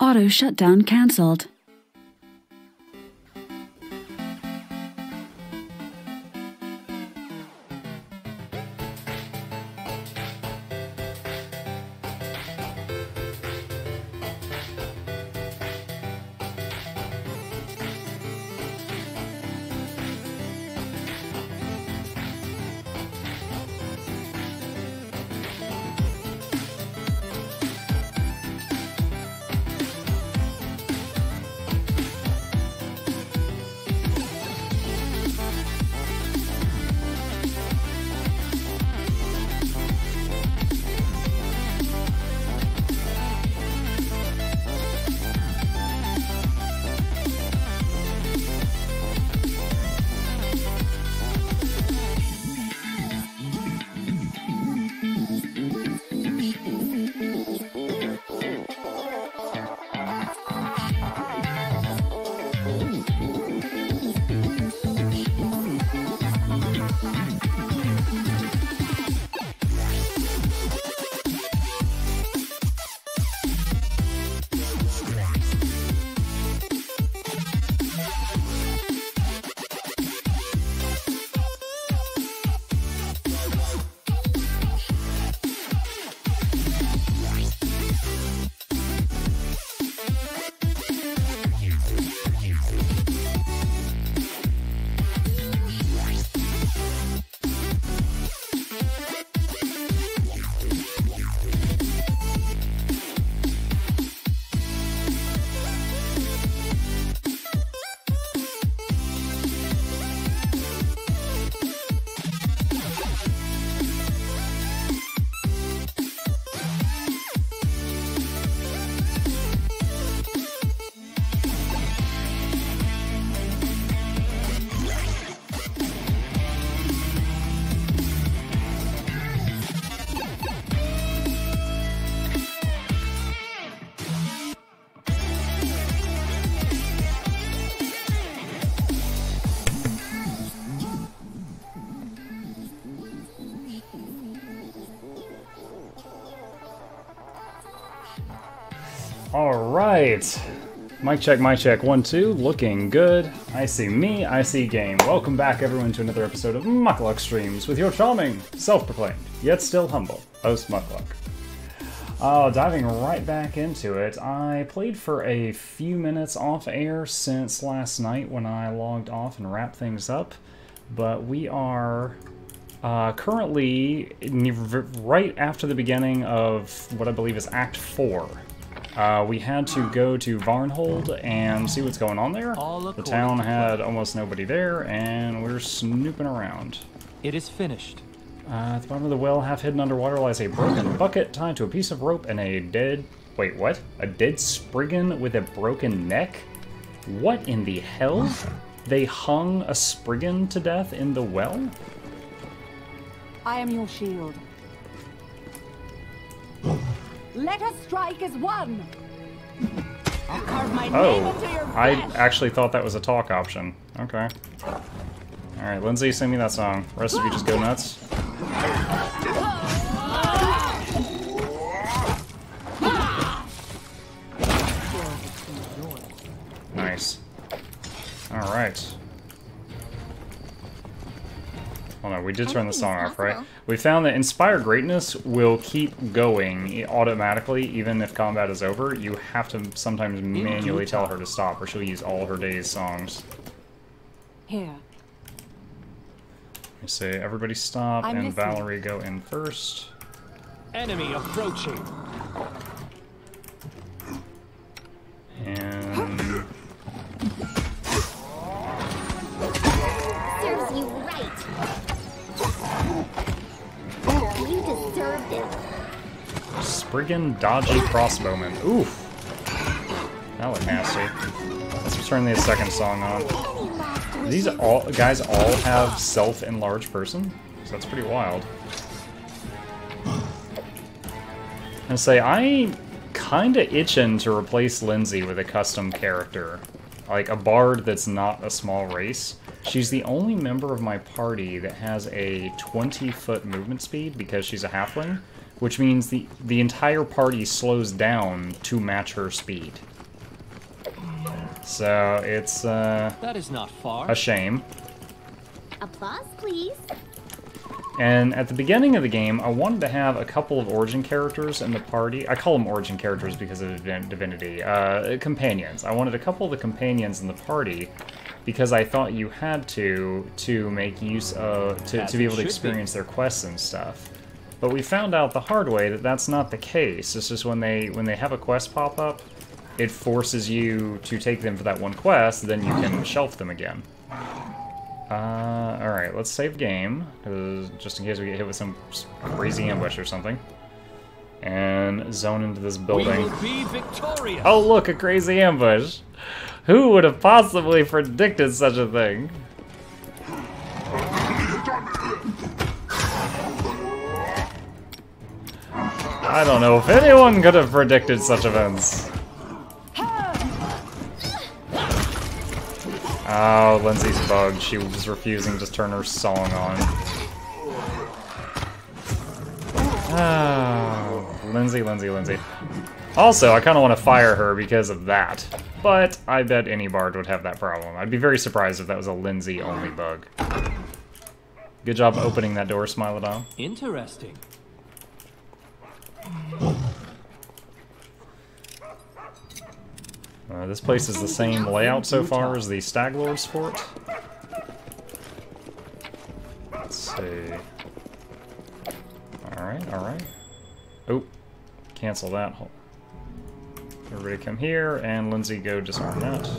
Auto shutdown cancelled. Alright. Mic check, 1, 2, looking good. I see me, I see game. Welcome back everyone to another episode of nok-nok Streams with your charming, self-proclaimed, yet still humble, host nok-nok. Diving right back into it, I played for a few minutes off air since last night when I logged off and wrapped things up, but we are currently right after the beginning of what I believe is Act 4. We had to go to Varnhold and see what's going on there. The town had almost nobody there, and we're snooping around. It is finished. At the bottom of the well, half hidden underwater, lies a broken bucket tied to a piece of rope and a dead... Wait, what? A dead spriggan with a broken neck? What in the hell? They hung a spriggan to death in the well? I am your shield. Let us strike as one! I'll carve my name into your flesh! I actually thought that was a talk option. Okay. Alright, Lindsay, sing me that song. The rest of you just go nuts. Nice. Alright. Oh no, we did turn the song off, right? We found that Inspire Greatness will keep going automatically, even if combat is over. You have to sometimes manually tell her to stop, or she'll use all her day's songs. Here. You say, everybody stop, I'm and listening. Valerie go in first. Enemy approaching. And... Serves you right. You deserve this. Spriggan Dodgy Crossbowman. Oof. That looked nasty. Let's turn the second song on. These guys all have self-enlarged person? So that's pretty wild. And say, I kinda itching to replace Lindsay with a custom character. Like a bard that's not a small race. She's the only member of my party that has a 20-foot movement speed because she's a halfling, which means the entire party slows down to match her speed. So it's That is not far. a shame. Applause, please. And at the beginning of the game, I wanted to have a couple of origin characters in the party. I call them origin characters because of Divinity. Companions. I wanted a couple of the companions in the party because I thought you had to make use of, to be able to experience their quests and stuff. But we found out the hard way that that's not the case. It's just when they have a quest pop up, it forces you to take them for that one quest, then you can shelf them again. Alright, let's save game, just in case we get hit with some crazy ambush or something. And zone into this building. We will be victorious. Oh look, a crazy ambush! Who would have possibly predicted such a thing? I don't know if anyone could have predicted such events. Oh, Lindsay's bugged. She was refusing to turn her song on. Oh, Lindsay. Also, I kind of want to fire her because of that. But I bet any bard would have that problem. I'd be very surprised if that was a Lindsay-only bug. Good job opening that door, Smilodon. Interesting. This place is the same layout so far as the Stag Lord's Fort. Let's see. Alright. Oh, cancel that. Everybody come here, and Lindsay go disarm that.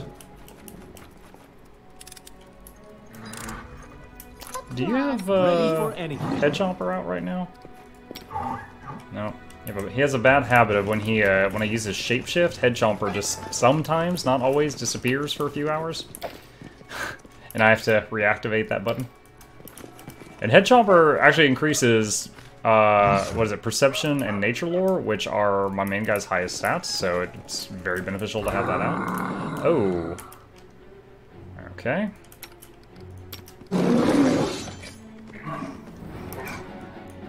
Do you have Head Chomper out right now? No. Yeah, but he has a bad habit of when he when I use his shapeshift, Head Chomper just sometimes, not always, disappears for a few hours. And I have to reactivate that button. And Head Chomper actually increases what is it, Perception and Nature Lore, which are my main guy's highest stats, so it's very beneficial to have that out. Oh. Okay.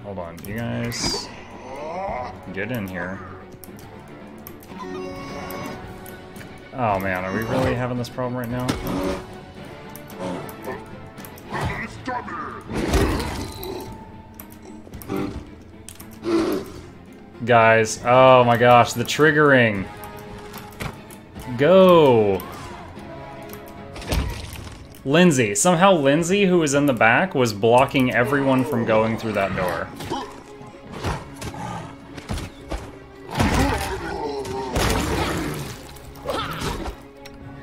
Hold on, you guys get in here. Oh man, are we really having this problem right now? Guys, oh my gosh, the triggering. Go! Lindsay. Somehow Lindsay, who was in the back, was blocking everyone from going through that door.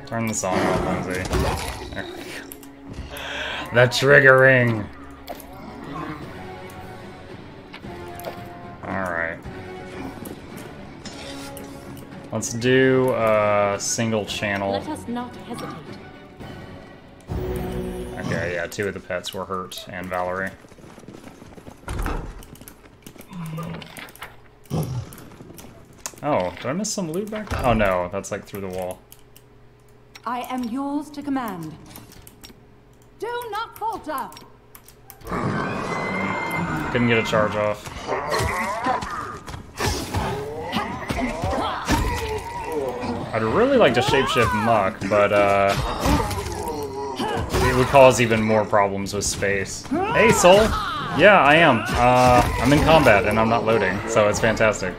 Turn the song off, Lindsay. The triggering! Alright. Let's do a single channel. Let us not hesitate. Okay, yeah, 2 of the pets were hurt, and Valerie. Oh, did I miss some loot back there? Oh no, that's like through the wall. I am yours to command. Do not falter. Couldn't get a charge off. I'd really like to shapeshift Muck, but it would cause even more problems with space. Hey, Soul! Yeah, I am. I'm in combat and I'm not loading, so it's fantastic.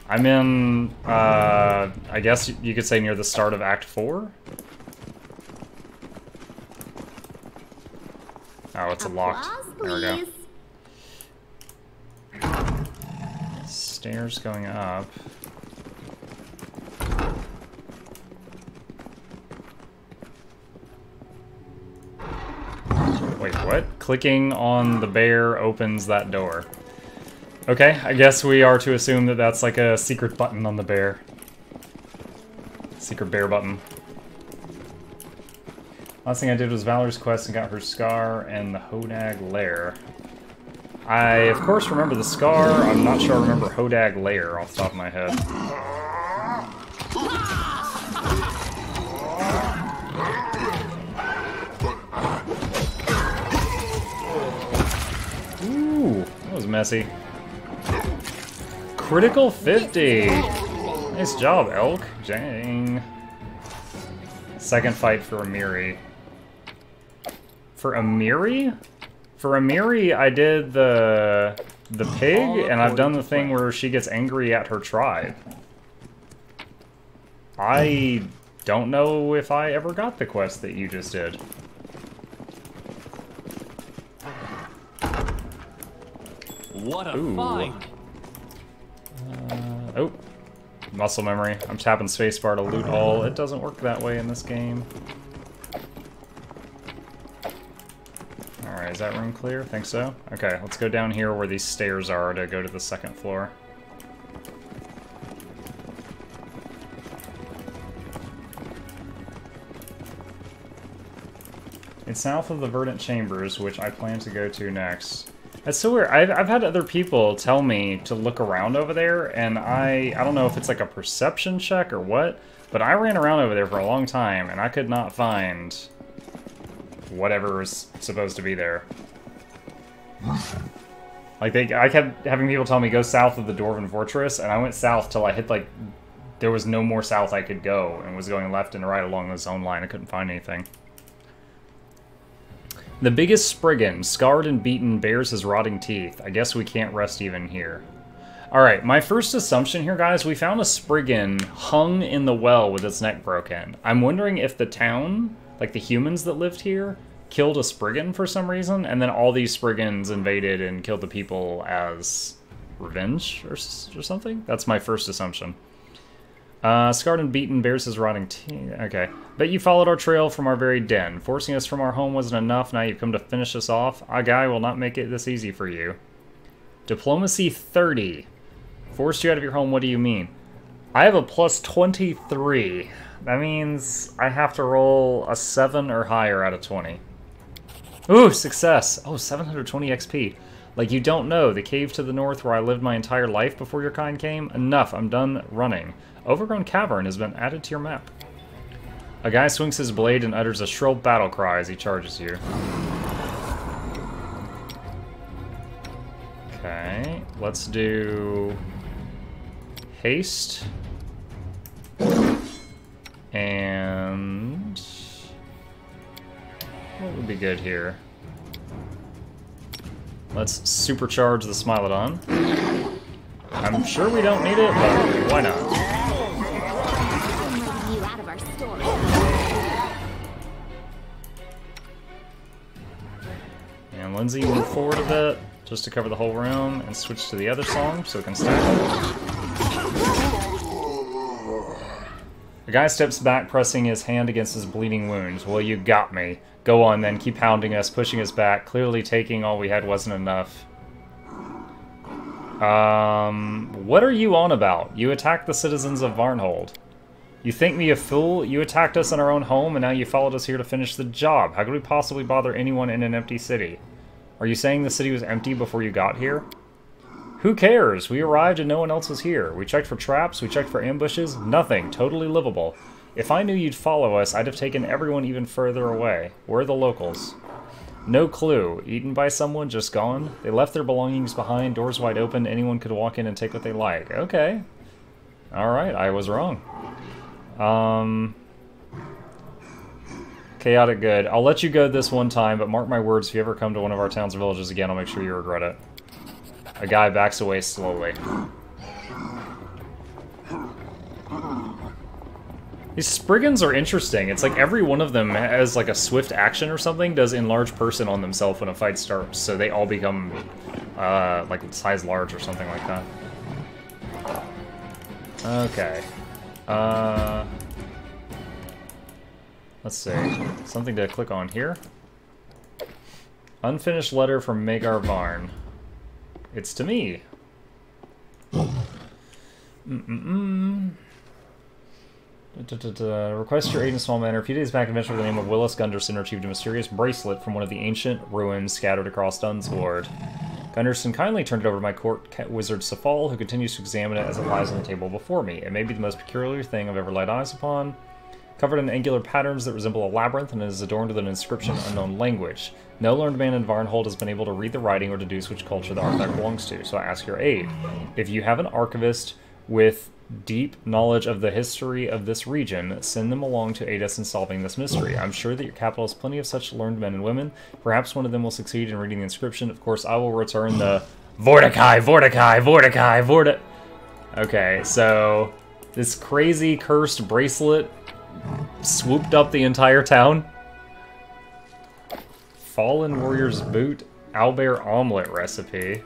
I'm in, I guess you could say near the start of Act 4? Oh, it's locked. There we go. Stairs going up. Wait, what? Clicking on the bear opens that door. Okay, I guess we are to assume that that's like a secret button on the bear. Secret bear button. Last thing I did was Valor's quest and got her scar and the Hodag lair. I, of course, remember the scar. I'm not sure I remember Hodag lair off the top of my head. messy. Critical 50! Nice job, Elk. Dang. Second fight for Amiri. For Amiri? For Amiri, I did the pig, and I've done the thing where she gets angry at her tribe. I don't know if I ever got the quest that you just did. What a Ooh. find! Oh. Muscle memory. I'm tapping spacebar to loot all. It doesn't work that way in this game. Alright, is that room clear? Think so? Okay, let's go down here where these stairs are to go to the second floor. It's south of the Verdant Chambers, which I plan to go to next. That's so weird. I've had other people tell me to look around over there, and I don't know if it's like a perception check or what, but I ran around over there for a long time, and I could not find whatever was supposed to be there. Like, I kept having people tell me, go south of the Dwarven Fortress, and I went south till I hit, like, there was no more south I could go, and was going left and right along the zone line. I couldn't find anything. The biggest Spriggan, scarred and beaten, bares his rotting teeth. I guess we can't rest even here. Alright, my first assumption here, guys, we found a Spriggan hung in the well with its neck broken. I'm wondering if the town, like the humans that lived here, killed a Spriggan for some reason, and then all these Spriggans invaded and killed the people as revenge or something? That's my first assumption. Scarred and beaten, bears his rotting teeth. Okay. Bet you followed our trail from our very den. Forcing us from our home wasn't enough, now you've come to finish us off. Our guy will not make it this easy for you. Diplomacy 30. Forced you out of your home, what do you mean? I have a plus 23. That means I have to roll a 7 or higher out of 20. Ooh, success! Oh, 720 XP. Like, you don't know, the cave to the north where I lived my entire life before your kind came? Enough, I'm done running. Overgrown cavern has been added to your map. A guy swings his blade and utters a shrill battle cry as he charges you. Okay, let's do haste. And what would be good here? Let's supercharge the Smilodon. I'm sure we don't need it, but why not? And Lindsay, move forward a bit, just to cover the whole room, and switch to the other song so we can stack them. The guy steps back, pressing his hand against his bleeding wounds. Well, you got me. Go on then, keep hounding us, pushing us back. Clearly taking all we had wasn't enough. What are you on about? You attacked the citizens of Varnhold. You think me a fool? You attacked us in our own home, and now you followed us here to finish the job. How could we possibly bother anyone in an empty city? Are you saying the city was empty before you got here? Who cares? We arrived and no one else was here. We checked for traps, we checked for ambushes, nothing. Totally livable. If I knew you'd follow us, I'd have taken everyone even further away. Where are the locals? No clue. Eaten by someone, just gone? They left their belongings behind, doors wide open, anyone could walk in and take what they like. Okay. Alright, I was wrong. Chaotic good. I'll let you go this one time, but mark my words, if you ever come to one of our towns or villages again, I'll make sure you regret it. A guy backs away slowly. These Spriggans are interesting. It's like every one of them has like a swift action or something, does enlarge person on themselves when a fight starts, so they all become like size large or something like that. Okay. Let's see. Something to click on here. Unfinished letter from Magar Varn. It's to me. Request your aid in a small manner. A few days back, an adventurer by the name of Willis Gunderson retrieved a mysterious bracelet from one of the ancient ruins scattered across Dunsward. Gunderson kindly turned it over to my court wizard Safal, who continues to examine it as it lies on the table before me. It may be the most peculiar thing I've ever laid eyes upon. covered in angular patterns that resemble a labyrinth and is adorned with an inscription unknown language. No learned man in Varnhold has been able to read the writing or deduce which culture the artifact belongs to, so I ask your aid. If you have an archivist with deep knowledge of the history of this region, send them along to aid us in solving this mystery. I'm sure that your capital has plenty of such learned men and women. Perhaps one of them will succeed in reading the inscription. Of course, I will return the Vortikai, Vortikai, Vortikai, Vorti... Okay, so this crazy cursed bracelet swooped up the entire town. Fallen Warrior's Boot, Owlbear Omelet recipe.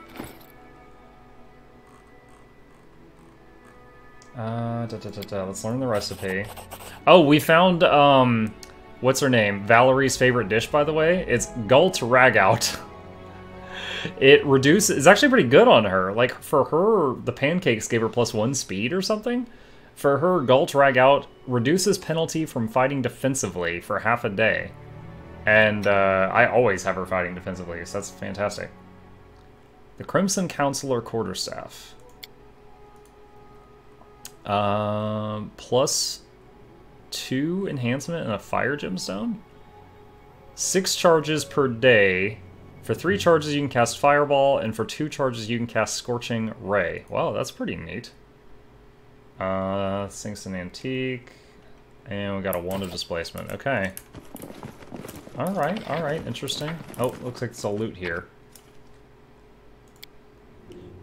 Let's learn the recipe. Oh, we found, what's her name? Valerie's favorite dish, by the way. It's Gult Ragout. It reduces, it's actually pretty good on her. Like, for her, the pancakes gave her +1 speed or something. For her, Gult Ragout reduces penalty from fighting defensively for half a day. And, I always have her fighting defensively, so that's fantastic. The Crimson Counselor Quarterstaff. +2 enhancement and a fire gemstone. 6 charges per day. For 3 charges you can cast Fireball, and for 2 charges you can cast Scorching Ray. Wow, that's pretty neat. Thing's an antique. And we got a Wand of Displacement. Okay. Alright, interesting. Oh, looks like it's a loot here.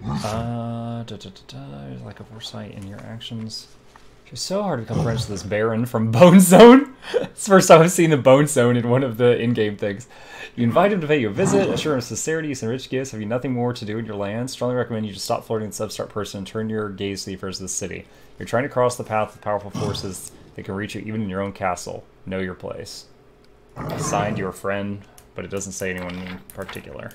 There's like a foresight in your actions. It's so hard to become friends with this Baron from Bone Zone. It's the first time I've seen the Bone Zone in one of the in-game things. You invite him to pay you a visit, assure him of sincerity, you send rich gifts, have you nothing more to do in your land. Strongly recommend you just stop flirting with the upstart person and turn your gaze to the affairs of the city. You're trying to cross the path of powerful forces that can reach you even in your own castle. Know your place. Signed, your friend, but it doesn't say anyone in particular.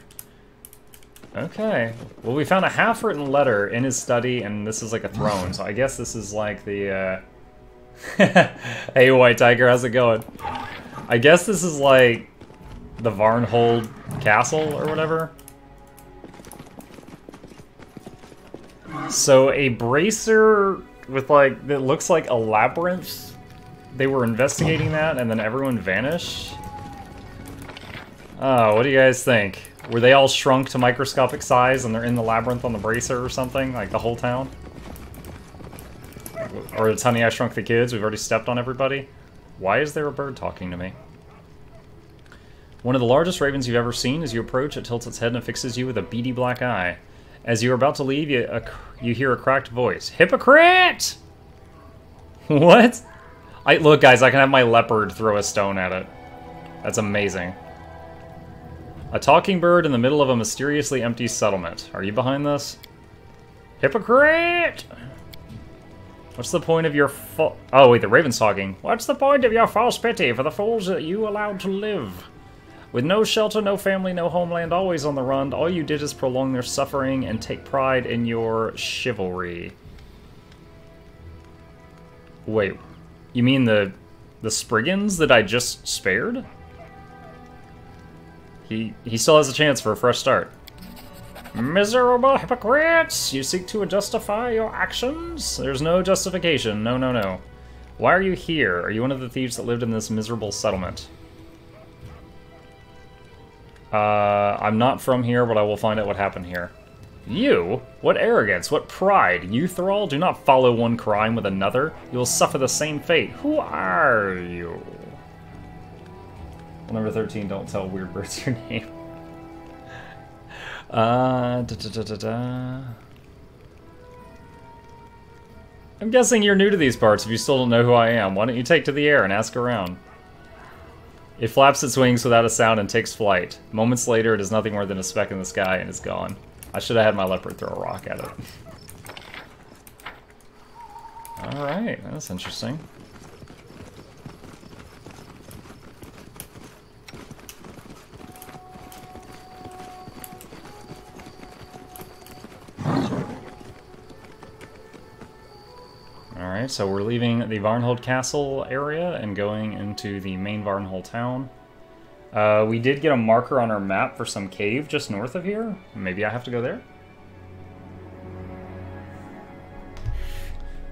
Okay. Well, we found a half-written letter in his study, and this is like a throne, so I guess this is like the, Hey, White Tiger, how's it going? I guess this is like the Varnhold Castle or whatever. So a bracer with like, that looks like a labyrinth. They were investigating that, and then everyone vanished. Oh, what do you guys think? Were they all shrunk to microscopic size and they're in the labyrinth on the bracer or something? Like the whole town? Or it's Honey, I Shrunk the Kids, we've already stepped on everybody? Why is there a bird talking to me? One of the largest ravens you've ever seen. As you approach, it tilts its head and fixes you with a beady black eye. As you are about to leave, you hear a cracked voice. Hypocrite! What? Look, guys, I can have my leopard throw a stone at it. That's amazing. A talking bird in the middle of a mysteriously empty settlement. Are you behind this? Hypocrite! What's the point of your Oh, wait, the raven's talking. What's the point of your false pity for the fools that you allowed to live? With no shelter, no family, no homeland, always on the run, all you did is prolong their suffering and take pride in your chivalry. Wait, you mean the Spriggans that I just spared? He still has a chance for a fresh start. Miserable hypocrites! You seek to justify your actions? There's no justification. No, no, no. Why are you here? Are you one of the thieves that lived in this miserable settlement? I'm not from here, but I will find out what happened here. You? What arrogance, what pride! You, thrall, do not follow one crime with another. You will suffer the same fate. Who are you? Well, number 13, don't tell weird birds your name. I'm guessing you're new to these parts if you still don't know who I am. Why don't you take to the air and ask around? It flaps its wings without a sound and takes flight. Moments later, it is nothing more than a speck in the sky and is gone. I should have had my leopard throw a rock at it. Alright, that's interesting. Alright, so we're leaving the Varnhold Castle area and going into the main Varnhold town. We did get a marker on our map for some cave just north of here. Maybe I have to go there?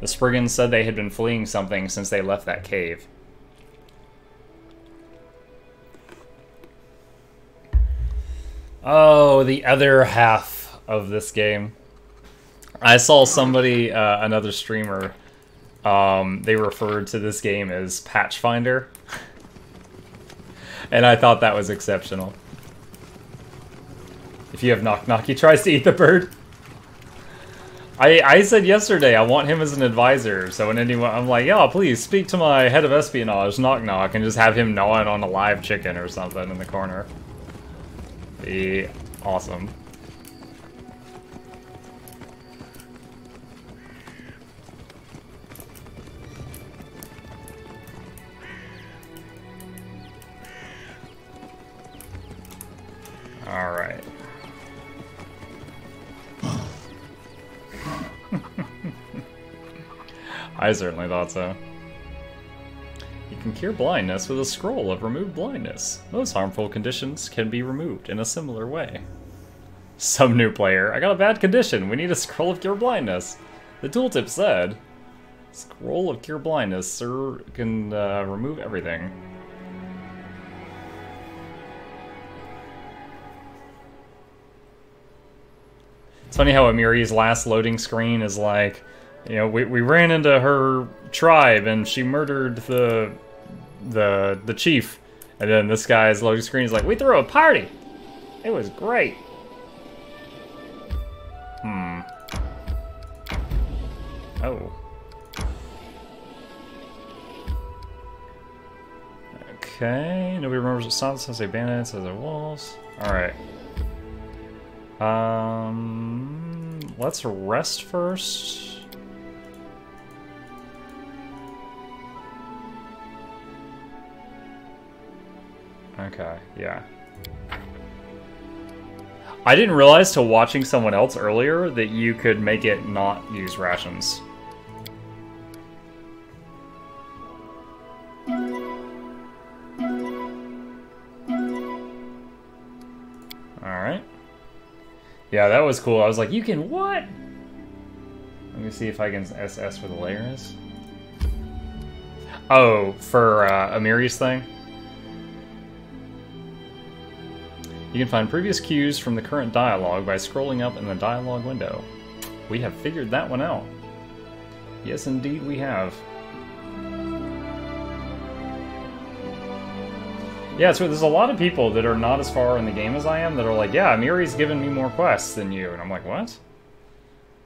The Spriggans said they had been fleeing something since they left that cave. Oh, the other half of this game. I saw somebody, another streamer, they referred to this game as Patch Finder. And I thought that was exceptional. If you have nok-nok, he tries to eat the bird. I said yesterday I want him as an advisor, so when anyone, I'm like, yeah, please speak to my head of espionage, nok-nok, and just have him gnawing on a live chicken or something in the corner. Be awesome. All right. I certainly thought so. You can cure blindness with a scroll of remove blindness. Most harmful conditions can be removed in a similar way. Some new player. I got a bad condition. We need a scroll of cure blindness. The tooltip said, scroll of cure blindness, sir, can remove everything. It's funny how Amiri's last loading screen is like, you know, we ran into her tribe and she murdered the chief. And then this guy's loading screen is like, we threw a party. It was great. Oh. Okay, nobody remembers what Silence says they bandits, says they're wolves. Alright. Let's rest first. Okay, yeah. I didn't realize till watching someone else earlier that you could make it not use rations. Alright. Yeah, that was cool. I was like, you can what? Let me see if I can SS where the layer is. Oh, for Amiri's thing? You can find previous cues from the current dialogue by scrolling up in the dialogue window. We have figured that one out. Yes, indeed we have. Yeah, so there's a lot of people that are not as far in the game as I am that are like, yeah, Amiri's given me more quests than you. And I'm like, what? And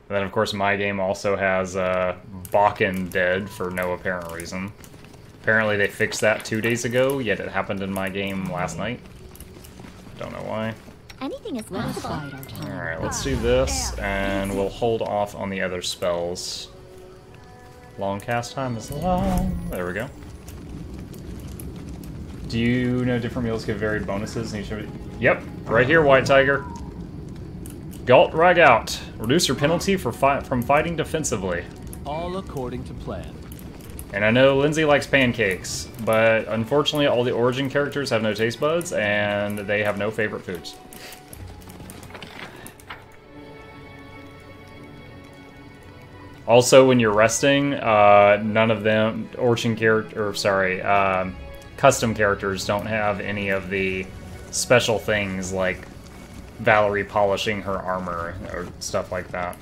then, of course, my game also has Bakken dead for no apparent reason. Apparently they fixed that 2 days ago, yet it happened in my game last night. Don't know why. Anything is possible. Alright, let's do this, and we'll hold off on the other spells. Long cast time is long. There we go. Do you know different meals give varied bonuses? And you should... Yep, right here, White Tiger. Galt Rag Out. Reduce your penalty for from fighting defensively. All according to plan. And I know Lindsay likes pancakes, but unfortunately all the origin characters have no taste buds, and they have no favorite foods. Also, when you're resting, none of them, custom characters don't have any of the special things like Valerie polishing her armor or stuff like that.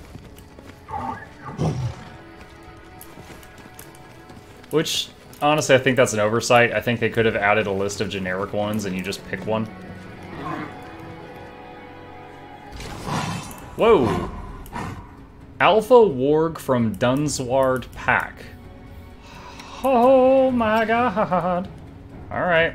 Which, honestly, I think that's an oversight. I think they could have added a list of generic ones and you just pick one. Whoa! Alpha Warg from Dunsward Pack. Oh my god! Alright.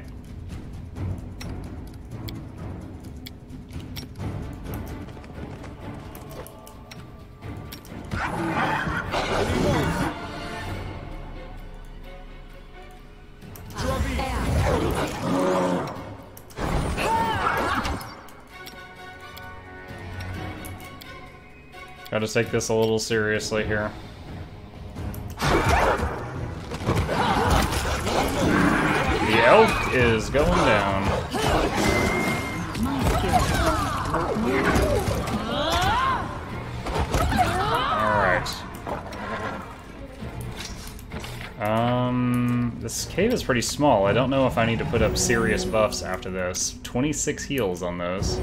Gotta take this a little seriously here. The elf is going down. Alright. This cave is pretty small. I don't know if I need to put up serious buffs after this. 26 heals on those.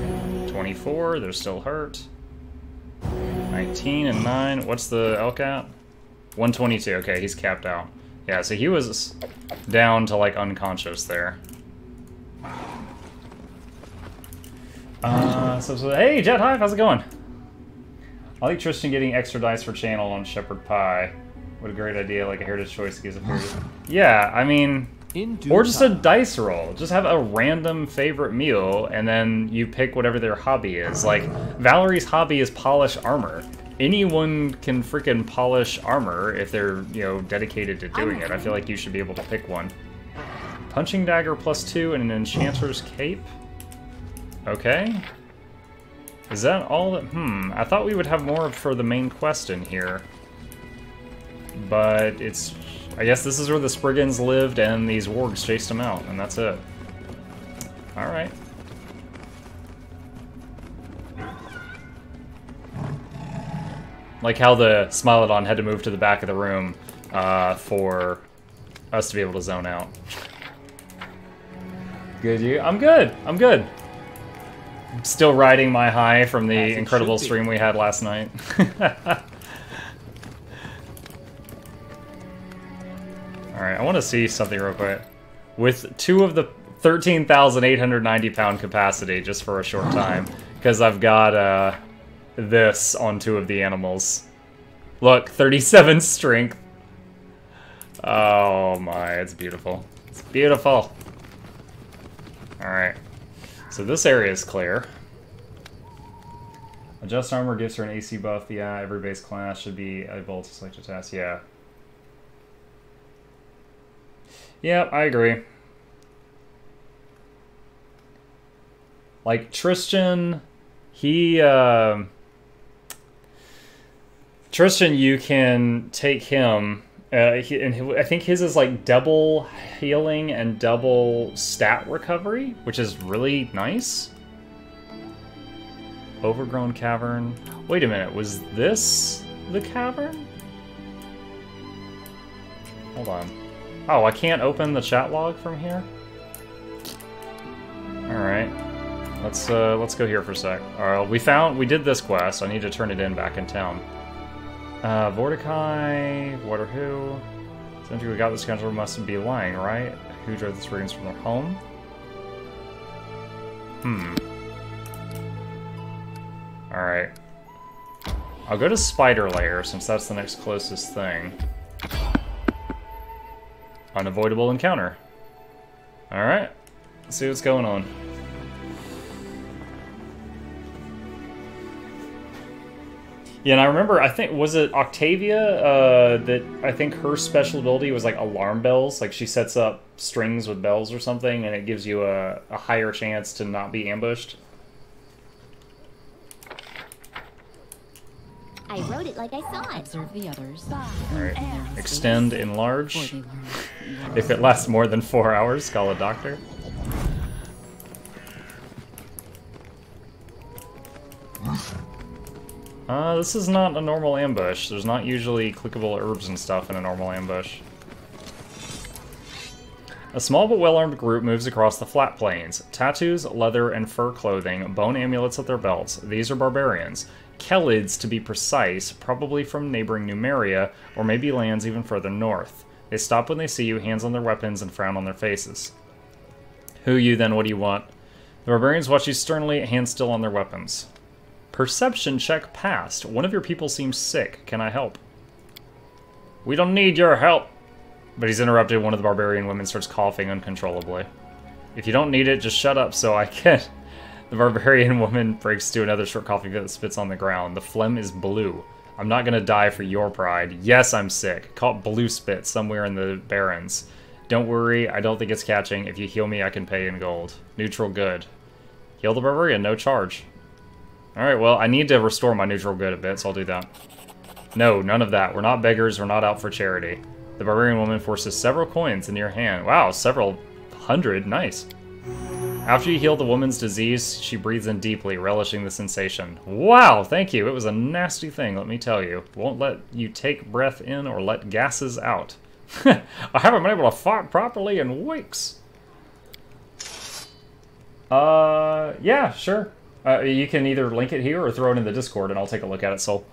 24, they're still hurt. 19 and 9. What's the L cap? 122. Okay, he's capped out. Yeah, so he was down to like unconscious there. Hey, Jet Hive, how's it going? I like Tristan getting extra dice for channel on Shepherd Pie. What a great idea, like a heritage choice gives a period. Yeah, I mean, or just a dice roll. Just have a random favorite meal, and then you pick whatever their hobby is. Like, Valerie's hobby is polish armor. Anyone can freaking polish armor if they're, you know, dedicated to doing it. I feel like you should be able to pick one. Punching dagger +2 and an enchanter's cape? Okay. Is that all that... I thought we would have more for the main quest in here. But it's... I guess this is where the Spriggans lived and these wargs chased them out, and that's it. Alright. Like how the Smilodon had to move to the back of the room for us to be able to zone out. Good, you? I'm good. I'm good. Still riding my high from the incredible stream we had last night. Alright, I want to see something real quick. With 2 of the 13,890 pound capacity just for a short time. Because I've got this on 2 of the animals. Look, 37 strength. Oh my, it's beautiful. It's beautiful. Alright. So this area is clear. Adjust armor gives her an AC buff. Yeah, every base class should be able to select a task. Yeah. Yeah, I agree. Like, Tristan, Tristan, you can take him, I think his is like double healing and double stat recovery, which is really nice. Overgrown cavern. Wait a minute, was this the cavern? Hold on. Oh, I can't open the chat log from here? Alright. Let's go here for a sec. Alright, we did this quest. I need to turn it in back in town. Vorticai, Water Who? Since we got this counselor must be lying, right? Who drove the Spriggans from their home? Alright. I'll go to Spider Lair, since that's the next closest thing. Unavoidable encounter. Alright. Let's see what's going on. Yeah, and I remember, I think, was it Octavia, that I think her special ability was like alarm bells? Like she sets up strings with bells or something, and it gives you a higher chance to not be ambushed. I wrote it like I saw it. Observe the others. Alright. Extend, enlarge. If it lasts more than 4 hours, call a doctor. This is not a normal ambush. There's not usually clickable herbs and stuff in a normal ambush. A small but well-armed group moves across the flat plains. Tattoos, leather, and fur clothing, bone amulets at their belts. These are barbarians. Kelids, to be precise, probably from neighboring Numeria, or maybe lands even further north. They stop when they see you, hands on their weapons, and frown on their faces. Who you then? What do you want? The barbarians watch you sternly, hands still on their weapons. Perception check passed. One of your people seems sick. Can I help? We don't need your help. But he's interrupted. One of the barbarian women starts coughing uncontrollably. If you don't need it, just shut up so I can. The barbarian woman breaks to another short coughing fit that spits on the ground. The phlegm is blue. I'm not gonna die for your pride. Yes, I'm sick. Caught blue spit somewhere in the barrens. Don't worry, I don't think it's catching. If you heal me, I can pay in gold. Neutral good. Heal the barbarian, no charge. Alright, well, I need to restore my neutral good a bit, so I'll do that. No, none of that. We're not beggars, we're not out for charity. The barbarian woman forces several coins into your hand. Wow, several hundred, nice. After you heal the woman's disease, she breathes in deeply, relishing the sensation. Wow, thank you. It was a nasty thing, let me tell you. Won't let you take breath in or let gases out. I haven't been able to fight properly in weeks. Yeah, sure. You can either link it here or throw it in the Discord, and I'll take a look at it, Soul.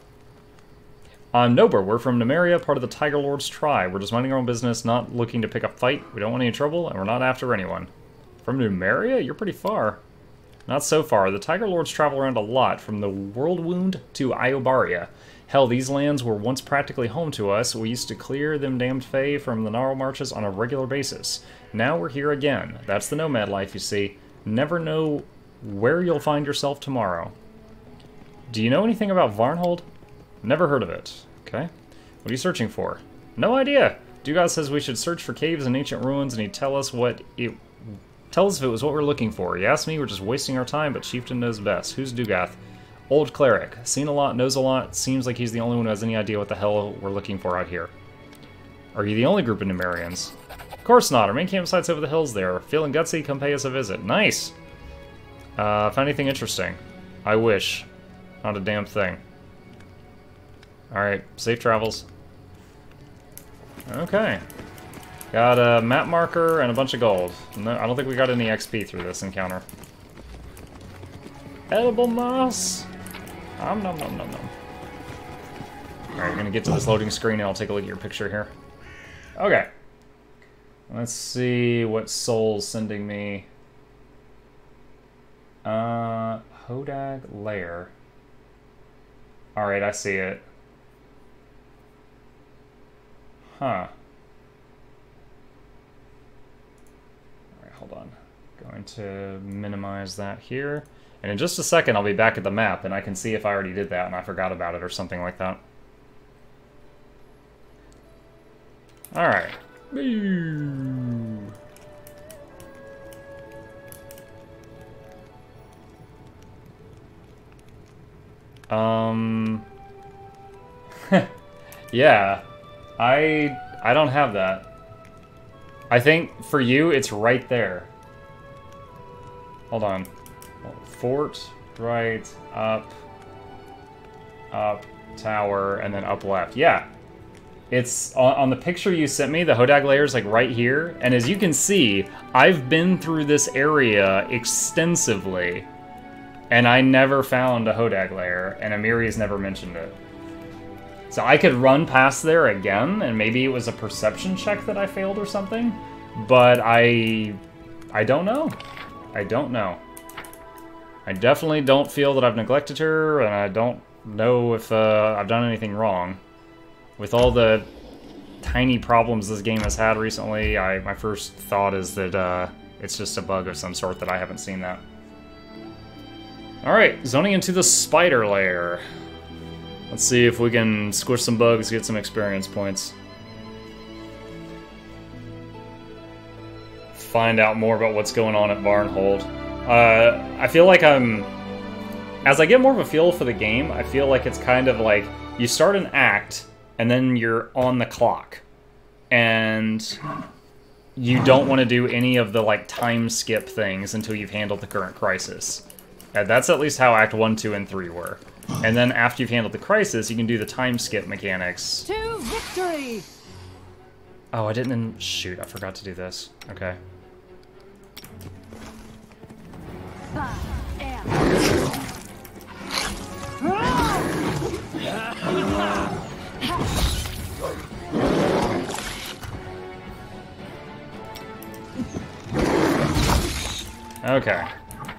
I'm Nober. We're from Numeria, part of the Tiger Lord's tribe. We're just minding our own business, not looking to pick a fight. We don't want any trouble, and we're not after anyone. From Numeria? You're pretty far. Not so far. The Tiger Lords travel around a lot, from the World Wound to Iobaria. Hell, these lands were once practically home to us. We used to clear them damned Fae from the Gnarl Marches on a regular basis. Now we're here again. That's the nomad life, you see. Never know where you'll find yourself tomorrow. Do you know anything about Varnhold? Never heard of it. Okay. What are you searching for? No idea. Dugaz says we should search for caves and ancient ruins, and he'd tell us if it was what we're looking for. He asked me, we're just wasting our time, but Chieftain knows best. Who's Dugath? Old cleric. Seen a lot, knows a lot. Seems like he's the only one who has any idea what the hell we're looking for out here. Are you the only group of Numerians? Of course not. Our main campsite's over the hills there. Feeling gutsy? Come pay us a visit. Nice! Found anything interesting? I wish. Not a damn thing. Alright, safe travels. Okay. Got a map marker and a bunch of gold. No, I don't think we got any XP through this encounter. Edible moss! Nom nom nom nom nom. Alright, we're gonna get to this loading screen and I'll take a look at your picture here. Okay. Let's see what Soul's sending me. Hodag Lair. Alright, I see it. Huh. Alright, hold on. Going to minimize that here. And in just a second, I'll be back at the map, and I can see if I already did that and I forgot about it or something like that. Alright. Yeah. I don't have that. I think for you, it's right there. Hold on. Fort, right, up, tower, and then up left. Yeah. It's on the picture you sent me, the Hodag layer is like right here. And as you can see, I've been through this area extensively. And I never found a Hodag layer, and Amiri's never mentioned it. So I could run past there again, and maybe it was a perception check that I failed or something. But I don't know. I don't know. I definitely don't feel that I've neglected her, and I don't know if I've done anything wrong. With all the tiny problems this game has had recently, my first thought is that it's just a bug of some sort that I haven't seen that. Alright, zoning into the spider lair. Let's see if we can squish some bugs, get some experience points. Find out more about what's going on at Varnhold. I feel like as I get more of a feel for the game, I feel like it's kind of like you start an act and then you're on the clock. And you don't want to do any of the like time skip things until you've handled the current crisis. That's at least how Act 1, 2, and 3 were. And then after you've handled the crisis, you can do the time skip mechanics. To victory! Oh, I didn't... Shoot, I forgot to do this. Okay. Okay.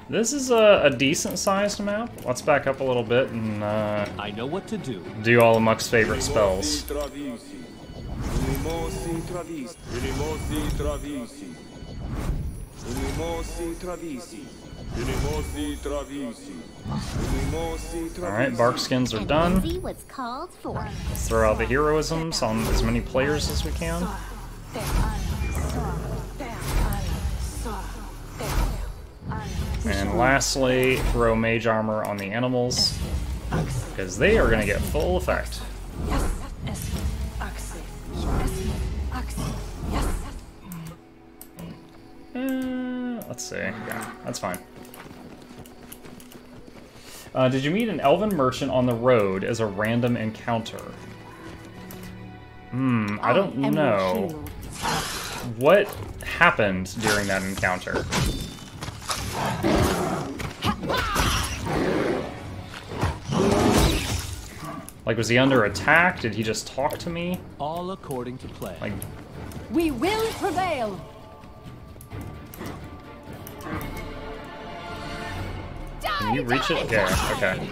This is a decent-sized map. Let's back up a little bit and I know what to do. Do all of Muck's favorite spells. Alright, bark skins are done. Let's throw out the heroisms on as many players as we can. And lastly, throw mage armor on the animals, because they are going to get full effect. Let's see. Yeah, that's fine. Did you meet an elven merchant on the road as a random encounter? I don't know. What happened during that encounter? Like, was he under attack? Did he just talk to me? All according to plan. Like, We will prevail. can you reach it? Yeah, okay.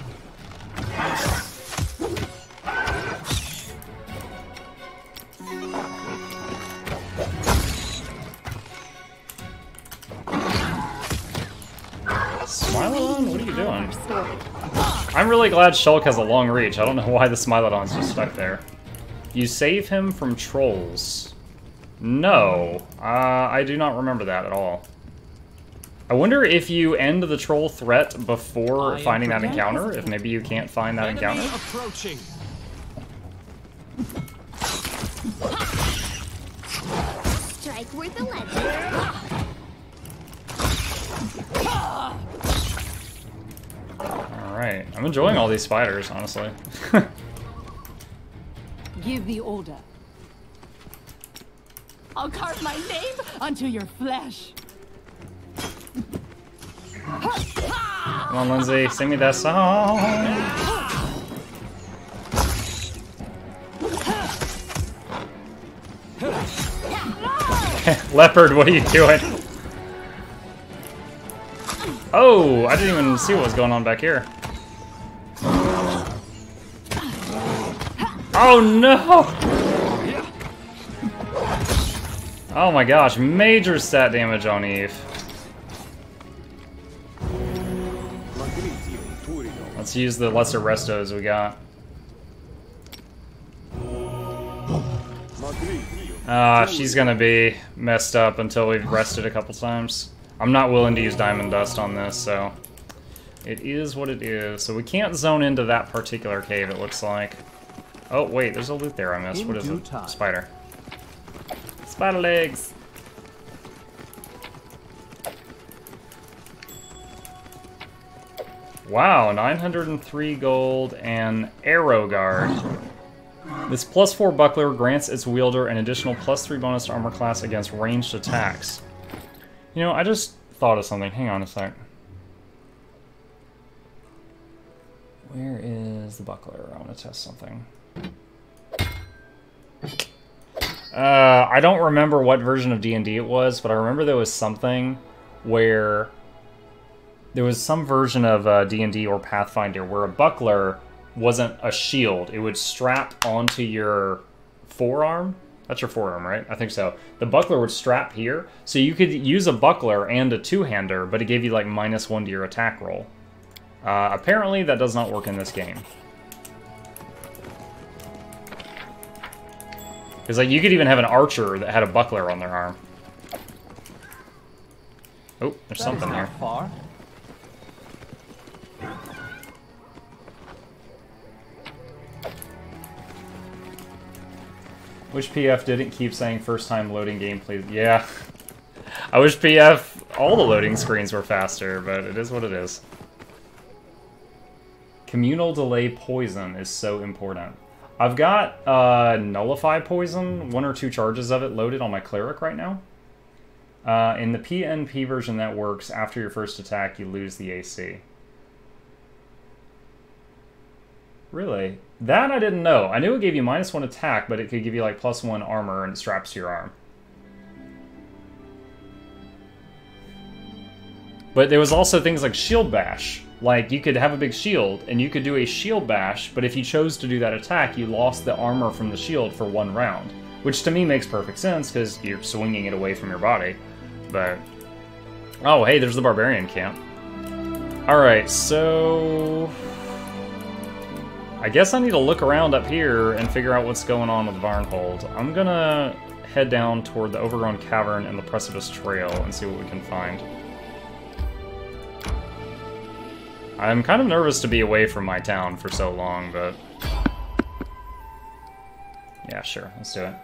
Smilodon? What are you doing? I'm really glad Shulk has a long reach. I don't know why the Smilodon's just stuck there. You save him from trolls. No. I do not remember that at all. I wonder if you end the troll threat before finding that encounter, if maybe you can't find that encounter. Approaching. Strike worth a legend. Alright. I'm enjoying all these spiders, honestly. Give the order. I'll carve my name onto your flesh. Come on, Lindsay, sing me that song. Leopard, what are you doing? Oh, I didn't even see what was going on back here. Oh no! Oh my gosh, major stat damage on Eve. Let's use the lesser restos we got. She's gonna be messed up until we've rested a couple times. I'm not willing to use Diamond Dust on this, so it is what it is. So we can't zone into that particular cave, it looks like. Oh, wait, there's a loot there I missed. What is it? Spider. Spider legs! Wow, 903 gold and Arrow Guard. This +4 buckler grants its wielder an additional +3 bonus to armor class against ranged attacks. You know, I just thought of something. Hang on a sec. Where is the buckler? I want to test something. I don't remember what version of D&D it was, but I remember there was something where there was some version of D&D or Pathfinder where a buckler wasn't a shield. It would strap onto your forearm. That's your forearm, right? I think so. The buckler would strap here, so you could use a buckler and a two-hander, but it gave you like -1 to your attack roll. Apparently that does not work in this game. Because like you could even have an archer that had a buckler on their arm. Oh, there's something here. Far. Wish PF didn't keep saying first time loading game, please. Yeah. I wish PF, all the loading screens were faster, but it is what it is. Communal delay poison is so important. I've got nullify poison, 1 or 2 charges of it loaded on my cleric right now. In the PNP version that works, after your first attack you lose the AC. Really? That I didn't know. I knew it gave you -1 attack, but it could give you like +1 armor and it straps to your arm. But there was also things like shield bash. Like you could have a big shield and you could do a shield bash, but if you chose to do that attack, you lost the armor from the shield for 1 round. Which to me makes perfect sense because you're swinging it away from your body. But oh, hey, there's the barbarian camp. Alright, so I guess I need to look around up here and figure out what's going on with Varnhold. I'm gonna head down toward the Overgrown Cavern and the Precipice Trail and see what we can find. I'm kind of nervous to be away from my town for so long, but yeah, sure, let's do it.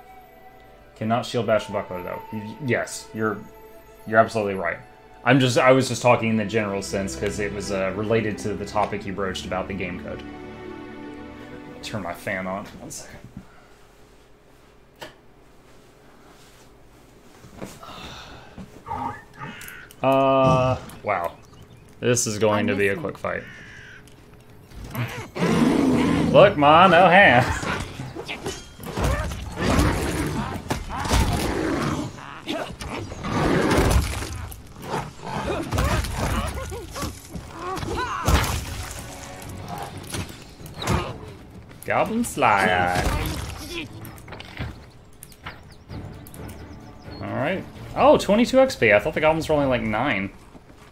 Cannot shield bash the buckler though. Yes, you're absolutely right. I was just talking in the general sense because it was related to the topic you broached about the game code. Turn my fan on. 1 second. Wow. This is going to be a quick fight. Look, Ma, no hands. Goblin Sly Eye. Alright. Oh, 22 XP. I thought the goblins were only like 9.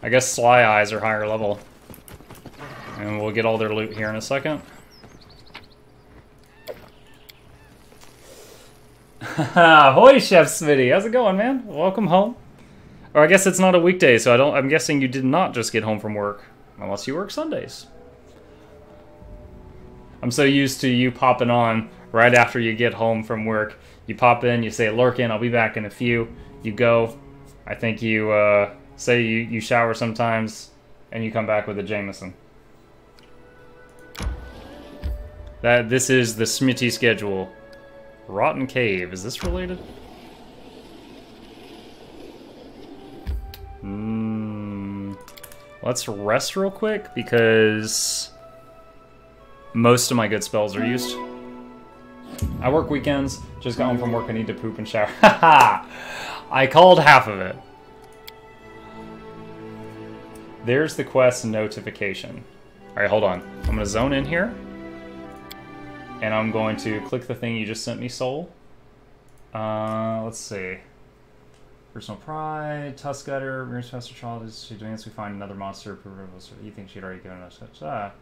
I guess Sly Eyes are higher level. And we'll get all their loot here in a second. Ahoy, Chef Smitty. How's it going, man? Welcome home. Or I guess it's not a weekday, so I'm guessing you did not just get home from work. Unless you work Sundays. I'm so used to you popping on right after you get home from work. You pop in, you say, lurkin', I'll be back in a few. You go. I think you say you shower sometimes, and you come back with a Jameson. This is the Smitty schedule. Rotten Cave. Is this related? Let's rest real quick, because most of my good spells are used. I work weekends, just got home from work, I need to poop and shower. Haha! I called half of it. There's the quest notification. Alright, hold on. I'm going to zone in here. And I'm going to click the thing you just sent me, Soul. Let's see. Personal Pride, Tusk Gutter, Mirror's Faster Child is doing this. We find another monster. You think she'd already given us such.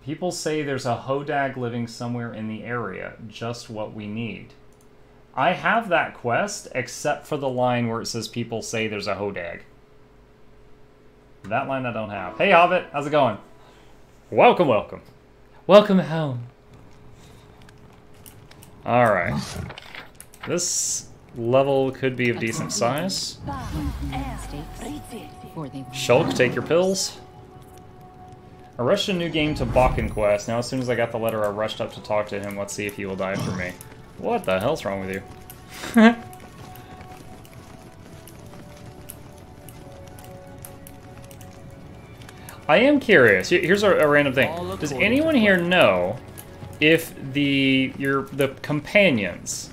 People say there's a Hodag living somewhere in the area. Just what we need. I have that quest, except for the line where it says people say there's a Hodag. That line I don't have. Hey, Hobbit, how's it going? Welcome, welcome. Welcome home. Alright. This level could be of decent size. Shulk, take your pills. I rushed a new game to Bakken Quest. Now as soon as I got the letter, I rushed up to talk to him. Let's see if he will die for me. What the hell's wrong with you? I am curious. Here's a random thing. Does anyone here know if the companions,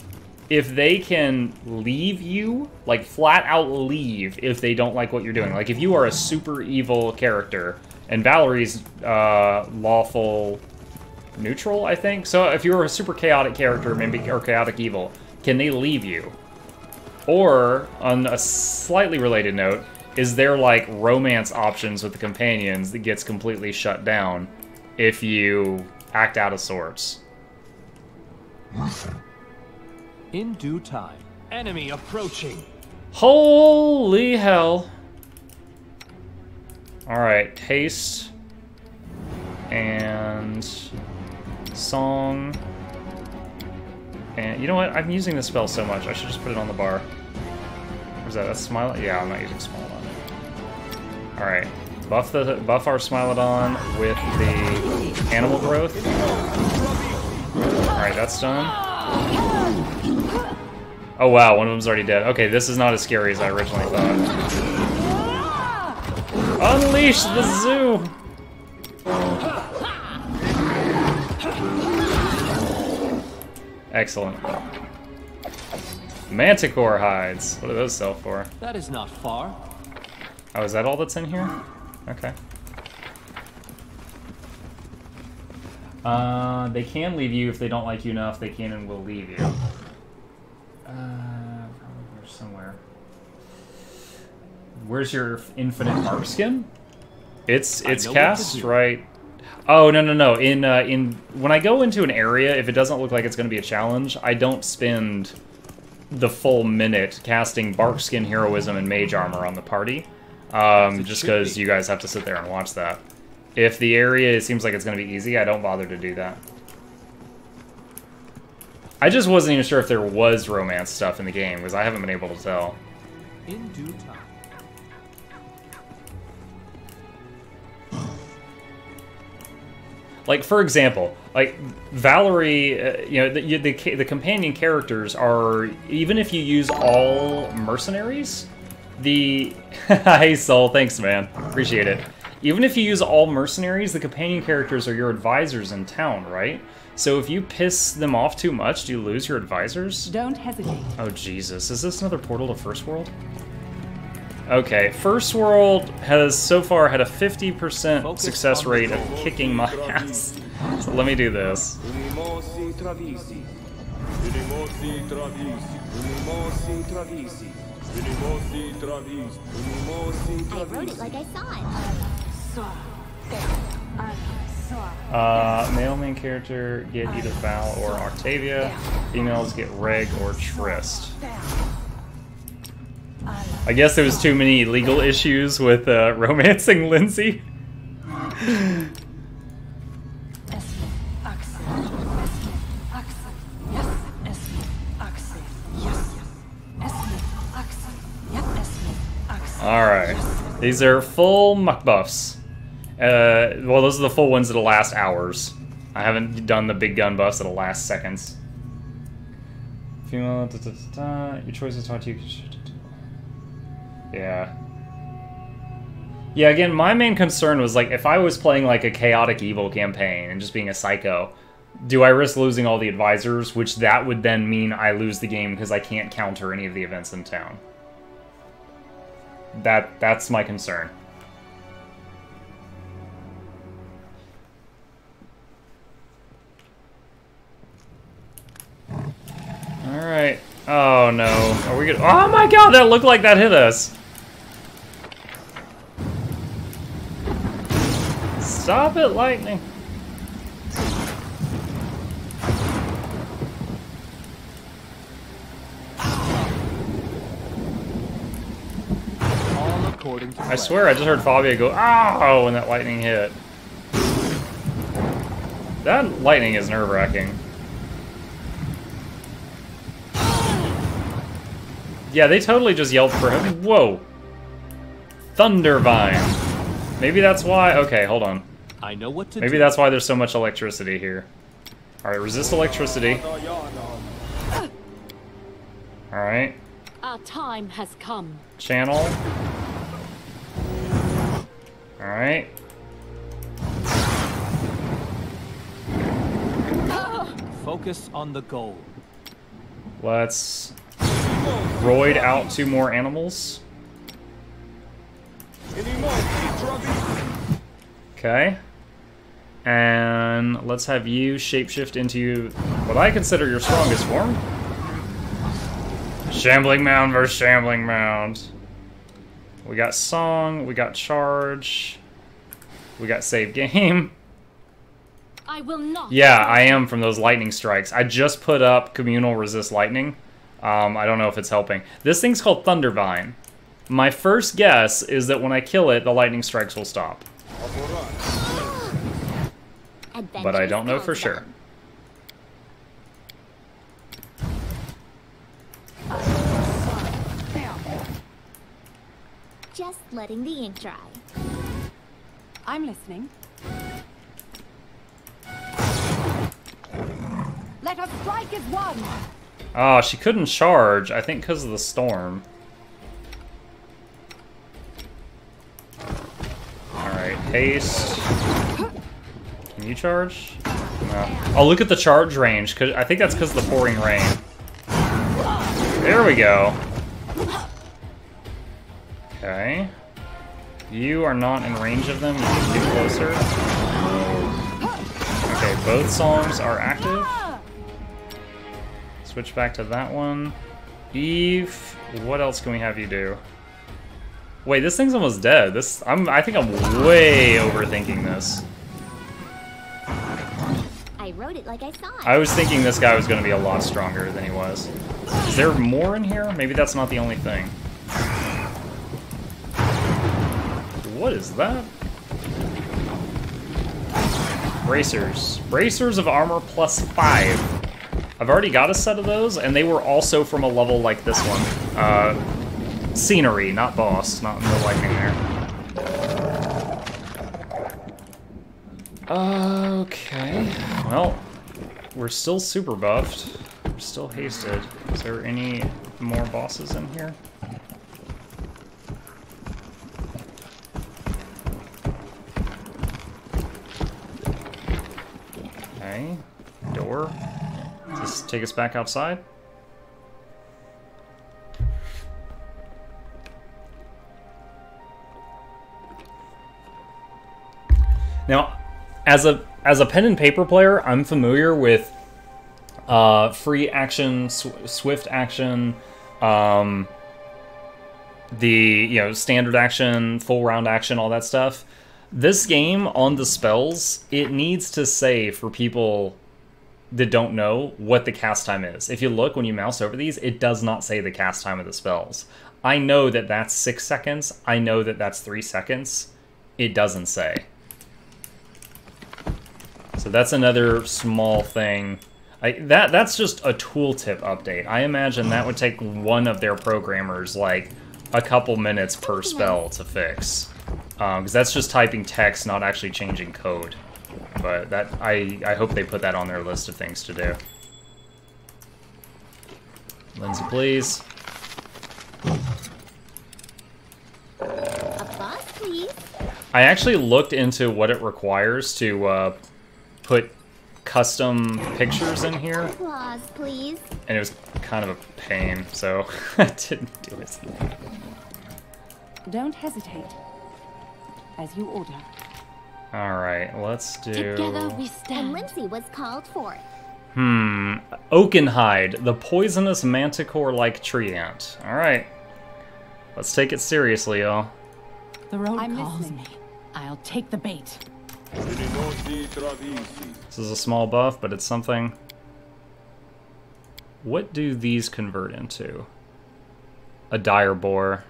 if they can leave you, like flat out leave if they don't like what you're doing? Like if you are a super evil character, and Valerie's lawful neutral, I think. So if you're a super chaotic character, maybe, or chaotic evil, can they leave you? Or, on a slightly related note, is there like romance options with the companions that gets completely shut down if you act out of sorts? In due time. Enemy approaching. Holy hell. Alright, haste. And song. And you know what? I'm using this spell so much. I should just put it on the bar. Where's that? That's Smilodon? Yeah, I'm not using Smilodon. Alright. Buff our Smilodon with the animal growth. Alright, that's done. Oh wow, one of them's already dead. Okay, this is not as scary as I originally thought. Unleash the zoo! Excellent. Manticore hides. What do those sell for? That is not far. Oh, is that all that's in here? Okay. They can leave you if they don't like you enough. They can and will leave you. Probably somewhere. Where's your infinite bark skin? It's cast right. Oh no. In when I go into an area, if it doesn't look like it's going to be a challenge, I don't spend the full minute casting bark skin, heroism, and mage armor on the party. Just because you guys have to sit there and watch that. If the area seems like it's going to be easy, I don't bother to do that. I just wasn't even sure if there was romance stuff in the game, because I haven't been able to tell. In due time. Like, for example, like, Valerie, you know, the companion characters are, even if you use all mercenaries, The... Hey, Soul, thanks, man. Appreciate it. Even if you use all mercenaries, the companion characters are your advisors in town, right? So if you piss them off too much, do you lose your advisors? Don't hesitate. Oh, Jesus. Is this another portal to First World? Okay, First World has so far had a 50% success rate of kicking my ass. So let me do this. I wrote it like I saw it. Male main character get either Val or Octavia. Females get Reg or Trist. I guess there was too many legal issues with romancing Lindsay. Alright. These are full muck buffs. Well, those are the full ones that'll last hours. I haven't done the big gun buffs that'll last seconds. Female, your choice is taught to you. Yeah. Yeah, again, my main concern was, like, if I was playing, like, a chaotic evil campaign and just being a psycho, do I risk losing all the advisors, which that would then mean I lose the game because I can't counter any of the events in town. That's my concern. Alright. Oh no. Are we gonna... Oh my god, that looked like that hit us! Stop it, lightning! I swear I just heard Fabio go, "Ow!" when that lightning hit. That lightning is nerve-wracking. Yeah, they totally just yelled for him. Whoa! Thundervine. Maybe that's why... Okay, hold on. I know what to Maybe do. that's why there's so much electricity here. Alright, resist electricity. Alright. Our time has come. Channel. Alright. Focus on the goal. Let's roid out 2 more animals. Okay. And let's have you shapeshift into what I consider your strongest form. Shambling Mound versus Shambling Mound. We got Song, we got Charge, we got Save Game. I will not. Yeah, I am from those lightning strikes. I just put up Communal Resist Lightning. I don't know if it's helping. This thing's called Thundervine. My first guess is that when I kill it, the lightning strikes will stop. But I don't know for sure. Just letting the ink dry. I'm listening. Let us strike as one. Oh, she couldn't charge, I think because of the storm. Alright, haste. Can you charge? No. Oh, look at the charge range. I think that's because of the pouring rain. There we go. Okay. You are not in range of them. You can get closer. Okay, both songs are active. Switch back to that one. Eve, what else can we have you do? Wait, this thing's almost dead. I think I'm way overthinking this. I wrote it like I saw it. I was thinking this guy was going to be a lot stronger than he was. Is there more in here? Maybe that's not the only thing. What is that? Bracers. Bracers of armor plus 5. I've already got a set of those, and they were also from a level like this one. Scenery, not boss. Not no lightning there. Okay. Well, we're still super buffed. We're still hasted. Is there any more bosses in here? Okay. Door. Does this take us back outside? Now, as a pen and paper player, I'm familiar with free action, swift action, the standard action, full round action, all that stuff. This game on the spells, it needs to say for people that don't know what the cast time is. If you look when you mouse over these, it does not say the cast time of the spells. I know that that's 6 seconds. I know that that's 3 seconds. It doesn't say. So that's another small thing. That's just a tooltip update. I imagine that would take one of their programmers like a couple minutes per spell to fix. Because that's just typing text, not actually changing code. But that I hope they put that on their list of things to do. Lindsay, please. Applause, please. I actually looked into what it requires to put custom pictures in here. Applause, please. And it was kind of a pain, so I didn't do it. Don't hesitate. As you order. Alright, let's do... Together we And stand. Lindsay was called forth. Oakenhide, the poisonous manticore-like tree ant. Alright. Let's take it seriously, y'all. The road I'm calls listening. me. I'll take the bait. This is a small buff, but it's something. What do these convert into? A dire boar.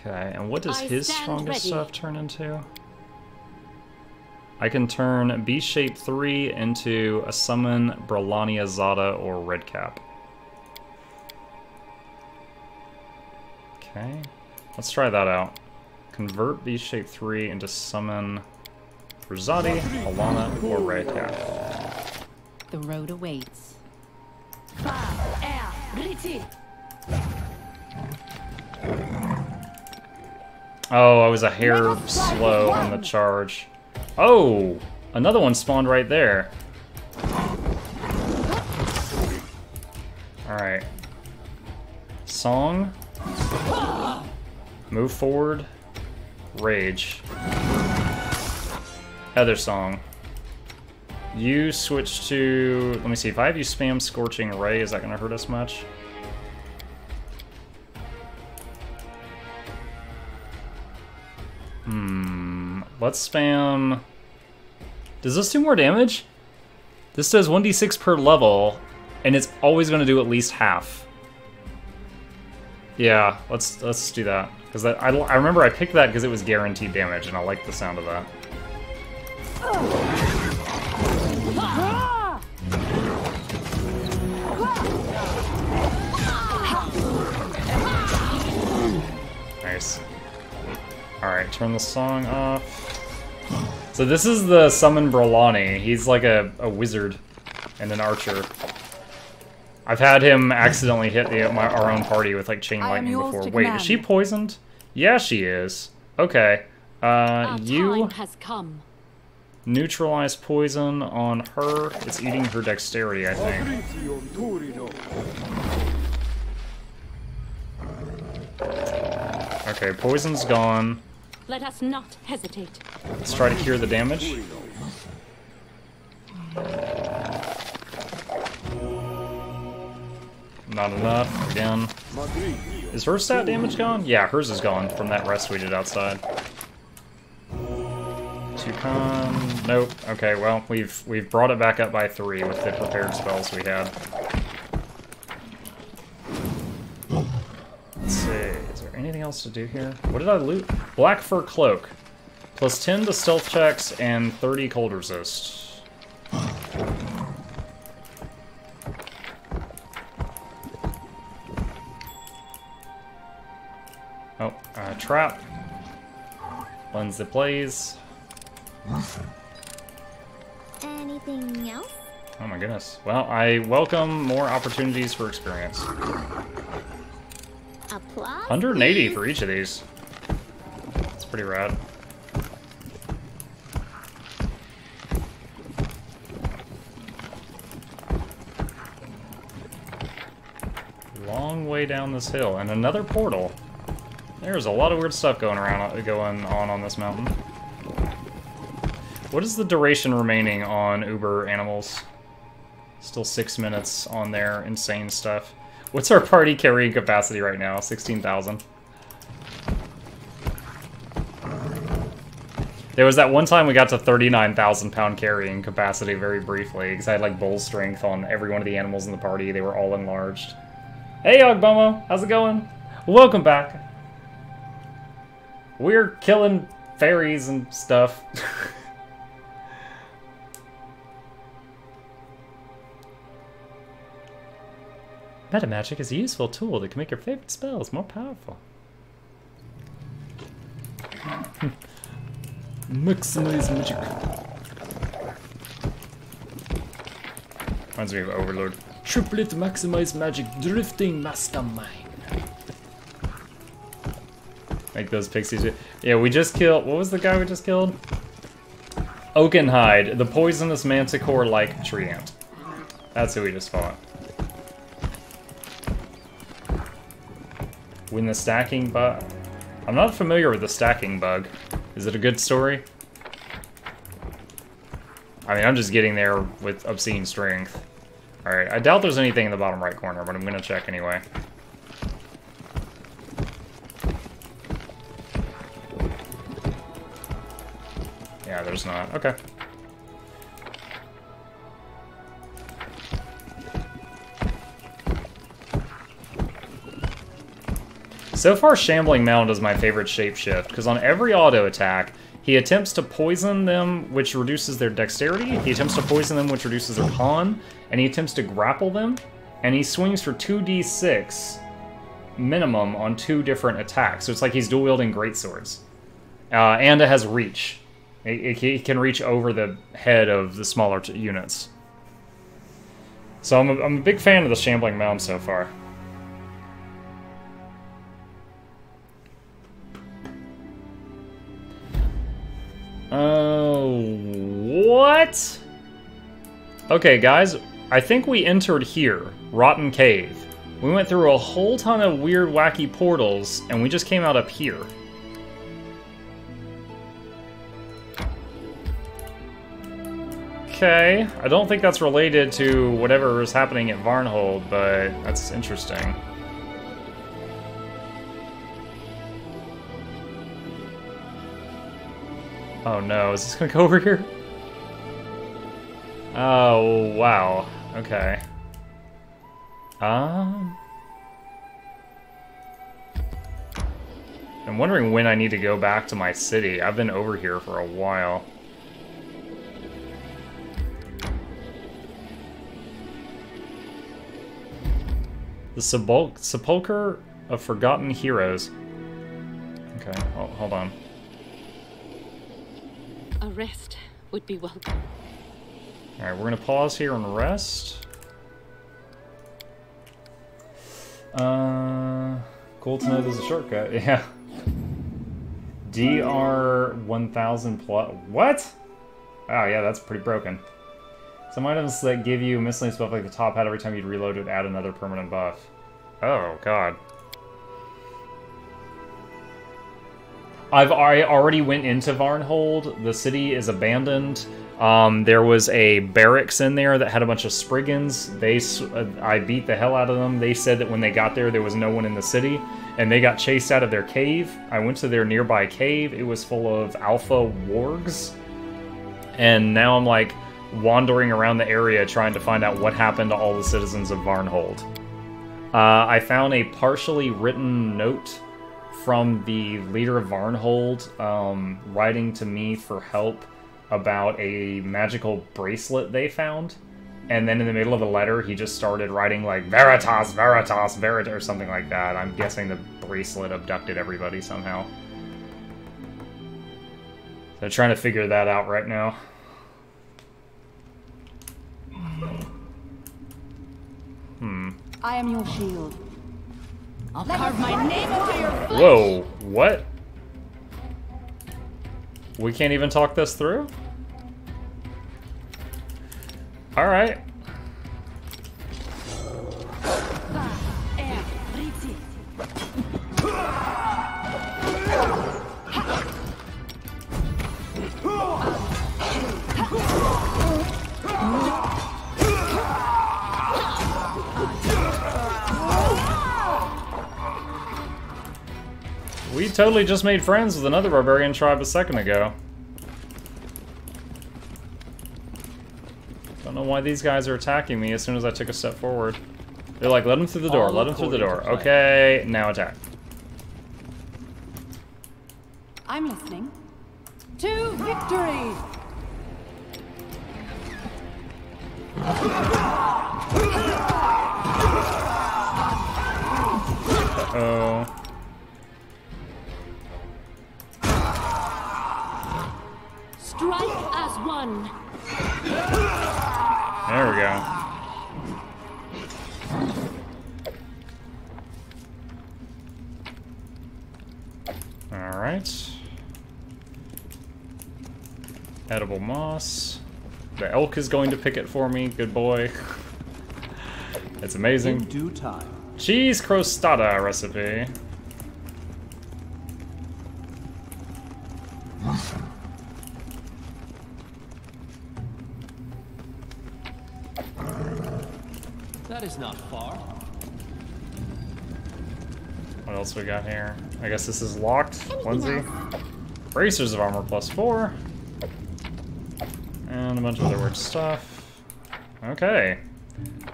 Okay, and what does I his stand strongest ready. stuff turn into? I can turn B-Shape 3 into a summon Brelania Zada or Redcap. Okay, let's try that out. Convert B-Shape 3 into summon Rosati, Alana, or Redcap. The road awaits. Oh, I was a hair slow on the charge. Oh, another one spawned right there. Alright. Song. Move forward. Rage. Other song. You switch to... Let me see, if I have you spam Scorching Ray, is that going to hurt us much? Let's spam... Does this do more damage? This does 1d6 per level, and it's always going to do at least half. Yeah, let's do that. Because I remember I picked that because it was guaranteed damage, and I like the sound of that. Nice. Alright, turn the song off. So this is the Summon Brelani. He's like a wizard and an archer. I've had him accidentally hit our own party with like chain I am lightning yours before. to Wait, is she command. poisoned? Yeah, she is. Okay. Our You time has come. neutralize poison on her. It's eating her dexterity, I think. Okay, poison's gone. Let us not hesitate. Let's try to cure the damage. Not enough, again. Is her stat damage gone? Yeah, hers is gone from that rest we did outside. 2 con... Nope. Okay, well, we've brought it back up by 3 with the prepared spells we had. Let's see, is there anything else to do here? What did I loot? Black Fur Cloak. Plus 10 to stealth checks and 30 cold resist. Oh, trap. Lens that plays. Anything else? Oh my goodness. Well, I welcome more opportunities for experience. Applause. 180 please. for each of these. That's pretty rad. Long way down this hill. And another portal. There's a lot of weird stuff going on this mountain. What is the duration remaining on Uber animals? Still 6 minutes on their insane stuff. What's our party carrying capacity right now? 16,000. There was that one time we got to 39,000 pound carrying capacity very briefly, because I had like bull strength on every one of the animals in the party. They were all enlarged. Hey Ogbomo, how's it going? Welcome back. We're killing fairies and stuff. Metamagic is a useful tool that can make your favorite spells more powerful. Maximize magic. Reminds me of Overlord. Triplet maximize magic drifting mastermind. Make those pixies. Yeah, we just killed. What was the guy we just killed? Oakenhide, the poisonous manticore-like tree ant. That's who we just fought. Win the stacking bug. I'm not familiar with the stacking bug. Is it a good story? I mean, I'm just getting there with obscene strength. Alright, I doubt there's anything in the bottom right corner, but I'm gonna check anyway. Yeah, there's not. Okay. So far, Shambling Mound is my favorite shapeshift, because on every auto attack, he attempts to poison them, which reduces their dexterity, he attempts to poison them, which reduces their con, and he attempts to grapple them, and he swings for 2d6 minimum on 2 different attacks. So it's like he's dual-wielding greatswords. And it has reach. He can reach over the head of the smaller units. So I'm a big fan of the Shambling Mound so far. Oh, what? Okay, guys, I think we entered here, Rotten Cave. We went through a whole ton of weird, wacky portals, and we just came out up here. Okay, I don't think that's related to whatever is happening at Varnhold, but that's interesting. Oh no, is this gonna go over here? Oh, wow. Okay. I'm wondering when I need to go back to my city. I've been over here for a while. The Sepulchre of Forgotten Heroes. Okay, hold on. A rest would be welcome. Alright, we're gonna pause here and rest. Cool to know there's a shortcut, yeah. DR 1000 plus. What? Oh, yeah, that's pretty broken. Some items that give you miscellaneous buff like the top hat every time you'd reload would add another permanent buff. Oh, God. I already went into Varnhold. The city is abandoned. There was a barracks in there that had a bunch of Spriggans. I beat the hell out of them. They said that when they got there was no one in the city, and they got chased out of their cave. I went to their nearby cave. It was full of alpha wargs. And now I'm like wandering around the area trying to find out what happened to all the citizens of Varnhold. I found a partially written note from the leader of Varnhold, writing to me for help about a magical bracelet they found. And then in the middle of the letter, he just started writing like, Veritas, Veritas, Veritas, or something like that. I'm guessing the bracelet abducted everybody somehow. So trying to figure that out right now. I am your shield. I'll carve my name into your flesh. Whoa, what? We can't even talk this through? Alright. We totally just made friends with another barbarian tribe a second ago. Don't know why these guys are attacking me as soon as I took a step forward. They're like, let him through the door, let him through the door. Okay, now attack. I'm listening. To victory! Uh-oh. Strike as one. There we go. Alright. Edible moss. The elk is going to pick it for me. Good boy. It's amazing. In due time. Cheese crostata recipe. That is not far. What else we got here? I guess this is locked. Anything Lindsay. else? Bracers of armor +4. And a bunch of other weird stuff. Okay.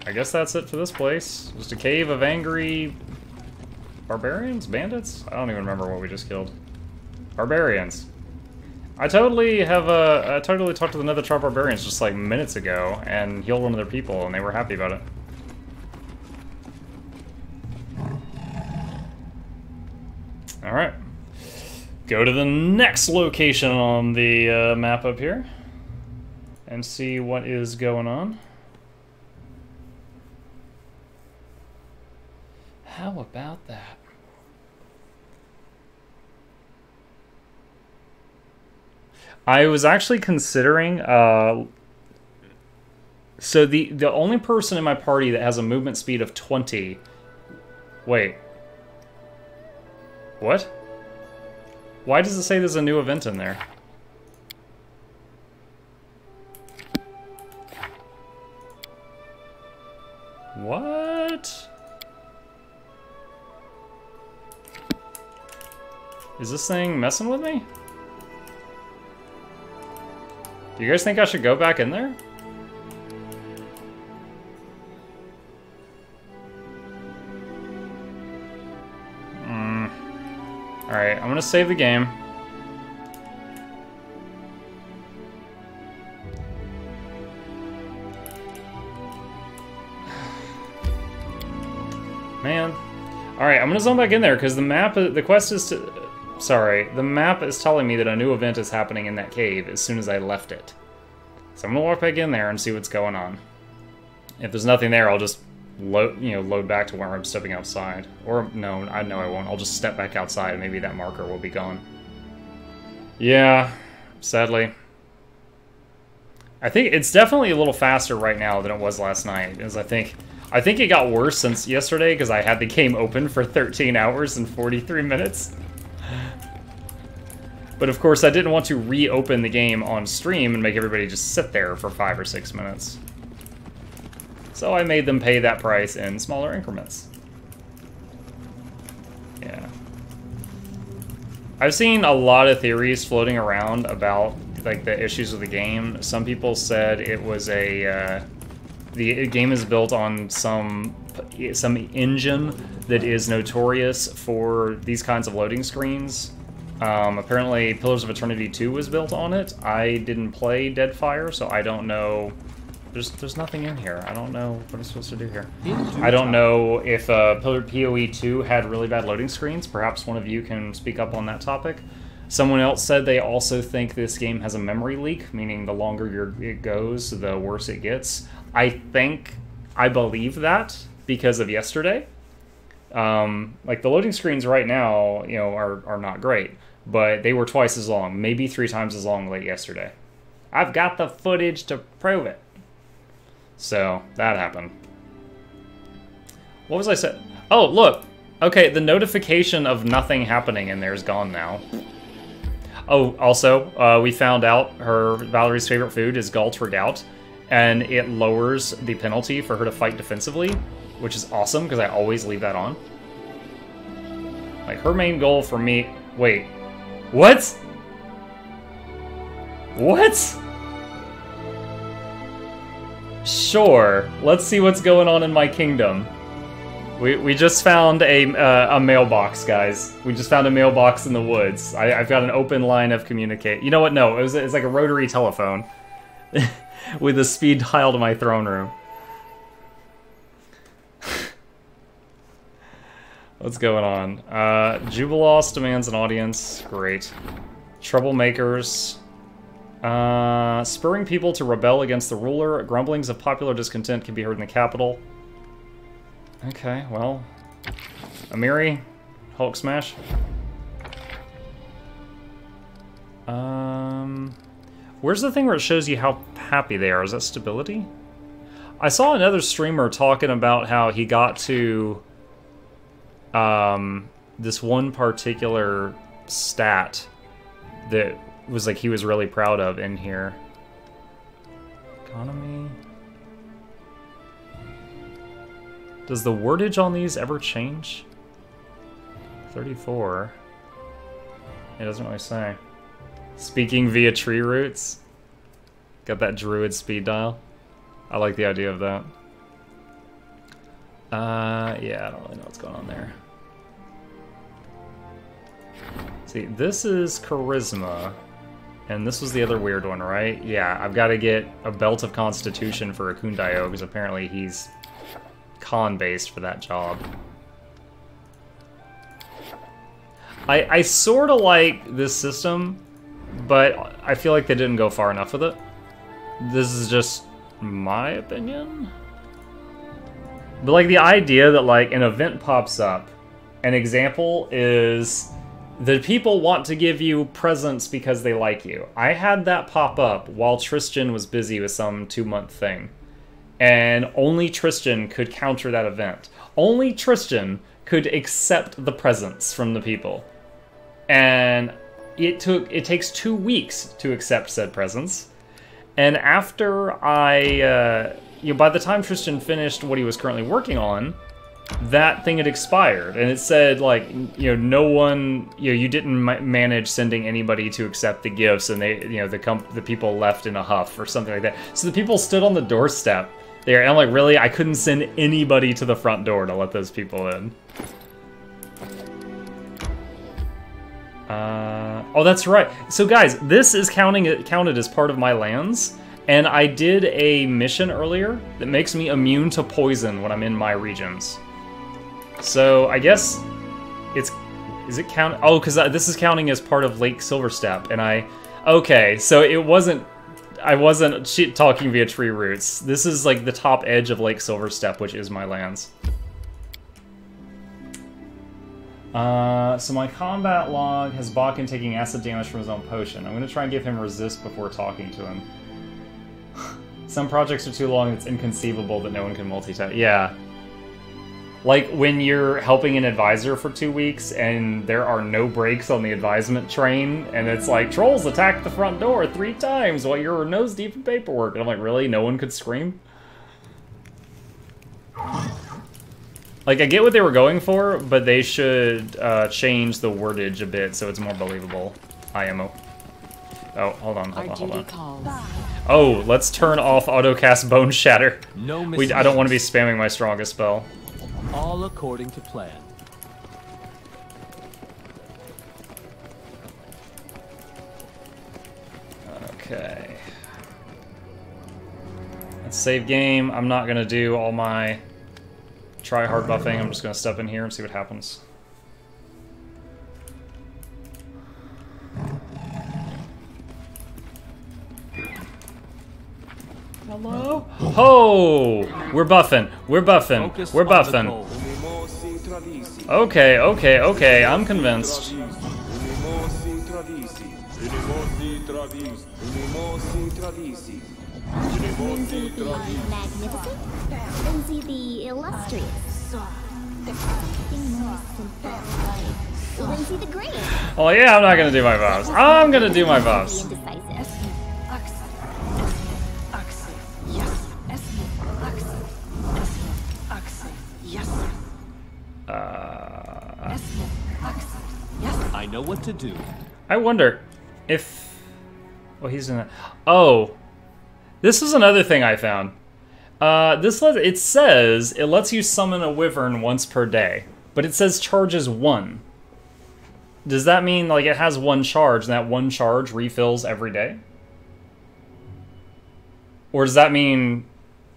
I guess that's it for this place. Just a cave of angry barbarians? Bandits? I don't even remember what we just killed. Barbarians. I totally talked to the Nether Tribe barbarians just like minutes ago and healed one of their people and they were happy about it. Alright. Go to the next location on the map up here and see what is going on. How about that? I was actually considering, so the only person in my party that has a movement speed of 20, wait, what? Why does it say there's a new event in there? What? Is this thing messing with me? Do you guys think I should go back in there? Alright, I'm gonna save the game. Man. Alright, I'm gonna zone back in there because the map, the quest is to... Sorry, the map is telling me that a new event is happening in that cave as soon as I left it. So I'm gonna walk back in there and see what's going on. If there's nothing there, I'll just load back to where I'm stepping outside. Or no, I know I won't. I'll just step back outside and maybe that marker will be gone. Yeah, sadly. I think it's definitely a little faster right now than it was last night, as I think it got worse since yesterday because I had the game open for 13 hours and 43 minutes. But of course, I didn't want to reopen the game on stream and make everybody just sit there for 5 or 6 minutes. So I made them pay that price in smaller increments. Yeah. I've seen a lot of theories floating around about like the issues with the game. Some people said it was the game is built on some engine that is notorious for these kinds of loading screens. Apparently, Pillars of Eternity 2 was built on it. I didn't play Deadfire, so I don't know. There's nothing in here. I don't know what I'm supposed to do here. I don't know if PoE 2 had really bad loading screens. Perhaps one of you can speak up on that topic. Someone else said they also think this game has a memory leak, meaning the longer it goes, the worse it gets. I believe that because of yesterday. Like the loading screens right now, are not great, but they were twice as long, maybe 3 times as long late yesterday. I've got the footage to prove it. So that happened. What was I saying? Oh, look. Okay, the notification of nothing happening in there is gone now. Oh, also, we found out Valerie's favorite food is Galt Regout, and it lowers the penalty for her to fight defensively, which is awesome because I always leave that on. Like, her main goal for me... Wait. What? What? Sure. Let's see what's going on in my kingdom. We just found a mailbox, guys. We just found a mailbox in the woods. I've got an open line of communicate. You know what? No, it's like a rotary telephone with a speed dial to my throne room. What's going on? Jubilos demands an audience. Great. Troublemakers. Spurring people to rebel against the ruler. Grumblings of popular discontent can be heard in the capital. Okay, well. Amiri. Hulk smash. Where's the thing where it shows you how happy they are? Is that stability? I saw another streamer talking about how he got to this one particular stat that was like he was really proud of in here. Economy. Does the wordage on these ever change? 34. It doesn't really say. Speaking via tree roots. Got that druid speed dial. I like the idea of that. Yeah, I don't really know what's going on there. See, this is charisma. And this was the other weird one, right? Yeah, I've got to get a belt of constitution for Akundayo, because apparently he's con-based for that job. I sort of like this system, but I feel like they didn't go far enough with it. This is just my opinion. But like the idea that like an event pops up, an example is the people want to give you presents because they like you. I had that pop up while Tristan was busy with some 2-month thing. And only Tristan could counter that event. Only Tristan could accept the presents from the people. And it takes 2 weeks to accept said presents. And after by the time Tristan finished what he was currently working on, that thing had expired, and it said like, no one, you didn't manage sending anybody to accept the gifts, and they, the people left in a huff or something like that. So the people stood on the doorstep there, and I'm like, really? I couldn't send anybody to the front door to let those people in. Oh, that's right. So guys, this is counted as part of my lands, and I did a mission earlier that makes me immune to poison when I'm in my regions. So I guess is it count? Oh, because this is counting as part of Lake Silverstep, and okay, so I wasn't shit talking via tree roots. This is like the top edge of Lake Silverstep, which is my lands. So my combat log has Bakken taking acid damage from his own potion. I'm going to try and give him resist before talking to him. Some projects are too long, it's inconceivable that no one can multitask. Yeah. Like when you're helping an advisor for 2 weeks and there are no breaks on the advisement train, and it's like, trolls attacked the front door 3 times while you're nose deep in paperwork. And I'm like, really? No one could scream? Like, I get what they were going for, but they should change the wordage a bit so it's more believable. IMO. Oh, hold on. Oh, let's turn off autocast Bone Shatter. I don't want to be spamming my strongest spell. All according to plan. Okay. Let's save game. I'm not going to do all my try-hard buffing. I'm just going to step in here and see what happens. Hello? Oh! We're buffing. We're buffing. We're buffing. Okay. I'm convinced. Magnificent. Lindsay the illustrious. Lindsay the great. Oh yeah, I'm not gonna do my buffs. I'm gonna do my buffs. I know what to do. I wonder if... Well, he's in a... Oh. This is another thing I found. It says it lets you summon a wyvern once per day, but it says charges 1. Does that mean like it has 1 charge and that 1 charge refills every day? Or does that mean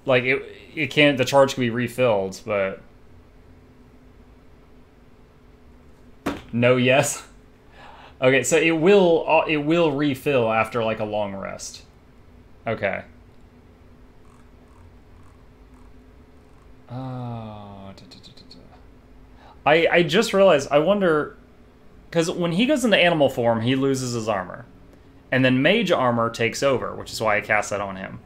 like it can't, the charge can be refilled, but no, yes? Okay, so it will refill after like a long rest. Okay. I just realized, I wonder, because when he goes into animal form, he loses his armor. And then mage armor takes over, which is why I cast that on him.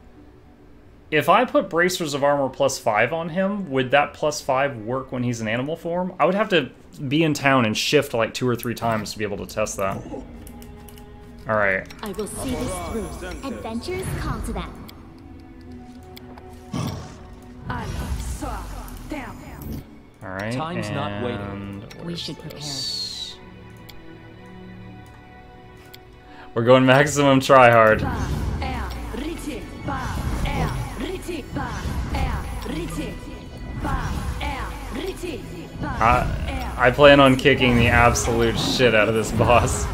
If I put bracers of armor +5 on him, would that +5 work when he's in animal form? I would have to be in town and shift like 2 or 3 times to be able to test that. Alright. I will see this through. Adventures call to them. Alright, Time's not waiting. We should prepare. We're going maximum try hard. I plan on kicking the absolute shit out of this boss.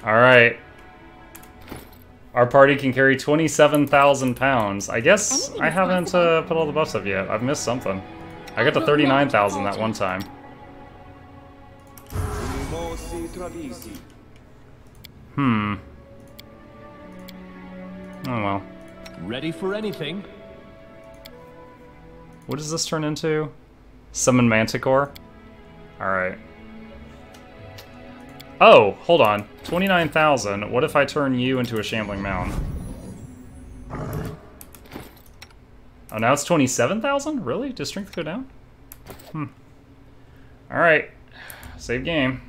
Alright. Our party can carry 27,000 pounds. I guess I haven't put all the buffs up yet. I've missed something. I got to 39,000 that one time. Oh well. Ready for anything. What does this turn into? Summon Manticore? Alright. Oh, hold on. 29,000. What if I turn you into a Shambling Mound? Oh, now it's 27,000? Really? Does strength go down? Alright. Save game.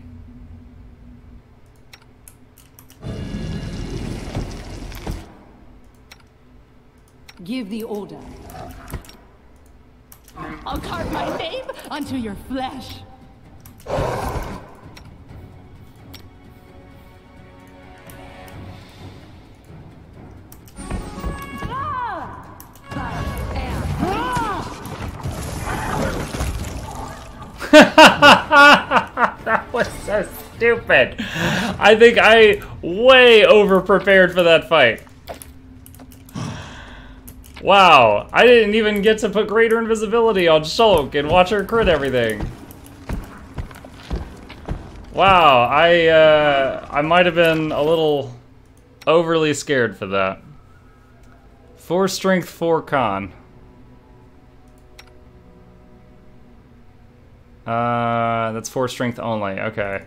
Give the order. I'll carve my name onto your flesh. That was so stupid. I think I way over prepared for that fight. Wow, I didn't even get to put greater invisibility on Shulk and watch her crit everything. Wow, I might have been a little overly scared for that. 4 strength, 4 con. That's 4 strength only. Okay.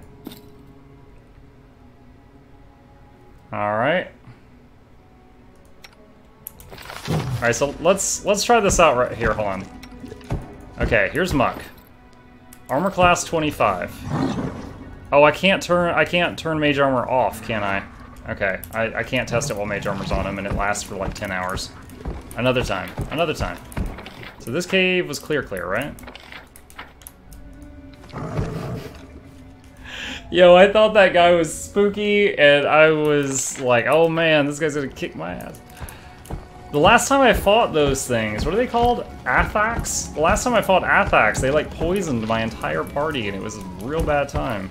All right. All right. So let's try this out right here. Hold on. Okay. Here's Muck. Armor class 25. Oh, I can't turn mage armor off, can I? Okay. I can't test it while mage armor's on him, and it lasts for like 10 hours. Another time. Another time. So this cave was clear, right? Yo, I thought that guy was spooky, and I was like, oh man, this guy's gonna kick my ass. The last time I fought those things, what are they called? Athax? The last time I fought Athax, they like poisoned my entire party, and it was a real bad time.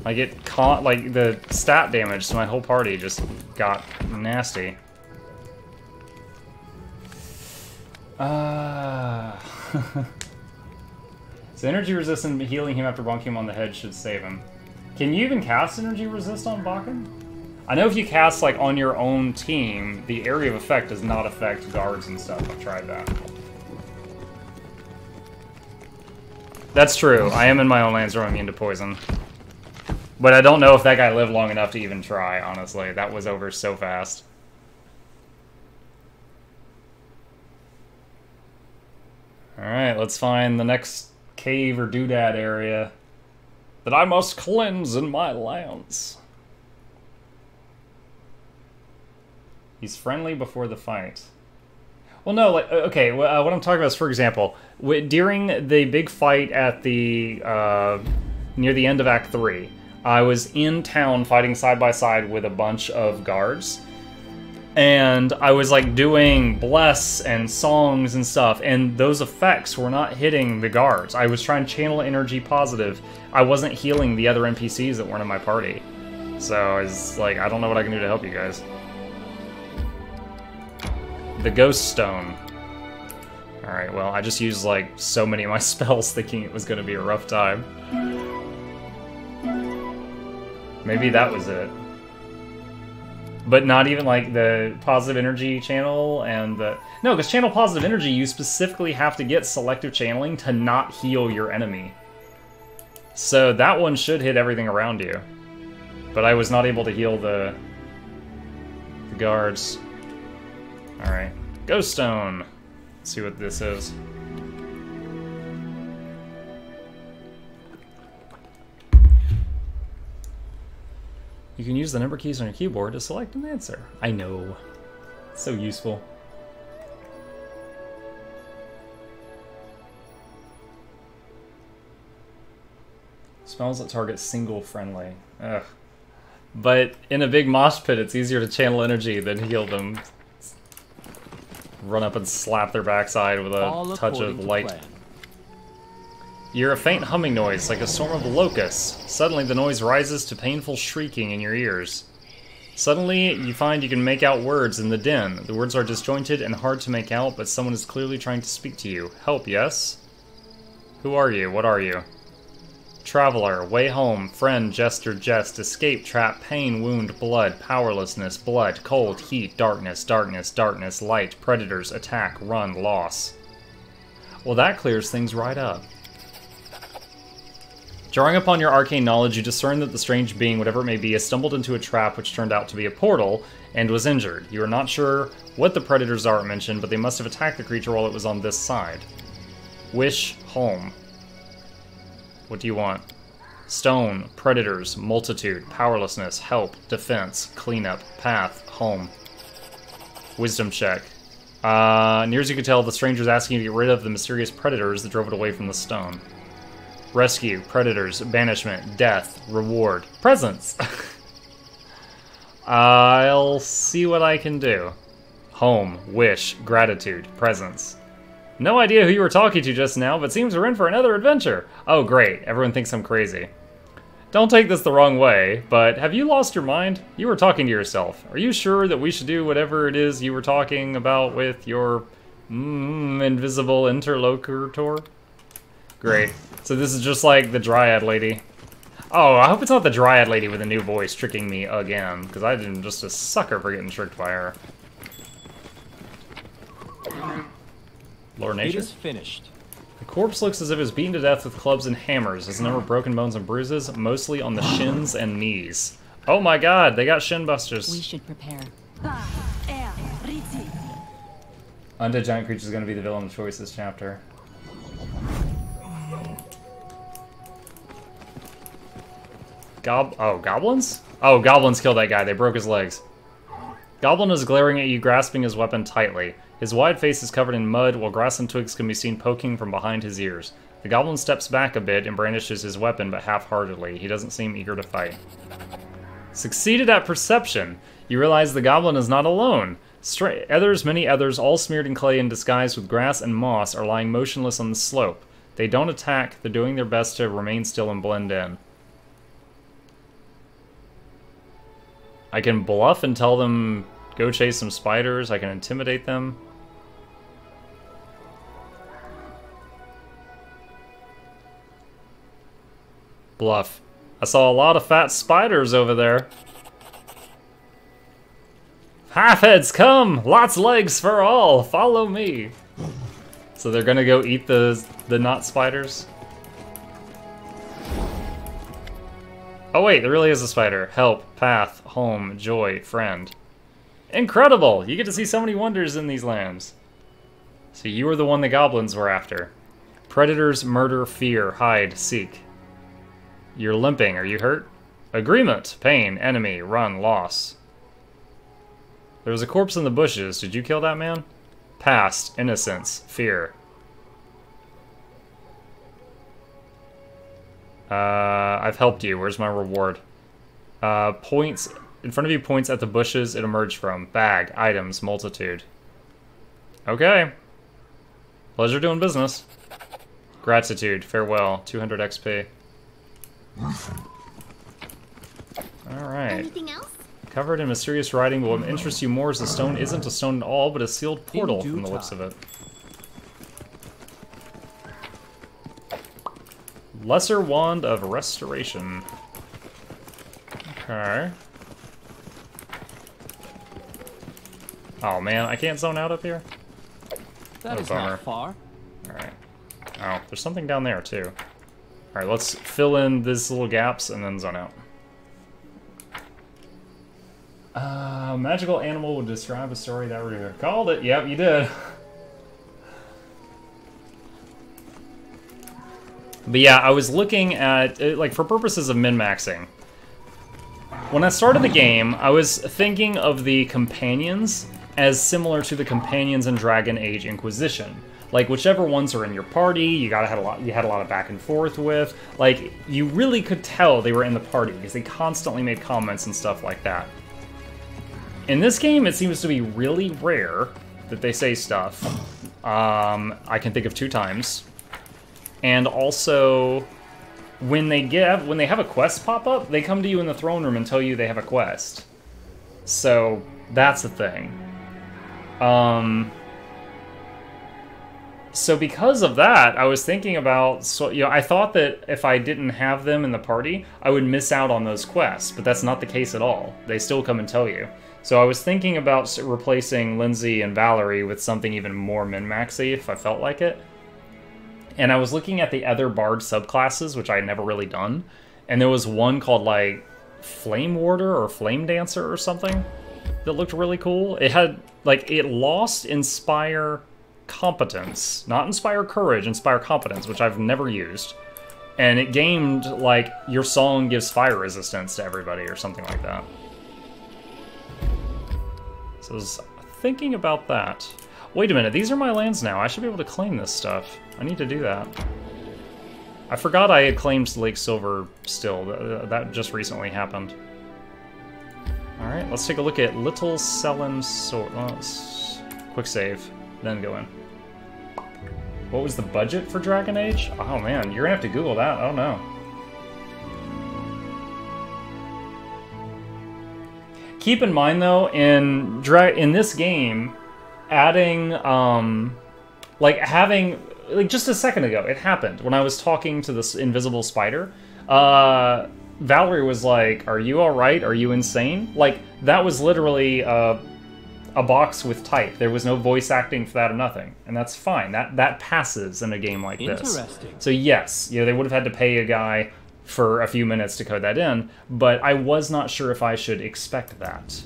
Like it caught, like the stat damage to my whole party just got nasty. So energy resistant, healing him after bonking him on the head should save him. Can you even cast energy resist on Bakken? I know if you cast like on your own team, the area of effect does not affect guards and stuff. I've tried that. That's true. I am in my own lands where I'm immune to poison. But I don't know if that guy lived long enough to even try, honestly. That was over so fast. Alright, let's find the next cave or doodad area that I must cleanse in my lands. He's friendly before the fight. Well, no, like, okay, what I'm talking about is, for example, during the big fight at the, near the end of Act 3, I was in town fighting side by side with a bunch of guards, and I was, like, doing bless and songs and stuff, and those effects were not hitting the guards. I was trying to channel energy positive. I wasn't healing the other NPCs that weren't in my party. So, I was like, I don't know what I can do to help you guys. The Ghost Stone. Alright, well, I just used, like, so many of my spells thinking it was going to be a rough time. Maybe that was it. But not even, like, the positive energy channel and the... No, because channel positive energy, you specifically have to get selective channeling to not heal your enemy. So that one should hit everything around you. But I was not able to heal the guards. Alright. Ghost Stone. Let's see what this is. You can use the number keys on your keyboard to select an answer. I know. It's so useful. Spells that target single friendly. Ugh. But in a big mosh pit, it's easier to channel energy than heal them. Run up and slap their backside with a touch of light. You hear a faint humming noise, like a swarm of locusts. Suddenly, the noise rises to painful shrieking in your ears. Suddenly, you find you can make out words in the din. The words are disjointed and hard to make out, but someone is clearly trying to speak to you. Help, yes? Who are you? What are you? Traveler, way home, friend, jester, jest, escape, trap, pain, wound, blood, powerlessness, blood, cold, heat, darkness, darkness, darkness, light, predators, attack, run, loss. Well, that clears things right up. Drawing upon your arcane knowledge, you discern that the strange being, whatever it may be, has stumbled into a trap which turned out to be a portal, and was injured. You are not sure what the predators are mentioned, but they must have attacked the creature while it was on this side. Wish, home. What do you want? Stone, predators, multitude, powerlessness, help, defense, cleanup, path, home. Wisdom check. Near as you can tell, the stranger's asking you to get rid of the mysterious predators that drove it away from the stone. Rescue, predators, banishment, death, reward, presents. I'll see what I can do. Home, wish, gratitude, presents. No idea who you were talking to just now, but seems we're in for another adventure. Oh, great. Everyone thinks I'm crazy. Don't take this the wrong way, but have you lost your mind? You were talking to yourself. Are you sure that we should do whatever it is you were talking about with your invisible interlocutor? Great. So this is just like the Dryad lady. Oh, I hope it's not the Dryad lady with a new voice tricking me again, because I'm just a sucker for getting tricked by her. Lore nature? It is finished. The corpse looks as if it was beaten to death with clubs and hammers. There's a number of broken bones and bruises, mostly on the shins and knees. Oh my god, they got shin busters. We should prepare. Undead giant creature is going to be the villain of choice this chapter. Goblins? Oh, goblins killed that guy. They broke his legs. Goblin is glaring at you, grasping his weapon tightly. His wide face is covered in mud, while grass and twigs can be seen poking from behind his ears. The goblin steps back a bit and brandishes his weapon, but half-heartedly. He doesn't seem eager to fight. Succeeded at perception. You realize the goblin is not alone. Many others, all smeared in clay and disguised with grass and moss, are lying motionless on the slope. They don't attack. They're doing their best to remain still and blend in. I can bluff and tell them, go chase some spiders. I can intimidate them. Bluff. I saw a lot of fat spiders over there. Half-heads, come! Lots legs for all! Follow me! So they're gonna go eat the not spiders? Oh wait, there really is a spider. Help, path, home, joy, friend. Incredible! You get to see so many wonders in these lands. So you were the one the goblins were after. Predators, murder, fear, hide, seek. You're limping. Are you hurt? Agreement. Pain. Enemy. Run. Loss. There was a corpse in the bushes. Did you kill that man? Past. Innocence. Fear. I've helped you. Where's my reward? Points. In front of you, points at the bushes it emerged from. Bag. Items. Multitude. Okay. Pleasure doing business. Gratitude. Farewell. 200 XP. Alright. Anything else? Covered in mysterious writing, but what interests you more is the stone isn't a stone at all, but a sealed portal from the looks of it. Lesser Wand of Restoration. Okay. Oh man, I can't zone out up here? That is bummer. not far. Alright. Oh, there's something down there too. Alright, let's fill in these little gaps and then zone out. Magical animal would describe a story that we called it. Yep, you did. But yeah, I was looking at, like, for purposes of min-maxing. When I started the game, I was thinking of the companions as similar to the companions in Dragon Age Inquisition. Like, whichever ones are in your party, you had a lot of back and forth with. Like, you really could tell they were in the party because they constantly made comments and stuff like that. In this game, it seems to be really rare that they say stuff. I can think of 2 times. And also, when they have a quest pop up, they come to you in the throne room and tell you they have a quest. So that's the thing. So because of that, I was thinking about, I thought that if I didn't have them in the party, I would miss out on those quests, but that's not the case at all. They still come and tell you. So I was thinking about replacing Lindsay and Valerie with something even more min-maxy if I felt like it. And I was looking at the other Bard subclasses, which I had never really done, and there was one called, like, Flame Warder or Flame Dancer or something that looked really cool. It had, like, it lost Inspire Competence. Not Inspire Courage, Inspire Competence, which I've never used. And it gained, like, your song gives fire resistance to everybody or something like that. So I was thinking about that. Wait a minute, these are my lands now. I should be able to claim this stuff. I need to do that. I forgot I had claimed Lake Silver still. That just recently happened. Alright, let's take a look at Little Selen Sword. Quick save, then go in. What was the budget for Dragon Age? Oh man, you're gonna have to Google that. I don't know. Keep in mind though, in this game, adding, like just a second ago, it happened when I was talking to this invisible spider. Valerie was like, "Are you all right? Are you insane?" Like, that was literally a box with type. There was no voice acting for that or nothing, and that's fine. That passes in a game like this. Interesting. So yes, they would have had to pay a guy for a few minutes to code that in, but I was not sure if I should expect that.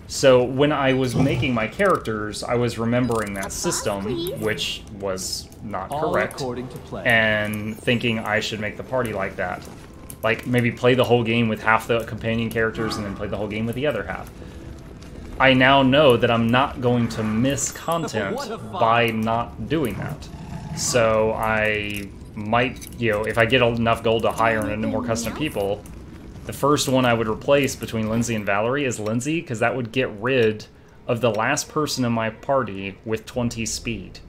So when I was making my characters, I was remembering that system, which was not correct, according to plan. and thinking I should make the party like that. Like, maybe play the whole game with half the companion characters and then play the whole game with the other half. I now know that I'm not going to miss content by not doing that. So I might, if I get enough gold to hire into more custom people, the first one I would replace between Lindsay and Valerie is Lindsay, because that would get rid of the last person in my party with 20 speed,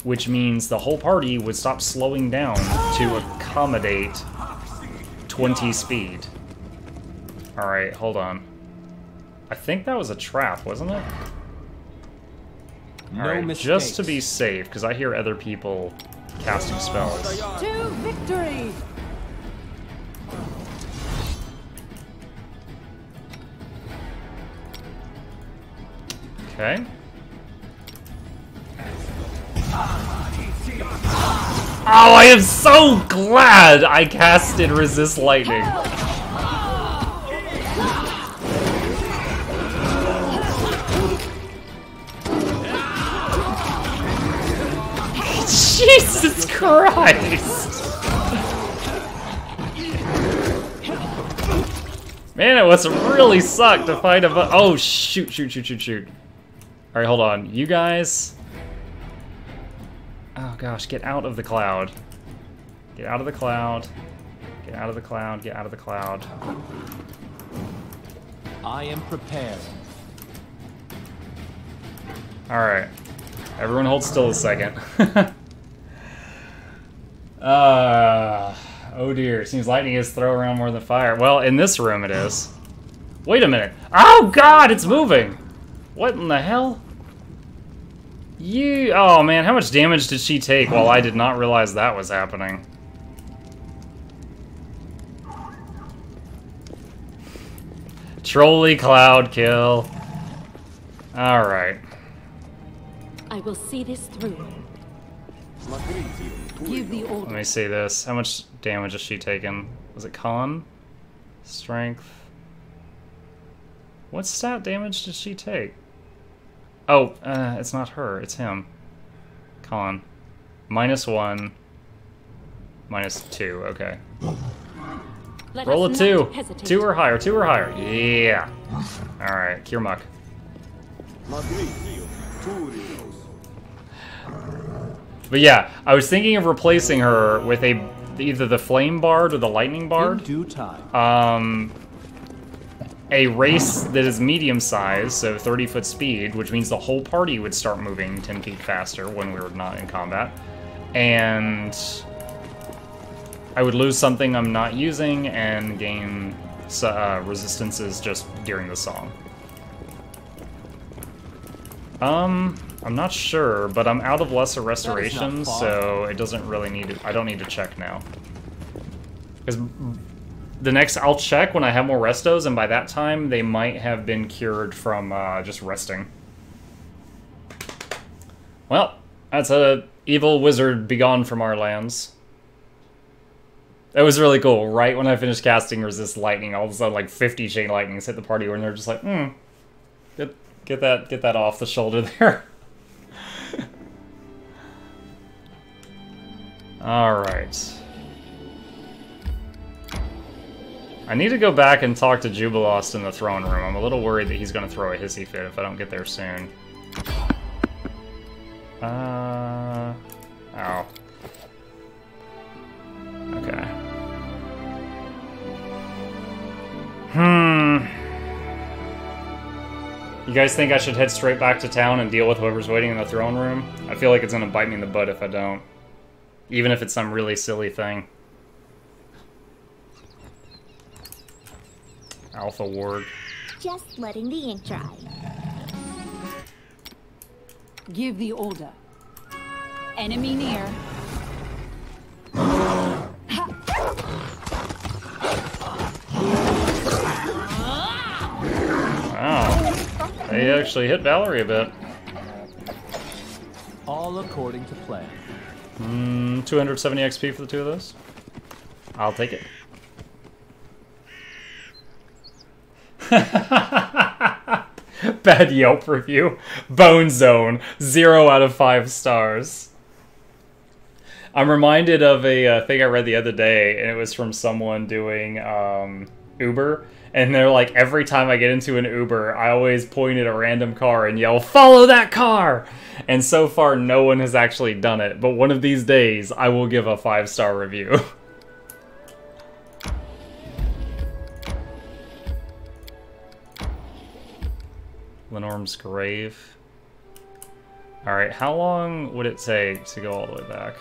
which means the whole party would stop slowing down to accommodate 20 speed. Alright, hold on. I think that was a trap, wasn't it? Alright, just to be safe, because I hear other people casting spells. To victory! Okay. Oh, I am so glad I casted Resist Lightning. Jesus Christ! Man, it must really suck to fight a oh, shoot. Alright, hold on. You guys... Oh gosh, get out of the cloud. Get out of the cloud. Get out of the cloud, get out of the cloud. I am prepared. Alright. Everyone hold still a second. Oh dear, seems lightning is throw around more than fire. Well, in this room it is. Wait a minute. Oh god, it's moving! What in the hell? Oh man, how much damage did she take while I did not realize that was happening? Trolley cloud kill. Alright. I will see this through. Give the order. Let me see this. How much damage has she taken? Was it con? Strength. What stat damage did she take? Oh, it's not her, it's him. Con. -1. -2, okay. Let Roll a us 2. not hesitate. 2 or higher, 2 or higher. Yeah. Alright, cure muck. But yeah, I was thinking of replacing her with either the flame bard or the lightning bard. In due time. A race that is medium size, so 30-foot speed, which means the whole party would start moving 10 feet faster when we were not in combat. And I would lose something I'm not using and gain resistances just during the song. I'm not sure, but I'm out of lesser restoration, so it doesn't really need to, I don't need to check now. Because the next, I'll check when I have more restos, and by that time, they might have been cured from just resting. Well, that's a evil wizard begone from our lands. That was really cool. Right when I finished casting Resist Lightning, all of a sudden, like 50 chain lightnings hit the party, and they're just like, get that off the shoulder there. Alright. I need to go back and talk to Jubilost in the throne room. I'm a little worried that he's going to throw a hissy fit if I don't get there soon. Ow. Okay. You guys think I should head straight back to town and deal with whoever's waiting in the throne room? I feel like it's going to bite me in the butt if I don't. Even if it's some really silly thing. Alpha Ward. Just letting the ink dry. Give the order. Enemy near. Wow. They actually hit Valerie a bit. All according to plan. 270 XP for the two of those. I'll take it. Bad Yelp review. Bone Zone. 0 out of 5 stars. I'm reminded of a thing I read the other day, and it was from someone doing Uber. And they're like, every time I get into an Uber, I always point at a random car and yell, "Follow that car!" And so far, no one has actually done it. But one of these days, I will give a 5-star review. Lenorm's grave. Alright, how long would it take to go all the way back?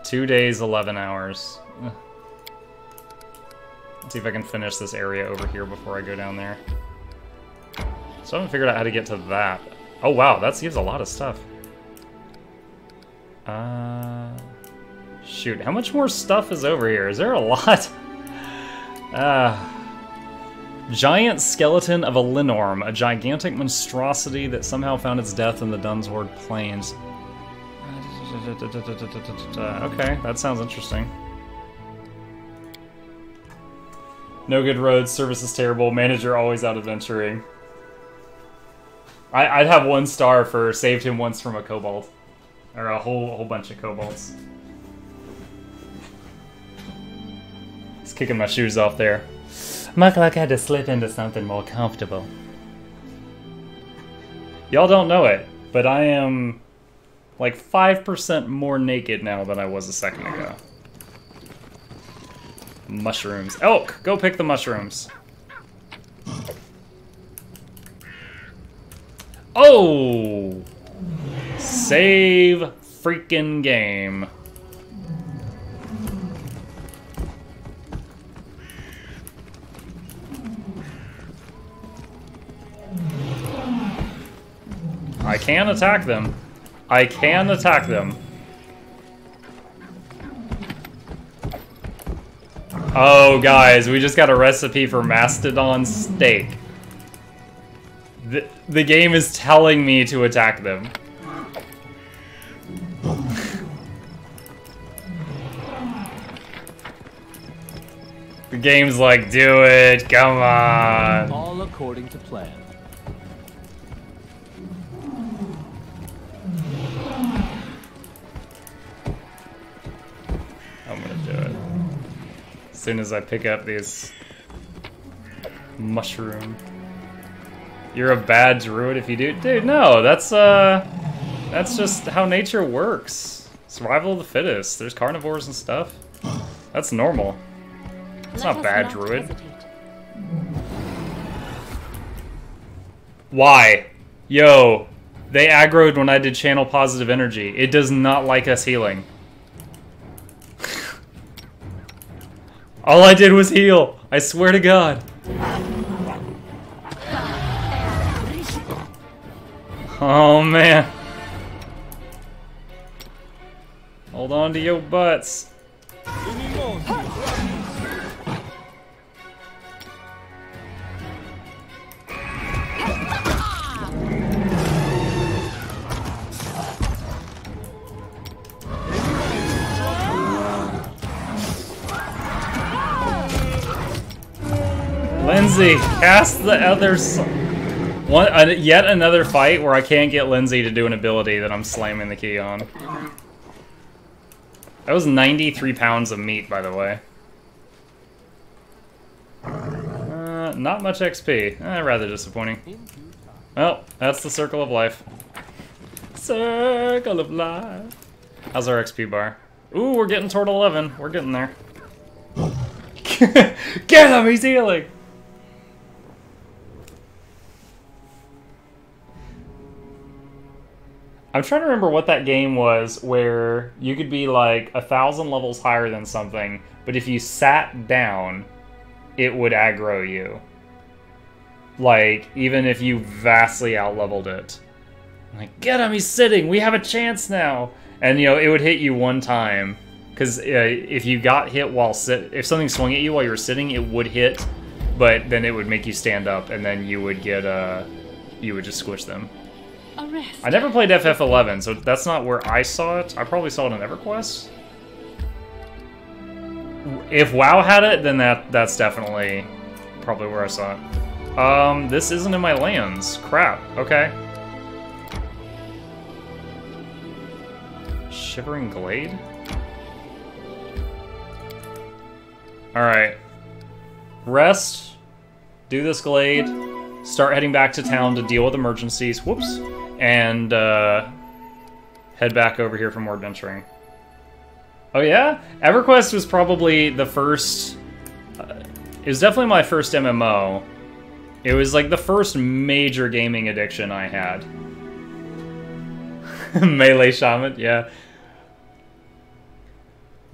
2 days, 11 hours. Let's see if I can finish this area over here before I go down there. So I haven't figured out how to get to that. Oh wow, that gives a lot of stuff. Shoot, how much more stuff is over here? Is there a lot? Giant skeleton of a Lenorm, a gigantic monstrosity that somehow found its death in the Dunsword Plains. Okay, that sounds interesting. No good roads, service is terrible, manager always out adventuring. I'd have 1 star for saved him once from a kobold. Or a whole bunch of kobolds. He's kicking my shoes off there. Nok-nok had to slip into something more comfortable. Y'all don't know it, but I am like 5% more naked now than I was a second ago. Mushrooms. Elk! Go pick the mushrooms. Oh! Save freaking game. I can attack them. I can attack them. Oh, guys, we just got a recipe for mastodon steak. The game is telling me to attack them. The game's like, do it, come on. All according to plan. I'm gonna do it. As soon as I pick up these mushroom. You're a bad druid if you do. Dude, no, that's just how nature works. Survival of the fittest. There's carnivores and stuff. That's normal. It's not bad, druid. Why? Yo, they aggroed when I did channel positive energy. It does not like us healing. All I did was heal. I swear to God. Oh, man. Hold on to your butts. Lindsay, cast the other... yet another fight where I can't get Lindsay to do an ability that I'm slamming the key on. That was 93 pounds of meat, by the way. Not much XP. Rather disappointing. Well, that's the circle of life. Circle of life. How's our XP bar? Ooh, we're getting toward 11. We're getting there. Get him! He's healing! I'm trying to remember what that game was where you could be like 1,000 levels higher than something, but if you sat down, it would aggro you. Like, even if you vastly outleveled it. Like, get him, he's sitting, we have a chance now! And, you know, it would hit you one time. Because if you got hit while if something swung at you while you were sitting, it would hit, but then it would make you stand up, and then you would get, you would just squish them. I never played FF11, so that's not where I saw it. I probably saw it in EverQuest. If WoW had it, then that's definitely probably where I saw it. This isn't in my lands. Crap. Okay. Shivering Glade? Alright. Rest. Do this glade. Start heading back to town to deal with emergencies. Whoops. And head back over here for more adventuring. Oh yeah? EverQuest was probably the first... it was definitely my first MMO. It was like the first major gaming addiction I had. Melee Shaman, yeah.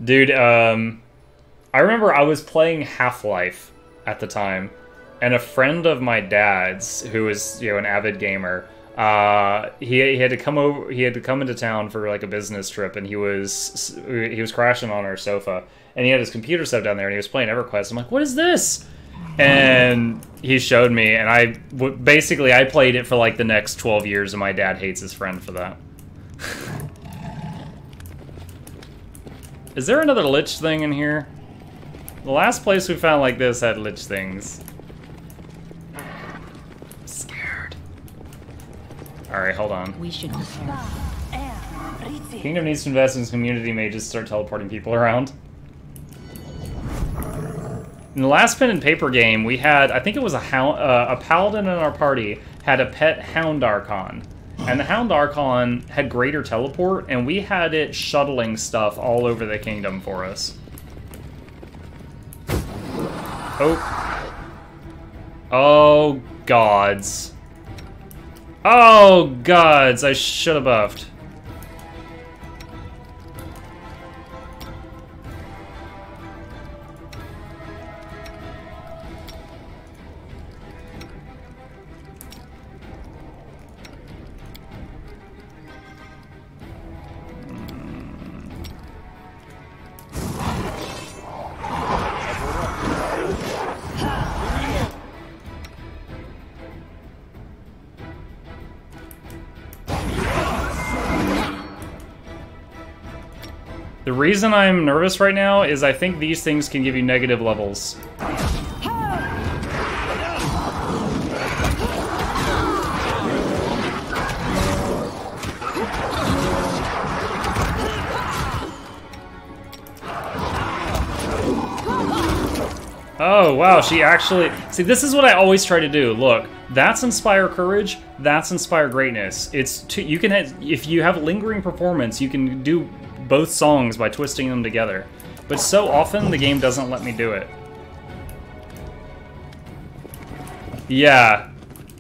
Dude, I remember I was playing Half-Life at the time, and a friend of my dad's, who was, you know, an avid gamer, he had to come over. He had to come into town for like a business trip, and he was crashing on our sofa, and he had his computer set down there, and he was playing EverQuest. I'm like, what is this? And he showed me, and basically I played it for like the next 12 years, and my dad hates his friend for that. Is there another lich thing in here? The last place we found like this had lich things. I'm scared. Alright, hold on. We should prepare. Kingdom needs to invest in its community mages, start teleporting people around. In the last pen and paper game, we had, I think it was a paladin in our party had a pet Hound Archon. And the Hound Archon had greater teleport, and we had it shuttling stuff all over the kingdom for us. Oh. Oh, gods. Oh, gods, I should have buffed. The reason I'm nervous right now is I think these things can give you negative levels. Oh, wow, she actually... See, this is what I always try to do. Look, that's Inspire Courage, that's Inspire Greatness. It's you can have, if you have lingering performance, you can do both songs by twisting them together. But so often, the game doesn't let me do it. Yeah.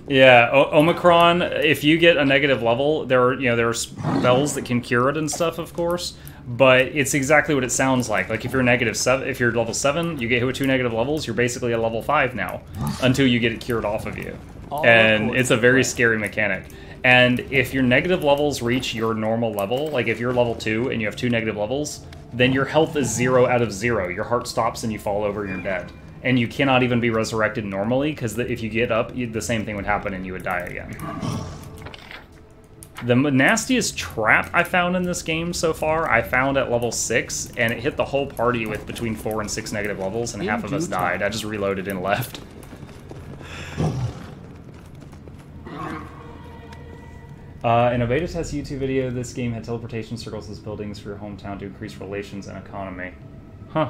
Yeah, Omicron, if you get a negative level, there are spells that can cure it and stuff, of course. But it's exactly what it sounds like. Like if you're if you're level 7, you get hit with 2 negative levels, you're basically a level 5 now. Until you get it cured off of you. And it's a very scary mechanic. And if your negative levels reach your normal level, like if you're level 2 and you have 2 negative levels, then your health is 0 out of 0. Your heart stops and you fall over and you're dead. And you cannot even be resurrected normally, because if you get up, the same thing would happen and you would die again. The nastiest trap I found in this game so far, I found at level 6, and it hit the whole party with between 4 and 6 negative levels, and half of us died. I just reloaded and left. In a beta test YouTube video, this game had teleportation circles as buildings for your hometown to increase relations and economy. Huh.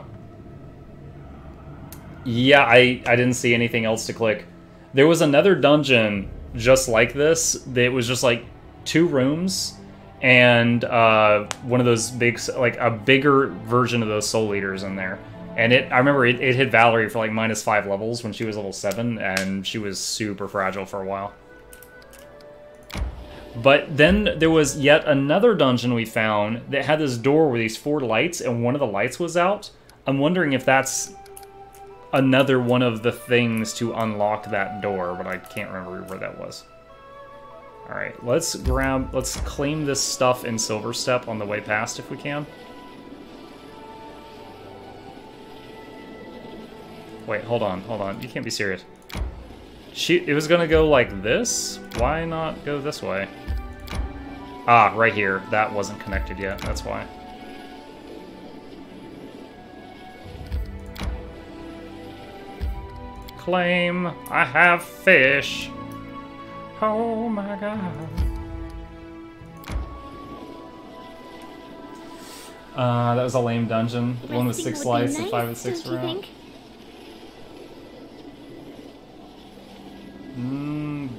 Yeah, I didn't see anything else to click. There was another dungeon just like this that was just like 2 rooms and one of those big, like a bigger version of those soul eaters in there. And I remember it hit Valerie for like -5 levels when she was level 7, and she was super fragile for a while. But then there was yet another dungeon we found that had this door with these 4 lights, and one of the lights was out. I'm wondering if that's another one of the things to unlock that door, but I can't remember where that was. Alright, let's claim this stuff in Silver Step on the way past if we can. Wait, hold on. You can't be serious. It was gonna go like this? Why not go this way? Ah, right here. That wasn't connected yet, that's why. Claim, I have fish. Oh my god. That was a lame dungeon. One with 6 lights and 5 and 6 around.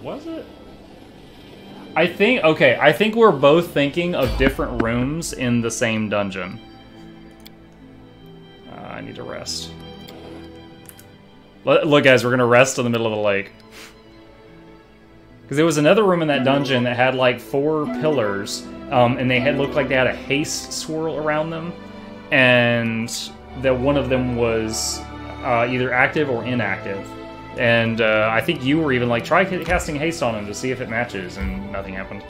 Was it? I think we're both thinking of different rooms in the same dungeon. I need to rest. Look, guys, we're gonna rest in the middle of the lake. Because there was another room in that dungeon that had like 4 pillars, and they looked like they had a haste swirl around them, and that one of them was either active or inactive. And I think you were even like, try casting haste on him to see if it matches, and nothing happened.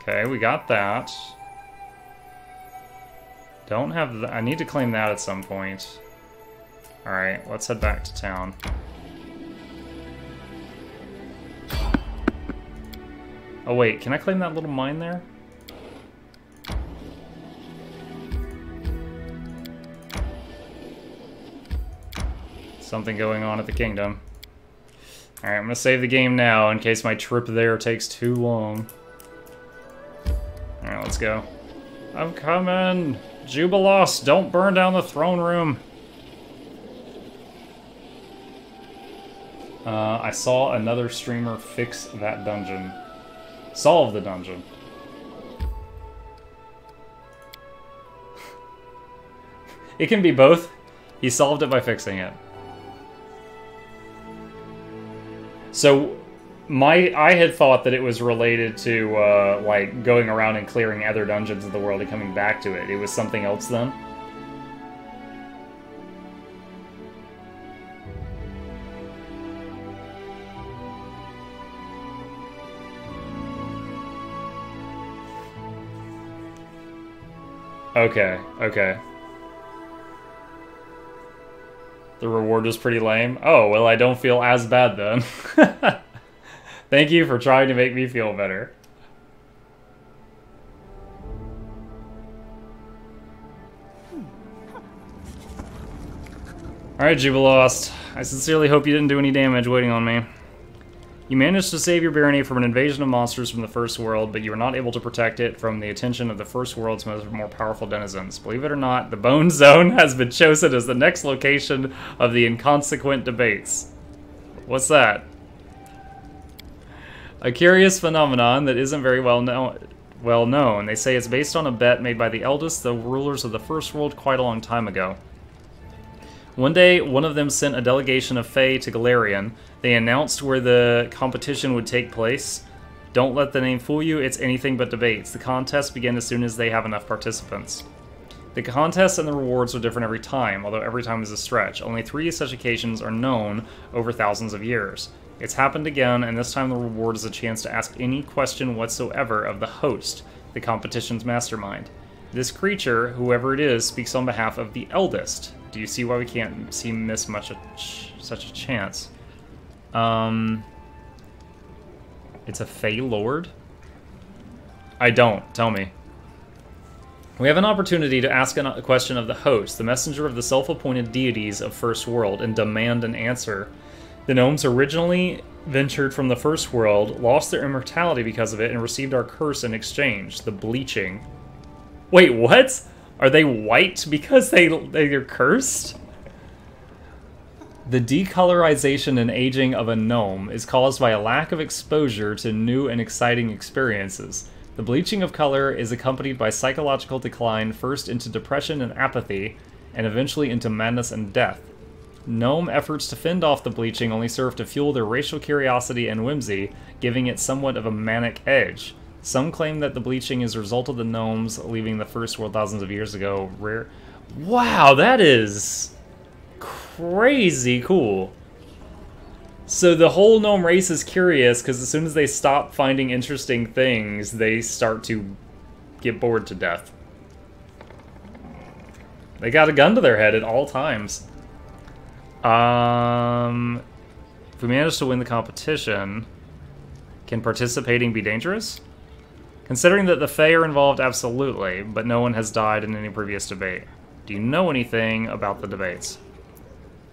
Okay, we got that. Don't have I need to claim that at some point. Alright, let's head back to town. Oh wait, can I claim that little mine there? Something going on at the kingdom. Alright, I'm gonna save the game now in case my trip there takes too long. Alright, let's go. I'm coming! Jubilos, don't burn down the throne room! I saw another streamer fix that dungeon. Solve the dungeon. It can be both. He solved it by fixing it. So, I had thought that it was related to, like, going around and clearing other dungeons of the world and coming back to it. It was something else then? Okay, okay. The reward was pretty lame? Oh, well, I don't feel as bad then. Thank you for trying to make me feel better. Alright, Jubilost. I sincerely hope you didn't do any damage waiting on me. You managed to save your barony from an invasion of monsters from the First World, but you were not able to protect it from the attention of the First World's more powerful denizens. Believe it or not, the Bone Zone has been chosen as the next location of the inconsequent debates. What's that? A curious phenomenon that isn't very well known. They say it's based on a bet made by the eldest, the rulers of the First World quite a long time ago. One day, one of them sent a delegation of Fae to Galarian. They announced where the competition would take place. Don't let the name fool you, it's anything but debates. The contests begin as soon as they have enough participants. The contests and the rewards are different every time, although every time is a stretch. Only 3 such occasions are known over thousands of years. It's happened again, and this time the reward is a chance to ask any question whatsoever of the host, the competition's mastermind. This creature, whoever it is, speaks on behalf of the eldest. Do you see why we can't miss such a chance? It's a Fey Lord? I don't. Tell me. We have an opportunity to ask a question of the host, the messenger of the self-appointed deities of First World, and demand an answer. The gnomes originally ventured from the First World, lost their immortality because of it, and received our curse in exchange, the bleaching. Wait, what? Are they white because they're cursed? The decolorization and aging of a gnome is caused by a lack of exposure to new and exciting experiences. The bleaching of color is accompanied by psychological decline, first into depression and apathy, and eventually into madness and death. Gnome efforts to fend off the bleaching only serve to fuel their racial curiosity and whimsy, giving it somewhat of a manic edge. Some claim that the bleaching is a result of the gnomes leaving the First World thousands of years ago. Wow, that is crazy cool. So the whole gnome race is curious because as soon as they stop finding interesting things, they start to get bored to death. They got a gun to their head at all times. If we manage to win the competition, can participating be dangerous? Considering that the Fae are involved, absolutely, but no one has died in any previous debate. Do you know anything about the debates?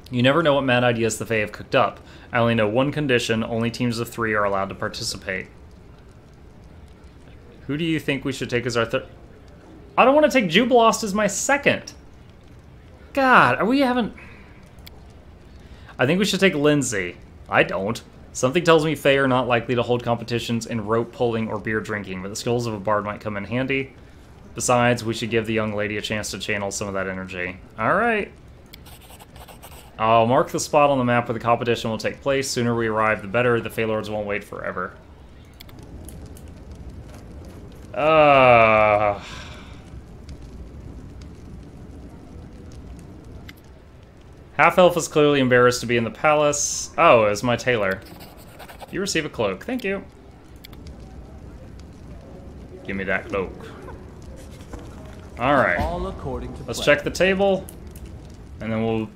You never know what mad ideas the Fae have cooked up. I only know one condition, only teams of 3 are allowed to participate. Who do you think we should take as our third? I don't want to take Jubilost as my second. God, are we having... I think we should take Lindsay. I don't. Something tells me Fae are not likely to hold competitions in rope pulling or beer drinking, but the skills of a bard might come in handy. Besides, we should give the young lady a chance to channel some of that energy. Alright. I'll mark the spot on the map where the competition will take place. Sooner we arrive, the better. The Fae Lords won't wait forever. Half-Elf is clearly embarrassed to be in the palace. Oh, it was my tailor. You receive a cloak. Thank you. Give me that cloak. Alright. All according to Let's plan. check the table. And then we'll,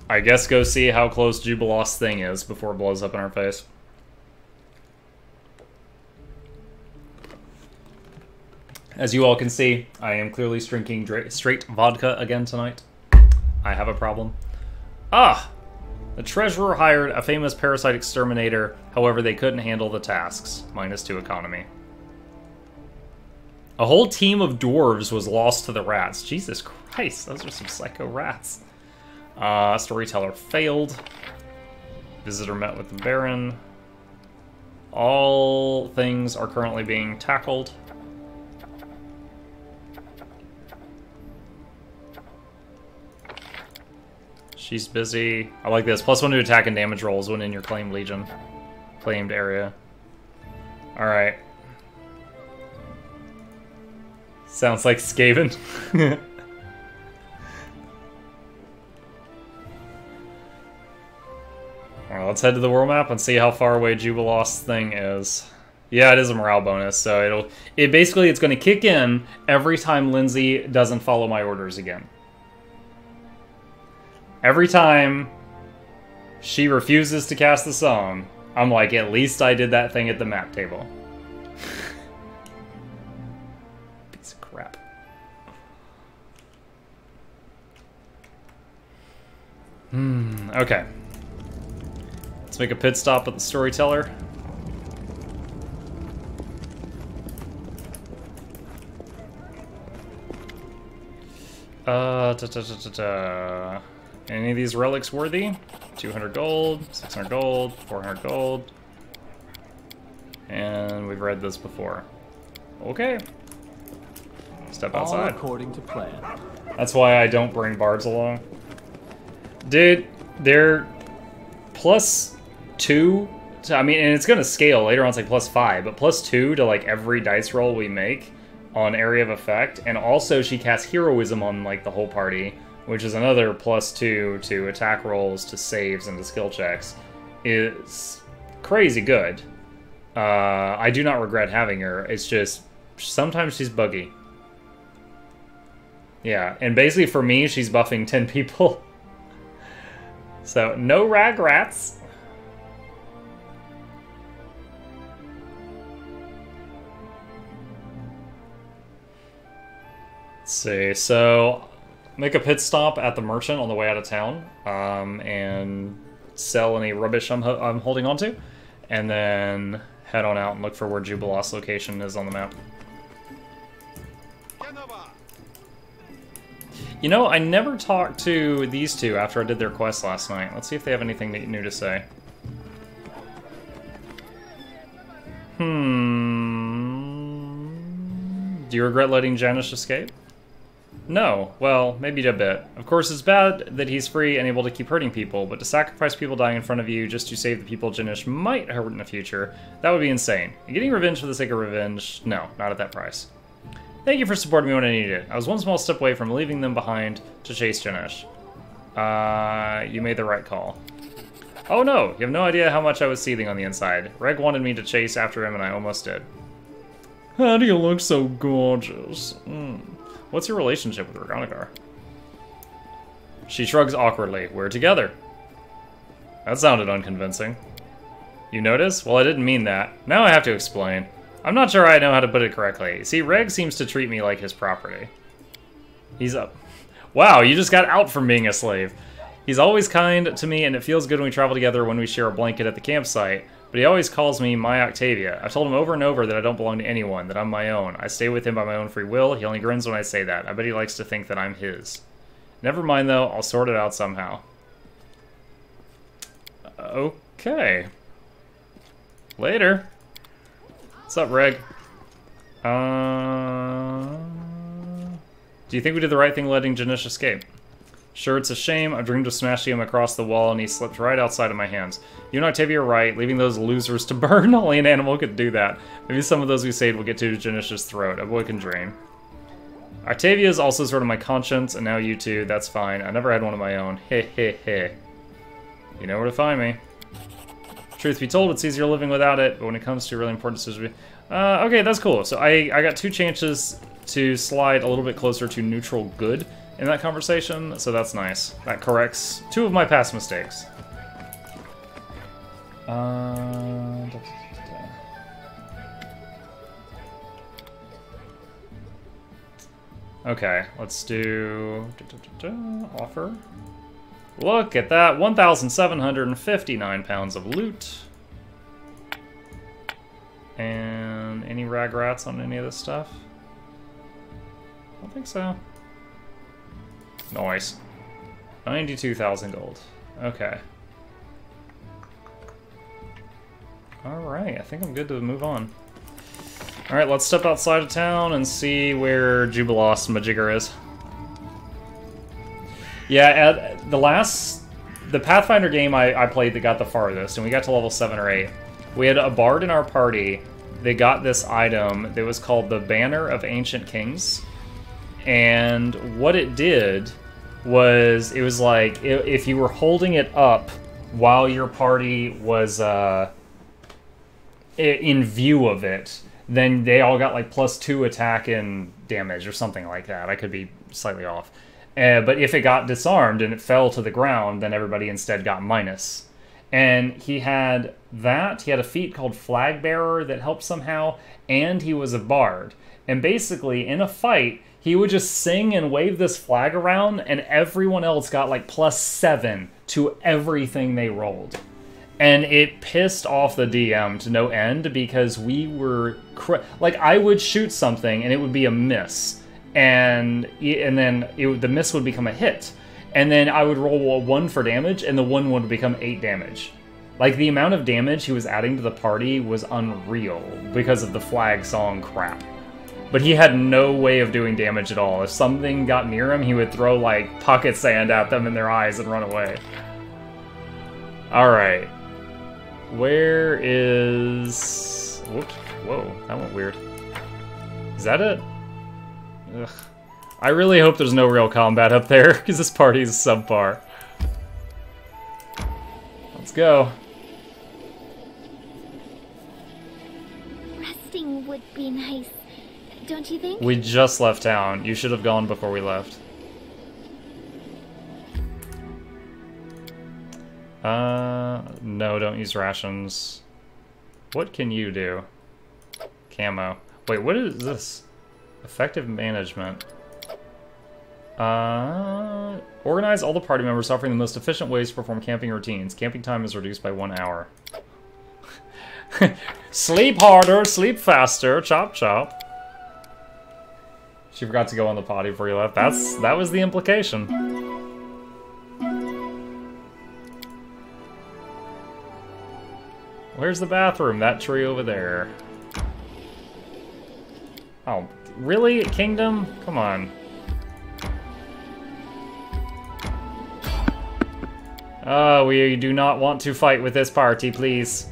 I guess, go see how close Jubilost's thing is before it blows up in our face. As you all can see, I am clearly drinking straight vodka again tonight. I have a problem. Ah! The treasurer hired a famous parasite exterminator, however they couldn't handle the tasks. -2 economy. A whole team of dwarves was lost to the rats. Jesus Christ, those are some psycho rats. Storyteller failed. Visitor met with the Baron. All things are currently being tackled. She's busy. I like this. +1 to attack and damage rolls when in your claimed legion. Claimed area. Alright. Sounds like Skaven. Alright, let's head to the world map and see how far away Jubilost's thing is. Yeah, it is a morale bonus, so it's gonna kick in every time Lindsay doesn't follow my orders again. Every time she refuses to cast the song, I'm like, at least I did that thing at the map table. Piece of crap. Okay. Let's make a pit stop at the Storyteller. Any of these relics worthy? 200 gold, 600 gold, 400 gold. And we've read this before. Okay. Step outside. All according to plan. That's why I don't bring bards along. Dude, they're +2. I mean, and it's gonna scale later on. It's like +5, but +2 to like every dice roll we make on area of effect, and also she casts heroism on like the whole party, which is another +2 to attack rolls, to saves, and to skill checks. Is crazy good. I do not regret having her. It's just sometimes she's buggy. Yeah, and basically for me, she's buffing 10 people. So no rag rats. Let's see, so make a pit stop at the merchant on the way out of town, and sell any rubbish I'm holding on to, and then head on out and look for where Jubilost's location is on the map. You know, I never talked to these two after I did their quest last night. Let's see if they have anything new to say. Do you regret letting Janish escape? No. Well, maybe a bit. Of course, it's bad that he's free and able to keep hurting people, but to sacrifice people dying in front of you just to save the people Janish might hurt in the future, that would be insane. And getting revenge for the sake of revenge? No, not at that price. Thank you for supporting me when I needed it. I was one small step away from leaving them behind to chase Janish. You made the right call. Oh no, you have no idea how much I was seething on the inside. Reg wanted me to chase after him and I almost did. How do you look so gorgeous? What's your relationship with Regonikar? She shrugs awkwardly. We're together. That sounded unconvincing. You notice? Well, I didn't mean that. Now I have to explain. I'm not sure I know how to put it correctly. See, Reg seems to treat me like his property. He's up. Wow, you just got out from being a slave. He's always kind to me, and it feels good when we travel together when we share a blanket at the campsite, but he always calls me my Octavia. I've told him over and over that I don't belong to anyone, that I'm my own. I stay with him by my own free will. He only grins when I say that. I bet he likes to think that I'm his. Never mind, though. I'll sort it out somehow. Okay. Later. What's up, Reg? Do you think we did the right thing letting Janish escape? Sure, it's a shame. I dreamed of smashing him across the wall, and he slipped right outside of my hands. You and Octavia are right. Leaving those losers to burn, only an animal could do that. Maybe some of those we saved will get to Janish's throat. A boy can dream. Octavia is also sort of my conscience, and now you two. That's fine. I never had one of my own. Heh heh heh. You know where to find me. Truth be told, it's easier living without it, but when it comes to really important decisions... okay, that's cool. So I got 2 chances to slide a little bit closer to neutral good in that conversation, so that's nice. That corrects 2 of my past mistakes. Okay, let's do... offer. Look at that, 1,759 pounds of loot. And any rag rats on any of this stuff? don't think so. Nice. 92,000 gold. Okay. Alright, I think I'm good to move on. Alright, let's step outside of town and see where Jubilos Majigger is. Yeah, at the Pathfinder game I played that got the farthest, and we got to level 7 or 8. We had a bard in our party that got this item that was called the Banner of Ancient Kings. And what it did was, it was like, if you were holding it up while your party was in view of it, then they all got like +2 attack and damage or something like that. I could be slightly off. But if it got disarmed and it fell to the ground, then everybody instead got minus. And he had that. He had a feat called Flag Bearer that helped somehow, and he was a bard. And basically, in a fight, he would just sing and wave this flag around, and everyone else got like +7 to everything they rolled. And it pissed off the DM to no end, because we were... like, I would shoot something, and it would be a miss. And then the miss would become a hit. And then I would roll a 1 for damage, and the 1 would become 8 damage. Like, the amount of damage he was adding to the party was unreal because of the flag song crap. But he had no way of doing damage at all. If something got near him, he would throw, like, pocket sand at them in their eyes and run away. Alright. Where is... Whoops. Whoa, that went weird. Is that it? Ugh. I really hope there's no real combat up there, because this party is subpar. Let's go. Resting would be nice, don't you think? We just left town. You should have gone before we left. No, don't use rations. What can you do? Camo. Wait, what is this? Effective management. Organize all the party members offering the most efficient ways to perform camping routines. Camping time is reduced by 1 hour. Sleep harder, sleep faster, chop chop. She forgot to go on the potty before you left. That was the implication. Where's the bathroom? That tree over there. Oh, really? Kingdom? Come on. Oh, we do not want to fight with this party, please.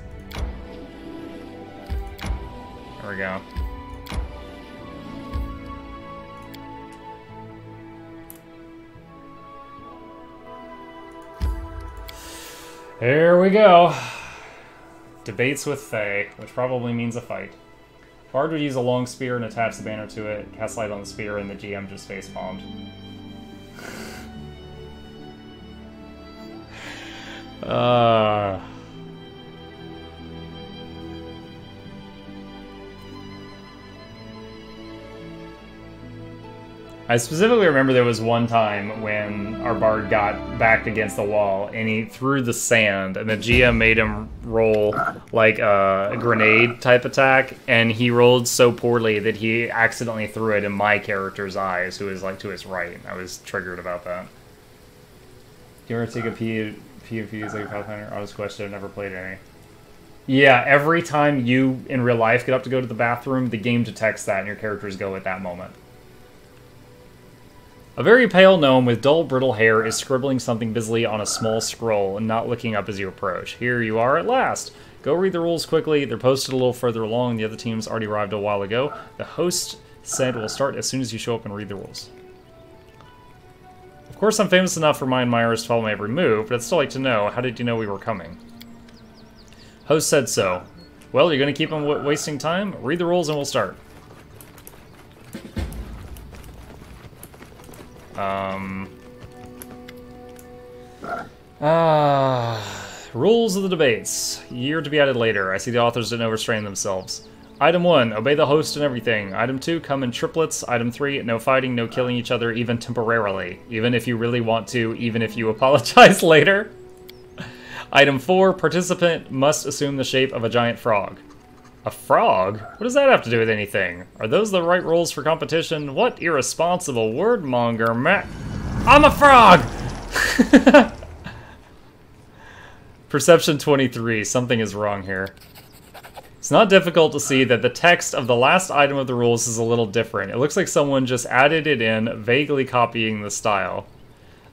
There we go. Here we go. Debates with Fae, which probably means a fight. Bard would use a long spear and attach the banner to it, cast light on the spear, and the GM just face-palmed. I specifically remember there was one time when our bard got backed against the wall and he threw the sand, and the GM made him roll like a grenade type attack, and he rolled so poorly that he accidentally threw it in my character's eyes, who is like to his right. I was triggered about that. Do you ever take a PvPs like a Pathfinder? Honest question, I've never played any. Yeah, every time you in real life get up to go to the bathroom, the game detects that and your characters go at that moment. A very pale gnome with dull, brittle hair is scribbling something busily on a small scroll and not looking up as you approach. Here you are at last. Go read the rules quickly. They're posted a little further along. The other teams already arrived a while ago. The host said we'll start as soon as you show up and read the rules. Of course, I'm famous enough for my admirers to follow my every move, but I'd still like to know, how did you know we were coming? Host said so. Well, you're going to keep on wasting time? Read the rules and we'll start. Rules of the debates. Year to be added later. I see the authors didn't overstrain themselves. Item 1, obey the host and everything. Item 2, come in triplets. Item 3, no fighting, no killing each other, even temporarily. Even if you really want to, even if you apologize later. Item 4, participant must assume the shape of a giant frog. A frog? What does that have to do with anything? Are those the right rules for competition? What irresponsible wordmonger, man. I'm a frog! Perception 23. Something is wrong here. It's not difficult to see that the text of the last item of the rules is a little different. It looks like someone just added it in, vaguely copying the style.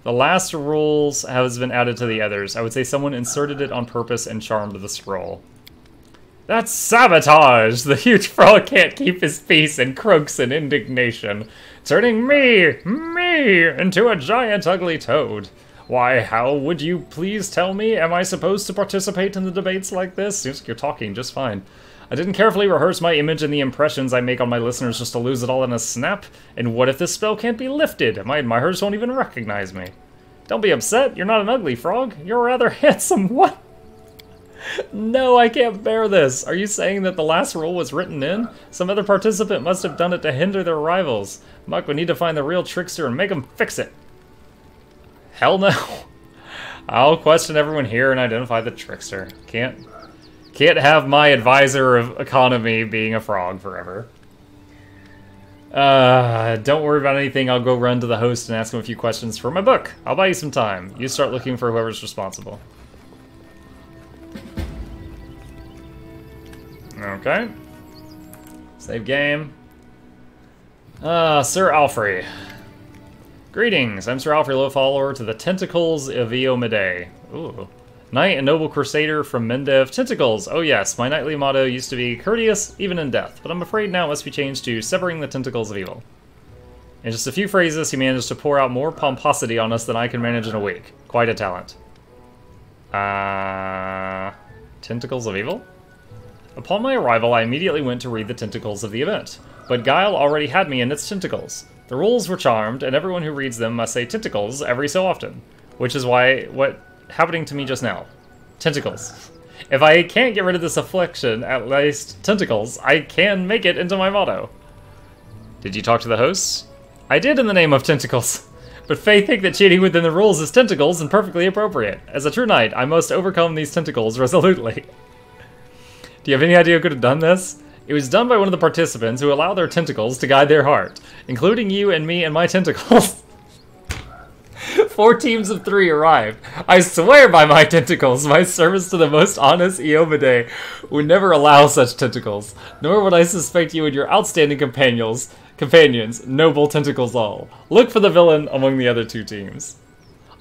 The last rules has been added to the others. I would say someone inserted it on purpose and charmed the scroll. That's sabotage! The huge frog can't keep his peace and croaks in indignation, turning me, into a giant ugly toad. Why, how would you please tell me? Am I supposed to participate in the debates like this? Seems like you're talking just fine. I didn't carefully rehearse my image and the impressions I make on my listeners just to lose it all in a snap. And what if this spell can't be lifted? My admirers won't even recognize me. Don't be upset. You're not an ugly frog. You're rather handsome. What? No, I can't bear this. Are you saying that the last rule was written in? Some other participant must have done it to hinder their rivals. Muck, we need to find the real trickster and make him fix it. Hell no. I'll question everyone here and identify the trickster. Can't have my advisor of economy being a frog forever. Don't worry about anything. I'll go run to the host and ask him a few questions for my book. I'll buy you some time. You start looking for whoever's responsible. Okay. Save game. Sir Alfrey. Greetings, I'm Sir Alfrey, loyal follower to the Tentacles of Eomide. Ooh. Knight and noble crusader from Mendev. Tentacles! Oh yes, my knightly motto used to be courteous, even in death, but I'm afraid now it must be changed to severing the tentacles of evil. In just a few phrases, he managed to pour out more pomposity on us than I can manage in a week. Quite a talent. Tentacles of evil? Upon my arrival, I immediately went to read the tentacles of the event, but Guile already had me in its tentacles. The rules were charmed, and everyone who reads them must say tentacles every so often, which is what happening to me just now. Tentacles. If I can't get rid of this affliction, at least tentacles, I can make it into my motto. Did you talk to the hosts? I did in the name of tentacles. But Faye think that cheating within the rules is tentacles and perfectly appropriate. As a true knight, I must overcome these tentacles resolutely. Do you have any idea who could have done this? It was done by one of the participants who allowed their tentacles to guide their heart, including you and me and my tentacles. 4 teams of 3 arrived. I swear by my tentacles, my service to the most honest Eomide would never allow such tentacles, nor would I suspect you and your outstanding companions, noble tentacles all. Look for the villain among the other 2 teams.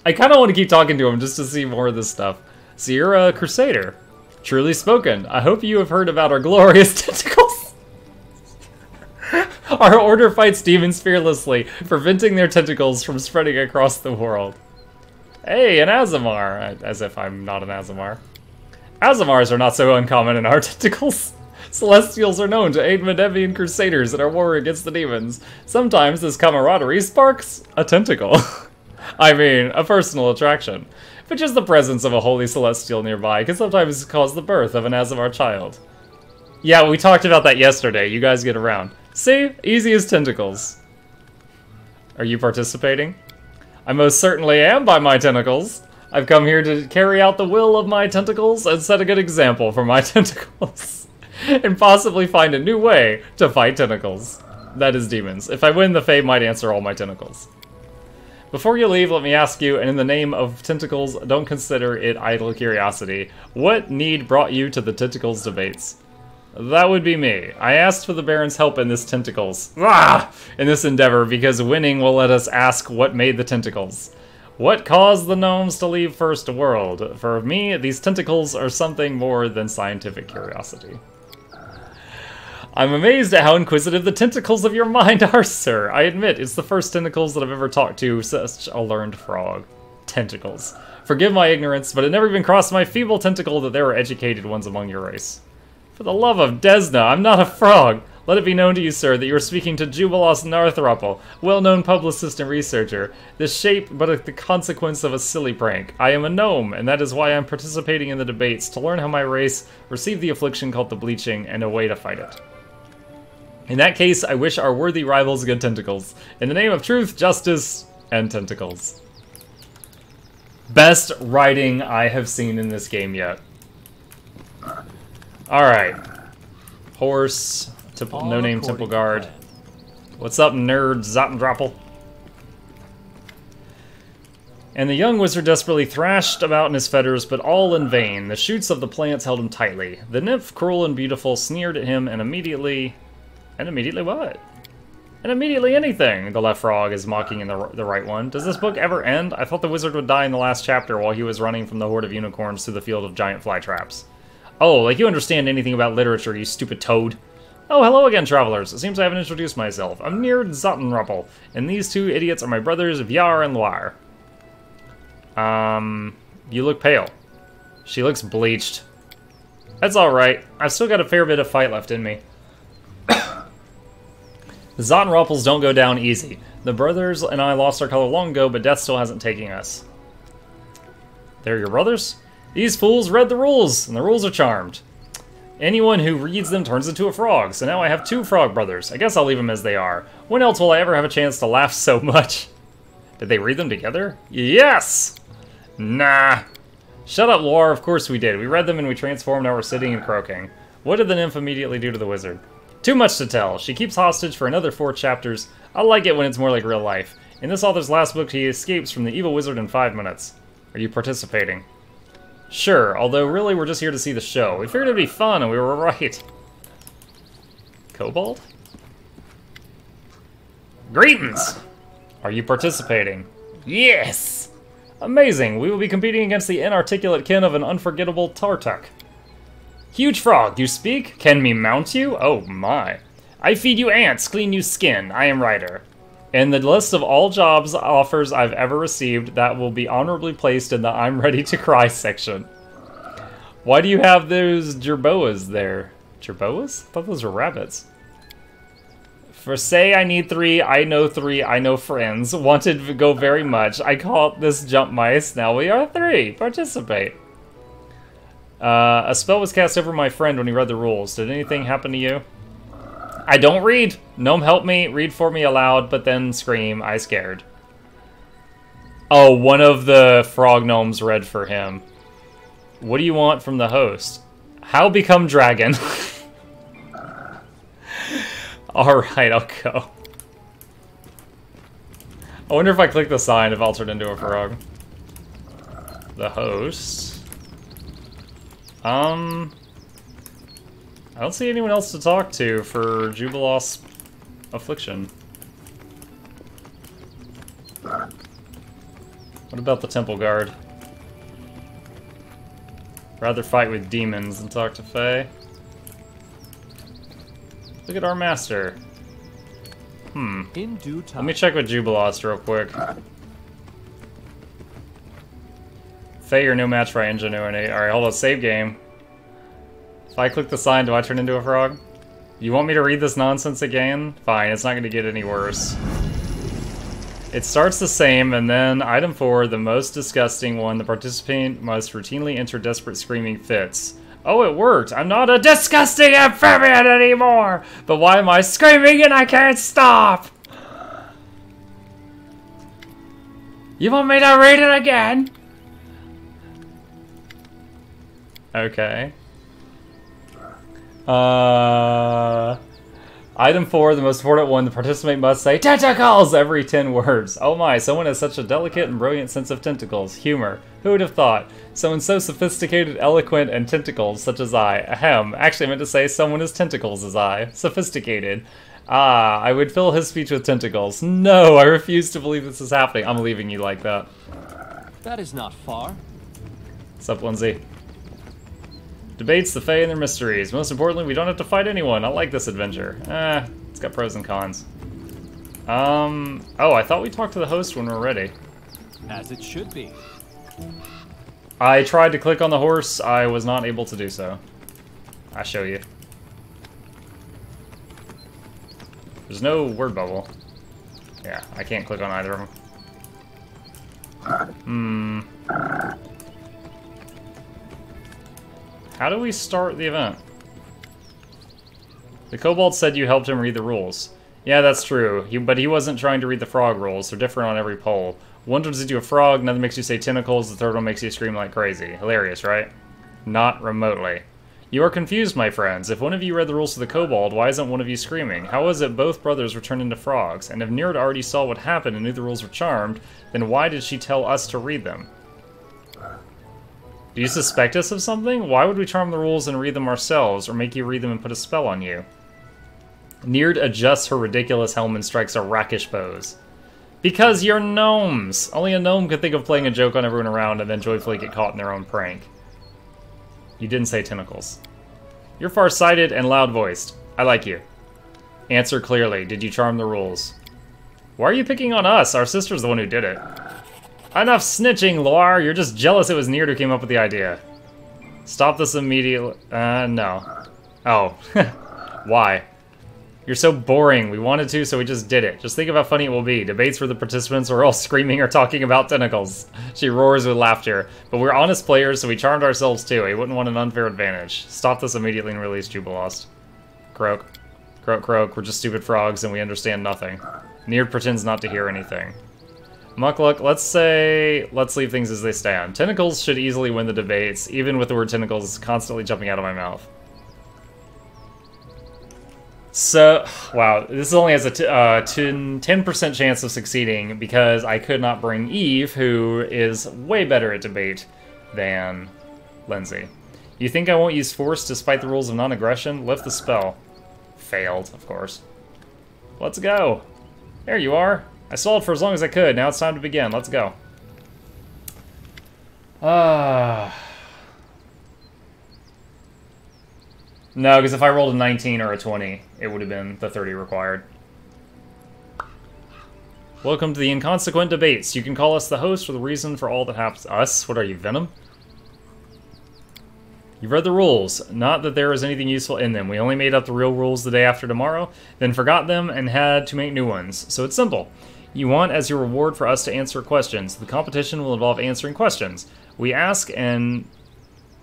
I kind of want to keep talking to him just to see more of this stuff. So you're a crusader. Truly spoken. I hope you have heard about our glorious tentacles. Our order fights demons fearlessly, preventing their tentacles from spreading across the world. Hey, an Azamar. As if I'm not an Azamar. Azamars are not so uncommon in our tentacles. Celestials are known to aid Medevian crusaders in our war against the demons. Sometimes this camaraderie sparks a tentacle. I mean, a personal attraction. But just the presence of a holy celestial nearby can sometimes cause the birth of an Azamar child. Yeah, we talked about that yesterday. You guys get around. See? Easy as tentacles. Are you participating? I most certainly am by my tentacles. I've come here to carry out the will of my tentacles and set a good example for my tentacles. And possibly find a new way to fight tentacles. That is demons. If I win, the Fae might answer all my tentacles. Before you leave, let me ask you, and in the name of tentacles, don't consider it idle curiosity. What need brought you to the tentacles debates? That would be me. I asked for the Baron's help in this in this endeavor, because winning will let us ask what made the tentacles. What caused the gnomes to leave First World? For me, these tentacles are something more than scientific curiosity. I'm amazed at how inquisitive the tentacles of your mind are, sir. I admit, it's the first tentacles that I've ever talked to such a learned frog. Tentacles. Forgive my ignorance, but it never even crossed my feeble tentacle that there are educated ones among your race. For the love of Desna, I'm not a frog. Let it be known to you, sir, that you are speaking to Jubilos Narthropple, well-known publicist and researcher. This shape but the consequence of a silly prank. I am a gnome, and that is why I'm participating in the debates, to learn how my race received the affliction called the bleaching and a way to fight it. In that case, I wish our worthy rivals good tentacles. In the name of truth, justice, and tentacles. Best writing I have seen in this game yet. Alright. Horse, no-name All temple according to guard. plan. What's up, nerd Zottendroppel? And the young wizard desperately thrashed about in his fetters, but all in vain. The shoots of the plants held him tightly. The nymph, cruel and beautiful, sneered at him and immediately... And immediately what? And immediately anything, the left frog is mocking in the right one. Does this book ever end? I thought the wizard would die in the last chapter while he was running from the horde of unicorns through the field of giant fly traps. Oh, like you understand anything about literature, you stupid toad. Oh, hello again, travelers. It seems I haven't introduced myself. I'm Nerd Zottenruppel, and these two idiots are my brothers Vyar and Loire. You look pale. She looks bleached. That's alright. I've still got a fair bit of fight left in me. The Zottenruppels don't go down easy. The brothers and I lost our color long ago, but death still hasn't taken us. They're your brothers? These fools read the rules, and the rules are charmed. Anyone who reads them turns into a frog, so now I have 2 frog brothers. I guess I'll leave them as they are. When else will I ever have a chance to laugh so much? Did they read them together? Yes! Nah. Shut up, Loire, of course we did. We read them and we transformed, now we're sitting and croaking. What did the nymph immediately do to the wizard? Too much to tell. She keeps hostage for another 4 chapters. I like it when it's more like real life. In this author's last book, he escapes from the evil wizard in 5 minutes. Are you participating? Sure, although really we're just here to see the show. We figured it'd be fun and we were right. Kobold? Greetings! Are you participating? Yes! Amazing! We will be competing against the inarticulate kin of an unforgettable Tartuk. Huge frog, you speak? Can me mount you? Oh my. I feed you ants, clean you skin. I am Ryder. In the list of all jobs offers I've ever received, that will be honorably placed in the I'm ready to cry section. Why do you have those jerboas there? Jerboas? I thought those were rabbits. For say I need 3, I know 3, I know friends. Wanted to go very much. I call this jump mice. Now we are 3. Participate. A spell was cast over my friend when he read the rules. Did anything happen to you? I don't read. Gnome help me, read for me aloud, but then scream, I scared. Oh, one of the frog gnomes read for him. What do you want from the host? How become dragon? Alright, I'll go. I wonder if I click the sign if I'll turn into a frog. The host. I don't see anyone else to talk to for Jubilos Affliction. What about the Temple Guard? Rather fight with demons than talk to Fae. Look at our master. In due time. Let me check with Jubilos real quick. Fae, you're no match for ingenuity. Alright, hold on, save game. If I click the sign, do I turn into a frog? You want me to read this nonsense again? Fine, it's not going to get any worse. It starts the same, and then item 4, the most disgusting one, the participant must routinely enter desperate screaming fits. Oh, it worked! I'm not a disgusting amphibian anymore! But why am I screaming and I can't stop? You want me to read it again? Okay. Item 4, the most important one, the participant must say Tentacles every 10 words. Oh my, someone has such a delicate and brilliant sense of tentacles. Humor. Who would have thought? Someone so sophisticated, eloquent, and tentacles, such as I. Ahem. Actually, I meant to say someone as tentacles as I. Sophisticated. Ah, I would fill his speech with tentacles. No, I refuse to believe this is happening. I'm leaving you like that. That is not far. What's up, Lindsay? Debates the Fae and their mysteries. Most importantly, we don't have to fight anyone. I like this adventure. It's got pros and cons. Oh, I thought we talked to the host when we're ready. As it should be. I tried to click on the horse. I was not able to do so. I'll show you. There's no word bubble. Yeah, I can't click on either of them. How do we start the event? The kobold said you helped him read the rules. Yeah, that's true. But he wasn't trying to read the frog rules. They're different on every poll. One turns into a frog, another makes you say tentacles, the third one makes you scream like crazy. Hilarious, right? Not remotely. You are confused, my friends. If one of you read the rules to the kobold, why isn't one of you screaming? How is it both brothers returned into frogs? And if Nerd already saw what happened and knew the rules were charmed, then why did she tell us to read them? Do you suspect us of something? Why would we charm the rules and read them ourselves, or make you read them and put a spell on you? Nerd adjusts her ridiculous helm and strikes a rakish pose. Because you're gnomes! Only a gnome could think of playing a joke on everyone around and then joyfully get caught in their own prank. You didn't say tentacles. You're far-sighted and loud-voiced. I like you. Answer clearly. Did you charm the rules? Why are you picking on us? Our sister's the one who did it. Enough snitching, Loire. You're just jealous it was Nerd who came up with the idea. Stop this immediately. No. Oh. Why? You're so boring. We wanted to, so we just did it. Just think of how funny it will be. Debates where the participants are all screaming or talking about tentacles. She roars with laughter. But we're honest players, so we charmed ourselves too. We wouldn't want an unfair advantage. Stop this immediately and release Jubilost. Croak. Croak, croak. We're just stupid frogs and we understand nothing. Nerd pretends not to hear anything. Nok-nok, let's leave things as they stand. Tentacles should easily win the debates, even with the word tentacles constantly jumping out of my mouth. So, wow, this only has a 10% chance of succeeding because I could not bring Eve, who is way better at debate than Lindsay. You think I won't use force despite the rules of non-aggression? Lift the spell. Failed, of course. Let's go. There you are. I stalled for as long as I could. Now it's time to begin. Let's go. No, because if I rolled a 19 or a 20, it would have been the 30 required. Welcome to the Inconsequent Debates. You can call us the host for the reason for all that happens to us. What are you, Venom? You've read the rules. Not that there is anything useful in them. We only made up the real rules the day after tomorrow, then forgot them and had to make new ones. So it's simple. You want as your reward for us to answer questions. The competition will involve answering questions. We ask and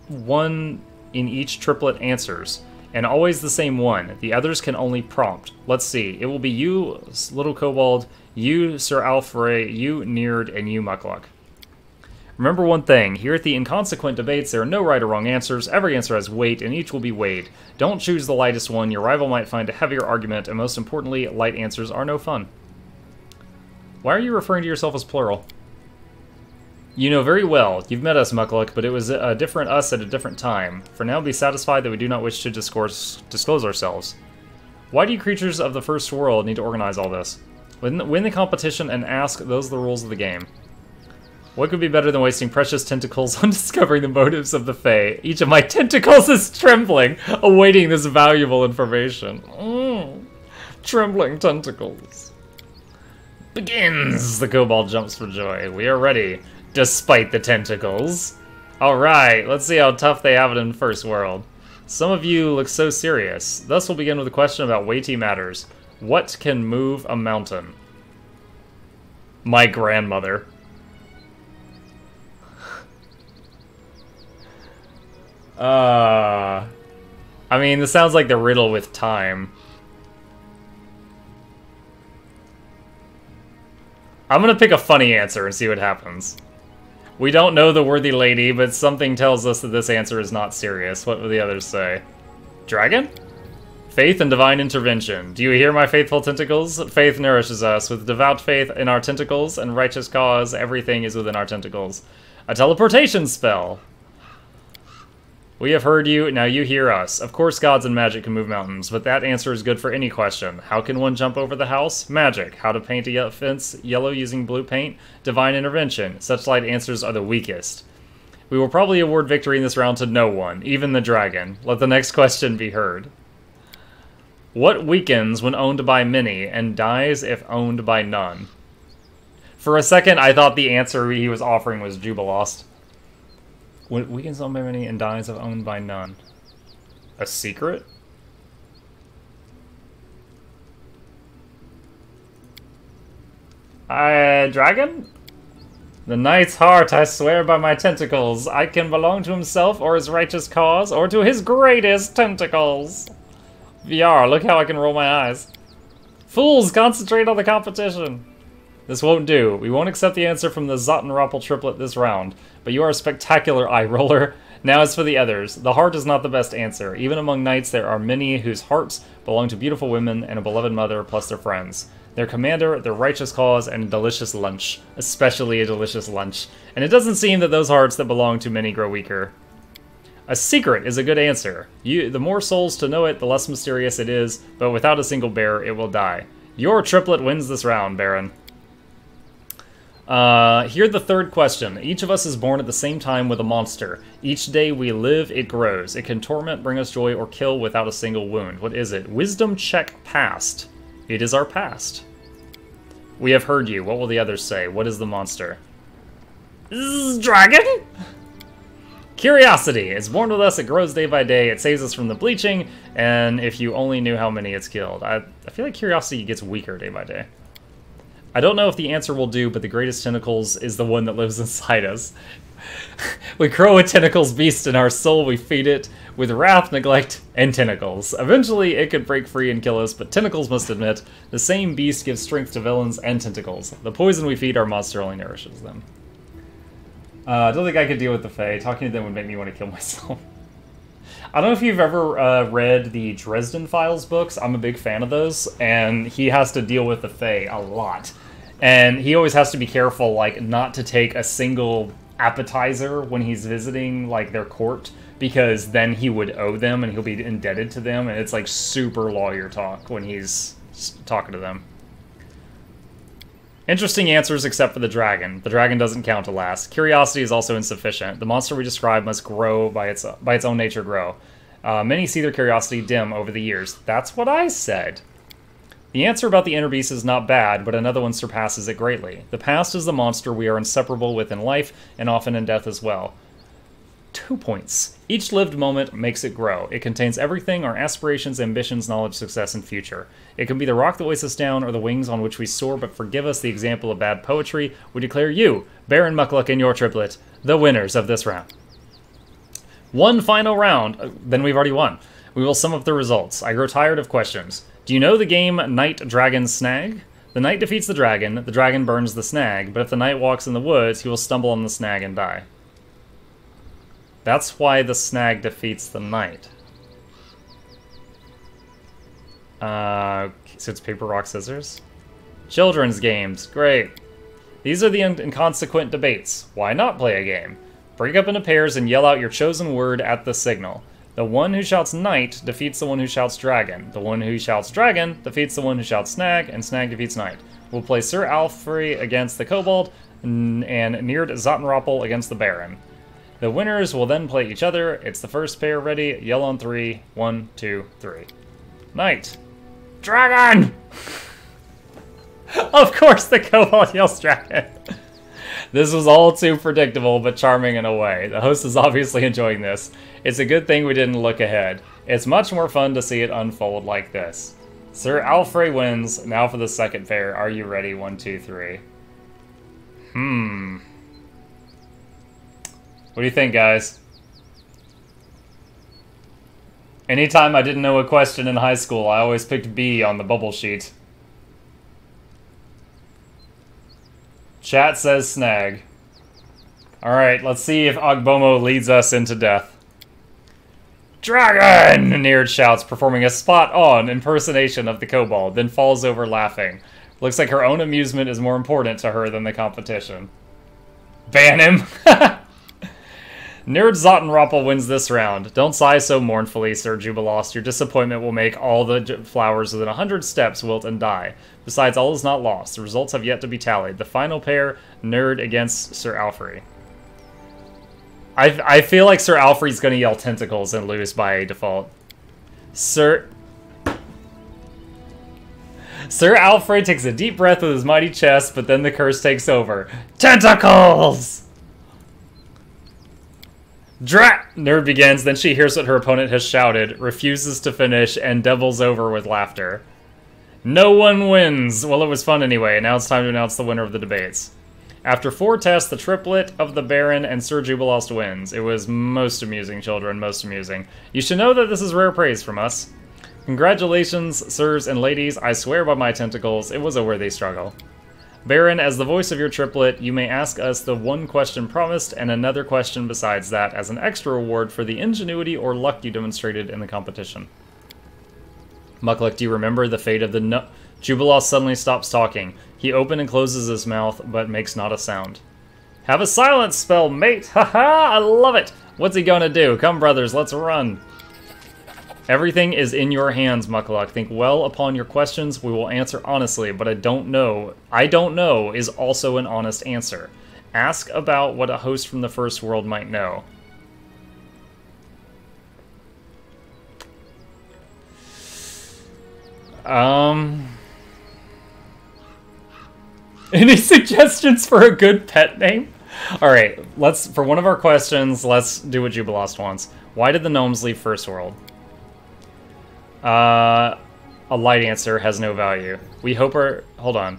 one in each triplet answers, and always the same one. The others can only prompt. Let's see. It will be you, Little Kobold, you, Sir Alfred, you, Nerd, and you, Nok-nok. Remember one thing. Here at the Inconsequent Debates, there are no right or wrong answers. Every answer has weight, and each will be weighed. Don't choose the lightest one. Your rival might find a heavier argument, and most importantly, light answers are no fun. Why are you referring to yourself as plural? You know very well. You've met us, Nok-nok, but it was a different us at a different time. For now, be satisfied that we do not wish to disclose ourselves. Why do you creatures of the first world need to organize all this? Win the competition and ask, those are the rules of the game. What could be better than wasting precious tentacles on discovering the motives of the Fae? Each of my tentacles is trembling, awaiting this valuable information. Trembling tentacles. Begins! The kobold jumps for joy. We are ready. Despite the tentacles. Alright, let's see how tough they have it in First World. Some of you look so serious. Thus we'll begin with a question about weighty matters. What can move a mountain? My grandmother. I mean, this sounds like the riddle with time. I'm gonna pick a funny answer and see what happens. We don't know the worthy lady, but something tells us that this answer is not serious. What will the others say? Dragon? Faith and divine intervention. Do you hear, my faithful tentacles? Faith nourishes us. With devout faith in our tentacles and righteous cause, everything is within our tentacles. A teleportation spell. We have heard you, now you hear us. Of course gods and magic can move mountains, but that answer is good for any question. How can one jump over the house? Magic. How to paint a fence yellow using blue paint? Divine intervention. Such light answers are the weakest. We will probably award victory in this round to no one, even the dragon. Let the next question be heard. What weakens when owned by many and dies if owned by none? For a second, I thought the answer he was offering was Jubilost. What weakens owned by many and dies if owned by none? A secret? Dragon? The knight's heart, I swear by my tentacles. I can belong to himself or his righteous cause, or to his greatest tentacles. VR, look how I can roll my eyes. Fools, concentrate on the competition. This won't do. We won't accept the answer from the Zottenroppel triplet this round. But you are a spectacular eye roller. Now as for the others, the heart is not the best answer. Even among knights there are many whose hearts belong to beautiful women and a beloved mother plus their friends. Their commander, their righteous cause, and a delicious lunch. Especially a delicious lunch. And it doesn't seem that those hearts that belong to many grow weaker. A secret is a good answer. The more souls to know it, the less mysterious it is, but without a single bear, it will die. Your triplet wins this round, Baron. Here the third question. Each of us is born at the same time with a monster. Each day we live, it grows. It can torment, bring us joy, or kill without a single wound. What is it? Wisdom check past. It is our past. We have heard you. What will the others say? What is the monster? Dragon? Curiosity. It's born with us, it grows day by day, it saves us from the bleaching, and if you only knew how many it's killed. I feel like curiosity gets weaker day by day. I don't know if the answer will do, but the greatest tentacles is the one that lives inside us. We grow a tentacles beast in our soul, we feed it with wrath, neglect, and tentacles. Eventually, it could break free and kill us, but tentacles must admit, the same beast gives strength to villains and tentacles. The poison we feed our monster only nourishes them. I don't think I could deal with the Fae. Talking to them would make me want to kill myself. I don't know if you've ever read the Dresden Files books. I'm a big fan of those, and he has to deal with the Fae a lot. And he always has to be careful, like, not to take a single appetizer when he's visiting, like, their court, because then he would owe them and he'll be indebted to them, and it's, like, super lawyer talk when he's talking to them. Interesting answers except for the dragon. The dragon doesn't count, alas. Curiosity is also insufficient. The monster we describe must grow by its own nature grow. Many see their curiosity dim over the years. That's what I said. The answer about the inner beast is not bad, but another one surpasses it greatly. The past is the monster we are inseparable with in life, and often in death as well. 2 points. Each lived moment makes it grow. It contains everything, our aspirations, ambitions, knowledge, success, and future. It can be the rock that weighs us down or the wings on which we soar, but forgive us the example of bad poetry. We declare you, Baron nok-nok and your triplet, the winners of this round. One final round, then we've already won. We will sum up the results. I grow tired of questions. Do you know the game Knight Dragon Snag? The knight defeats the dragon burns the snag, but if the knight walks in the woods, he will stumble on the snag and die. That's why the snag defeats the knight. So it's paper, rock, scissors? Children's games, great. These are the inconsequent debates. Why not play a game? Break up into pairs and yell out your chosen word at the signal. The one who shouts knight defeats the one who shouts dragon. The one who shouts dragon defeats the one who shouts snag, and snag defeats knight. We'll play Sir Alfrey against the kobold, and Neard Zottenroppel against the baron. The winners will then play each other. It's the first pair. Ready? Yell on 3. 1, 2, 3. Knight. Dragon! Of course the kobold yells dragon. This was all too predictable, but charming in a way. The host is obviously enjoying this. It's a good thing we didn't look ahead. It's much more fun to see it unfold like this. Sir Alfrey wins. Now for the second pair. Are you ready? 1, 2, 3. What do you think, guys? Anytime I didn't know a question in high school, I always picked B on the bubble sheet. Chat says snag. Alright, let's see if Ogbomo leads us into death. Dragon! Neard shouts, performing a spot-on impersonation of the kobold, then falls over laughing. Looks like her own amusement is more important to her than the competition. Ban him! Neard Zottenroppel wins this round. Don't sigh so mournfully, Sir Jubilost. Your disappointment will make all the flowers within 100 steps wilt and die. Besides, all is not lost. The results have yet to be tallied. The final pair, Neard against Sir Alfrey. I feel like Sir Alfrey's gonna yell tentacles and lose by default. Sir Alfrey takes a deep breath with his mighty chest, but then the curse takes over. Tentacles! Neard begins, then she hears what her opponent has shouted, refuses to finish, and doubles over with laughter. No one wins! Well, it was fun anyway, now it's time to announce the winner of the debates. After 4 tests, the triplet of the Baron and Sir Jubilost wins. It was most amusing, children, most amusing. You should know that this is rare praise from us. Congratulations, sirs and ladies, I swear by my tentacles, it was a worthy struggle. Baron, as the voice of your triplet, you may ask us the one question promised and another question besides that as an extra reward for the ingenuity or luck you demonstrated in the competition. Mukluk, do you remember the fate of the Jubilost suddenly stops talking. He opens and closes his mouth, but makes not a sound. Have a silence spell, mate! Haha, I love it! What's he gonna do? Come, brothers, let's run. Everything is in your hands, Mukluk. Think well upon your questions. We will answer honestly, but I don't know is also an honest answer. Ask about what a host from the first world might know. Any suggestions for a good pet name? Alright, for one of our questions, let's do what Jubilost wants. Why did the gnomes leave First World? A light answer has no value. We hope hold on.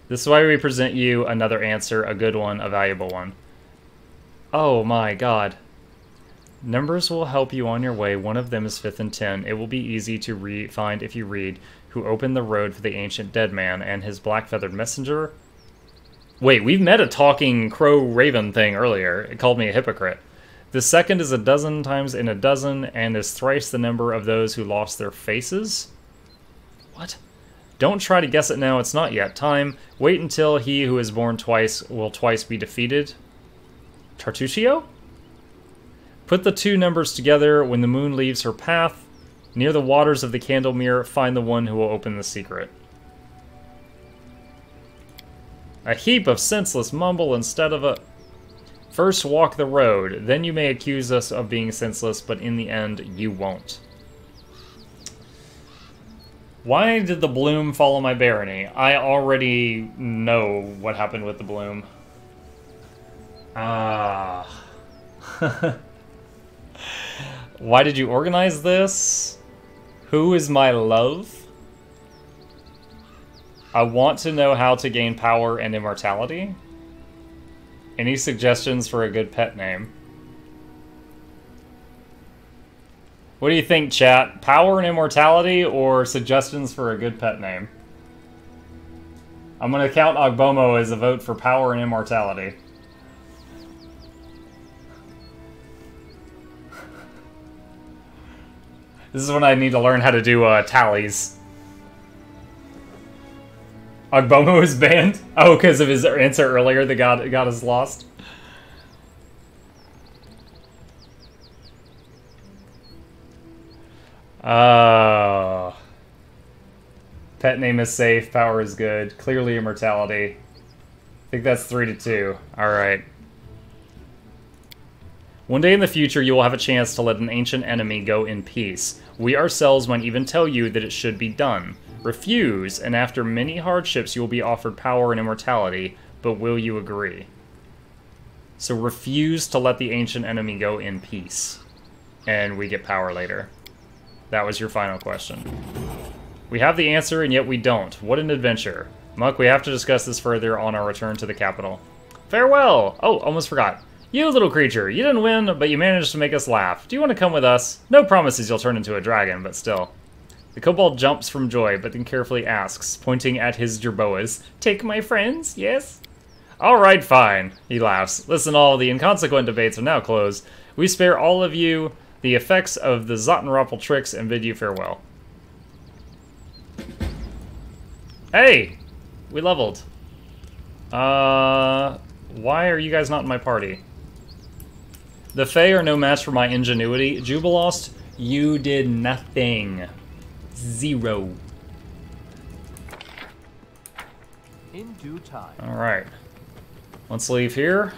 This is why we present you another answer, a good one, a valuable one. Oh my god. Numbers will help you on your way. One of them is 5th and 10. It will be easy to find if you read who opened the road for the ancient dead man and his black-feathered messenger. Wait, we've met a talking crow-raven thing earlier. It called me a hypocrite. The second is 12 times in 12 and is thrice the number of those who lost their faces? What? Don't try to guess it now, it's not yet time. Wait until he who is born twice will twice be defeated. Tartuccio? Put the two numbers together when the moon leaves her path. Near the waters of the Candlemere, find the one who will open the secret. A heap of senseless mumble instead of a... First walk the road, then you may accuse us of being senseless, but in the end, you won't. Why did the bloom follow my barony? I already know what happened with the bloom. Ah. Why did you organize this? Who is my love? I want to know how to gain power and immortality. Any suggestions for a good pet name? What do you think, chat? Power and immortality or suggestions for a good pet name? I'm going to count Ogbomo as a vote for power and immortality. This is when I need to learn how to do tallies. Ogbomo is banned? Oh, because of his answer earlier that got us lost? Oh. Pet name is safe, power is good. Clearly immortality. I think that's 3-2. Alright. One day in the future, you will have a chance to let an ancient enemy go in peace. We ourselves might even tell you that it should be done. Refuse, and after many hardships you will be offered power and immortality, but will you agree? So refuse to let the ancient enemy go in peace. And we get power later. That was your final question. We have the answer, and yet we don't. What an adventure. Muck, we have to discuss this further on our return to the capital. Farewell! Oh, almost forgot. You little creature, you didn't win, but you managed to make us laugh. Do you want to come with us? No promises you'll turn into a dragon, but still. The kobold jumps from joy, but then carefully asks, pointing at his jerboas, "Take my friends, yes?" "Alright, fine," he laughs. "Listen, all the inconsequent debates are now closed. We spare all of you the effects of the Zottenroppel tricks and bid you farewell." Hey! We leveled. Why are you guys not in my party? The Fae are no match for my ingenuity. Jubilost, you did nothing. 0. In due time. Alright. Let's leave here.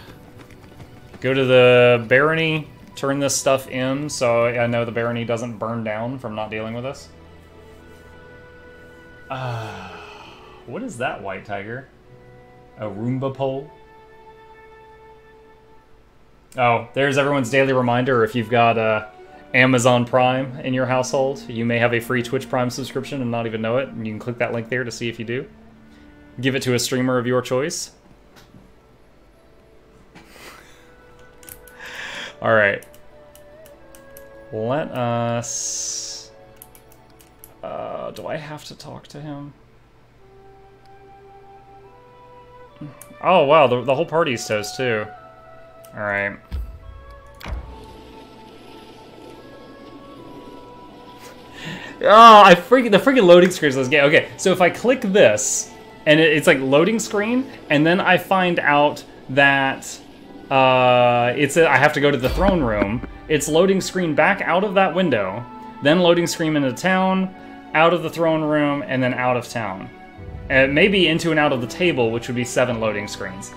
Go to the barony. Turn this stuff in so I know the barony doesn't burn down from not dealing with us. What is that, white tiger? A Roomba pole? Oh, there's everyone's daily reminder. If you've got Amazon Prime in your household, you may have a free Twitch Prime subscription and not even know it. And you can click that link there to see if you do. Give it to a streamer of your choice. Alright. Let us... do I have to talk to him? Oh, wow, the whole party's toast, too. Alright. Oh, the freaking loading screens of this game. Okay, so if I click this, and it's like loading screen, and then I find out that I have to go to the throne room, it's loading screen back out of that window, then loading screen into town, out of the throne room, and then out of town. Maybe into and out of the table, which would be 7 loading screens.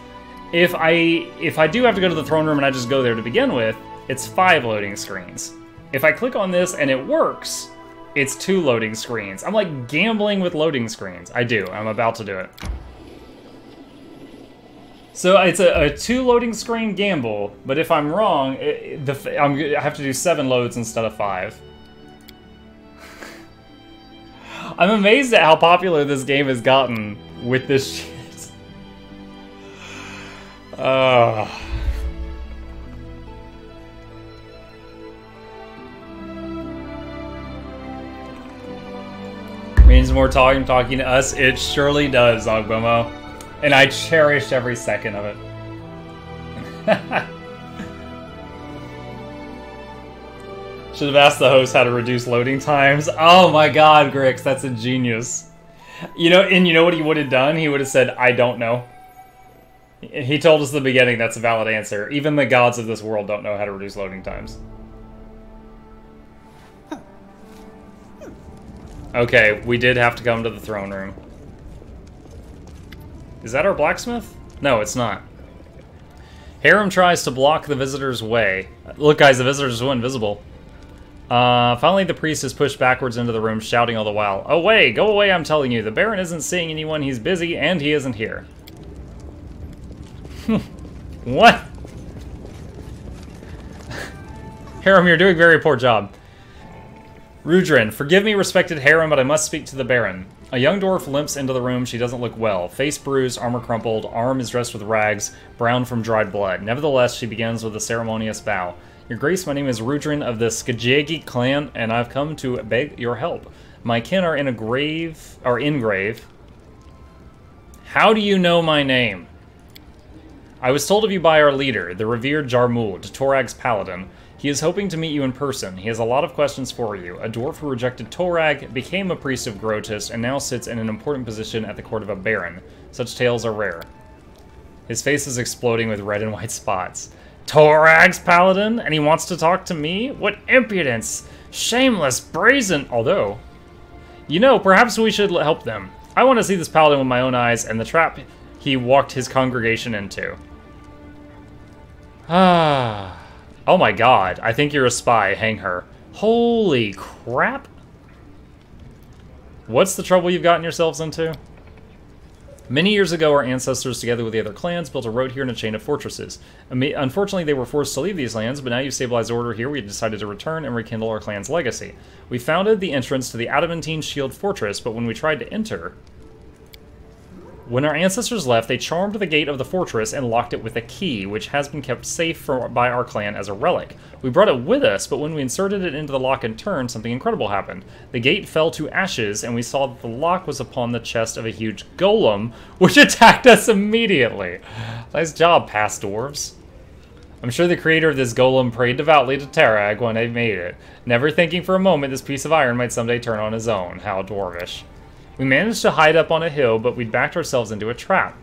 If I do have to go to the throne room and I just go there to begin with, it's 5 loading screens. If I click on this and it works, it's 2 loading screens. I'm like gambling with loading screens. I'm about to do it. So it's a 2 loading screen gamble, but if I'm wrong, I have to do 7 loads instead of 5. I'm amazed at how popular this game has gotten with this shit. Means more talking to us. It surely does, Ogbomo. And I cherish every second of it. Should have asked the host how to reduce loading times. Oh my god, Grix, that's ingenious. You know what he would have done? He would have said, I don't know. He told us at the beginning that's a valid answer. Even the gods of this world don't know how to reduce loading times. Okay, we did have to come to the throne room. Is that our blacksmith? No, it's not. Harem tries to block the visitor's way. Look, guys, the visitor's so invisible. Finally, the priest is pushed backwards into the room, shouting all the while, "Away! Go away, I'm telling you! The Baron isn't seeing anyone, he's busy, and he isn't here." What? Harem, you're doing a very poor job. Rudrin, forgive me, respected Harem, but I must speak to the Baron. A young dwarf limps into the room. She doesn't look well. Face bruised, armor crumpled, arm is dressed with rags, brown from dried blood. Nevertheless, she begins with a ceremonious bow. Your Grace, my name is Rudrin of the Skajegi clan, and I've come to beg your help. My kin are in grave. How do you know my name? I was told of you by our leader, the revered Jarmuld, Torag's paladin. He is hoping to meet you in person. He has a lot of questions for you. A dwarf who rejected Torag, became a priest of Grotus, and now sits in an important position at the court of a baron. Such tales are rare. His face is exploding with red and white spots. Torag's paladin? And he wants to talk to me? What impudence! Shameless, brazen... Although... perhaps we should help them. I want to see this paladin with my own eyes, and the trap he walked his congregation into. Ah... Oh my god, I think you're a spy. Hang her. Holy crap. What's the trouble you've gotten yourselves into? Many years ago, our ancestors, together with the other clans, built a road here and a chain of fortresses. Unfortunately, they were forced to leave these lands, but now you've stabilized order here, we decided to return and rekindle our clan's legacy. We founded the entrance to the Adamantine Shield Fortress, but when we tried to enter... When our ancestors left, they charmed the gate of the fortress and locked it with a key, which has been kept safe by our clan as a relic. We brought it with us, but when we inserted it into the lock and turn, something incredible happened. The gate fell to ashes, and we saw that the lock was upon the chest of a huge golem, which attacked us immediately. Nice job, past dwarves. I'm sure the creator of this golem prayed devoutly to Torag when they made it, never thinking for a moment this piece of iron might someday turn on his own. How dwarvish. We managed to hide up on a hill, but we'd backed ourselves into a trap.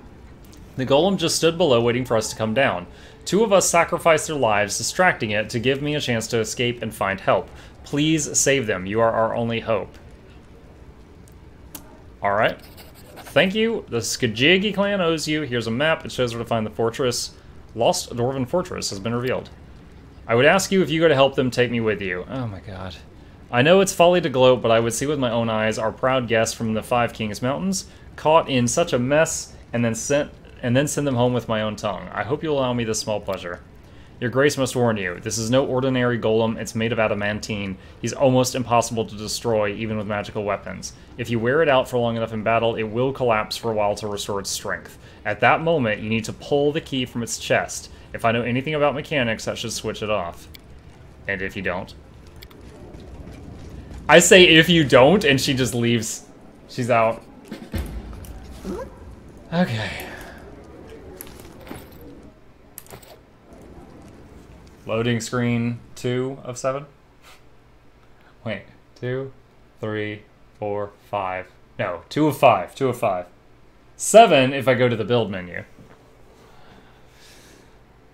The golem just stood below waiting for us to come down. 2 of us sacrificed their lives, distracting it to give me a chance to escape and find help. Please save them. You are our only hope. Alright. Thank you. The Skajegi clan owes you. Here's a map. It shows where to find the fortress. Lost Dwarven Fortress has been revealed. I would ask you if you go to help them, take me with you. Oh my god. I know it's folly to gloat, but I would see with my own eyes our proud guests from the Five Kings Mountains, caught in such a mess, and then send them home with my own tongue. I hope you'll allow me this small pleasure. Your Grace must warn you, this is no ordinary golem, it's made of adamantine. He's almost impossible to destroy, even with magical weapons. If you wear it out for long enough in battle, it will collapse for a while to restore its strength. At that moment, you need to pull the key from its chest. If I know anything about mechanics, that should switch it off. And if you don't... I say if you don't, and she just leaves. She's out. Okay. Loading screen 2 of 7. Wait, 2, 3, 4, 5. No, 2 of 5. 2 of 5. 7 if I go to the build menu.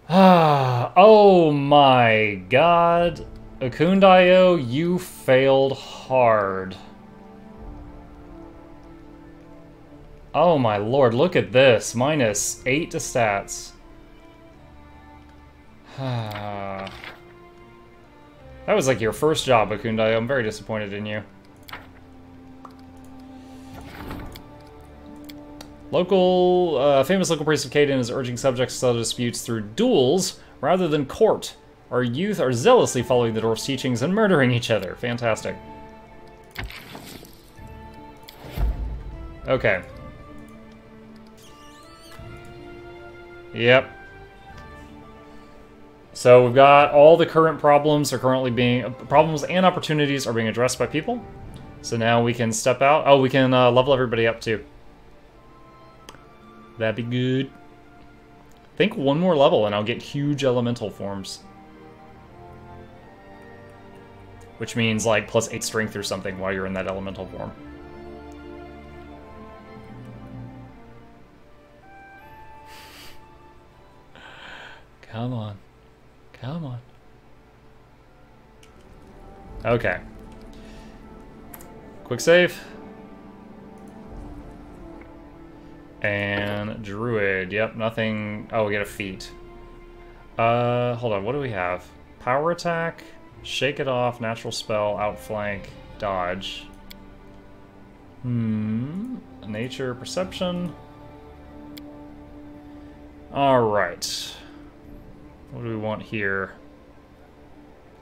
Oh my god. Akundayo, you failed hard. Oh my lord, look at this. -8 to stats. That was like your first job, Akundayo. I'm very disappointed in you. Famous local priest of Caden is urging subjects to settle disputes through duels rather than court. Our youth are zealously following the dwarf's teachings and murdering each other. Fantastic. Okay. Yep. So we've got all the current problems problems and opportunities are being addressed by people. So now we can step out. Oh, we can level everybody up too. That'd be good. I think one more level and I'll get huge elemental forms. Which means like +8 strength or something while you're in that elemental form. Come on. Come on. Okay. Quick save. And Druid. Yep, nothing. Oh, we get a feat. Hold on. What do we have? Power attack, shake it off, natural spell, outflank, dodge. Nature, perception. Alright. What do we want here?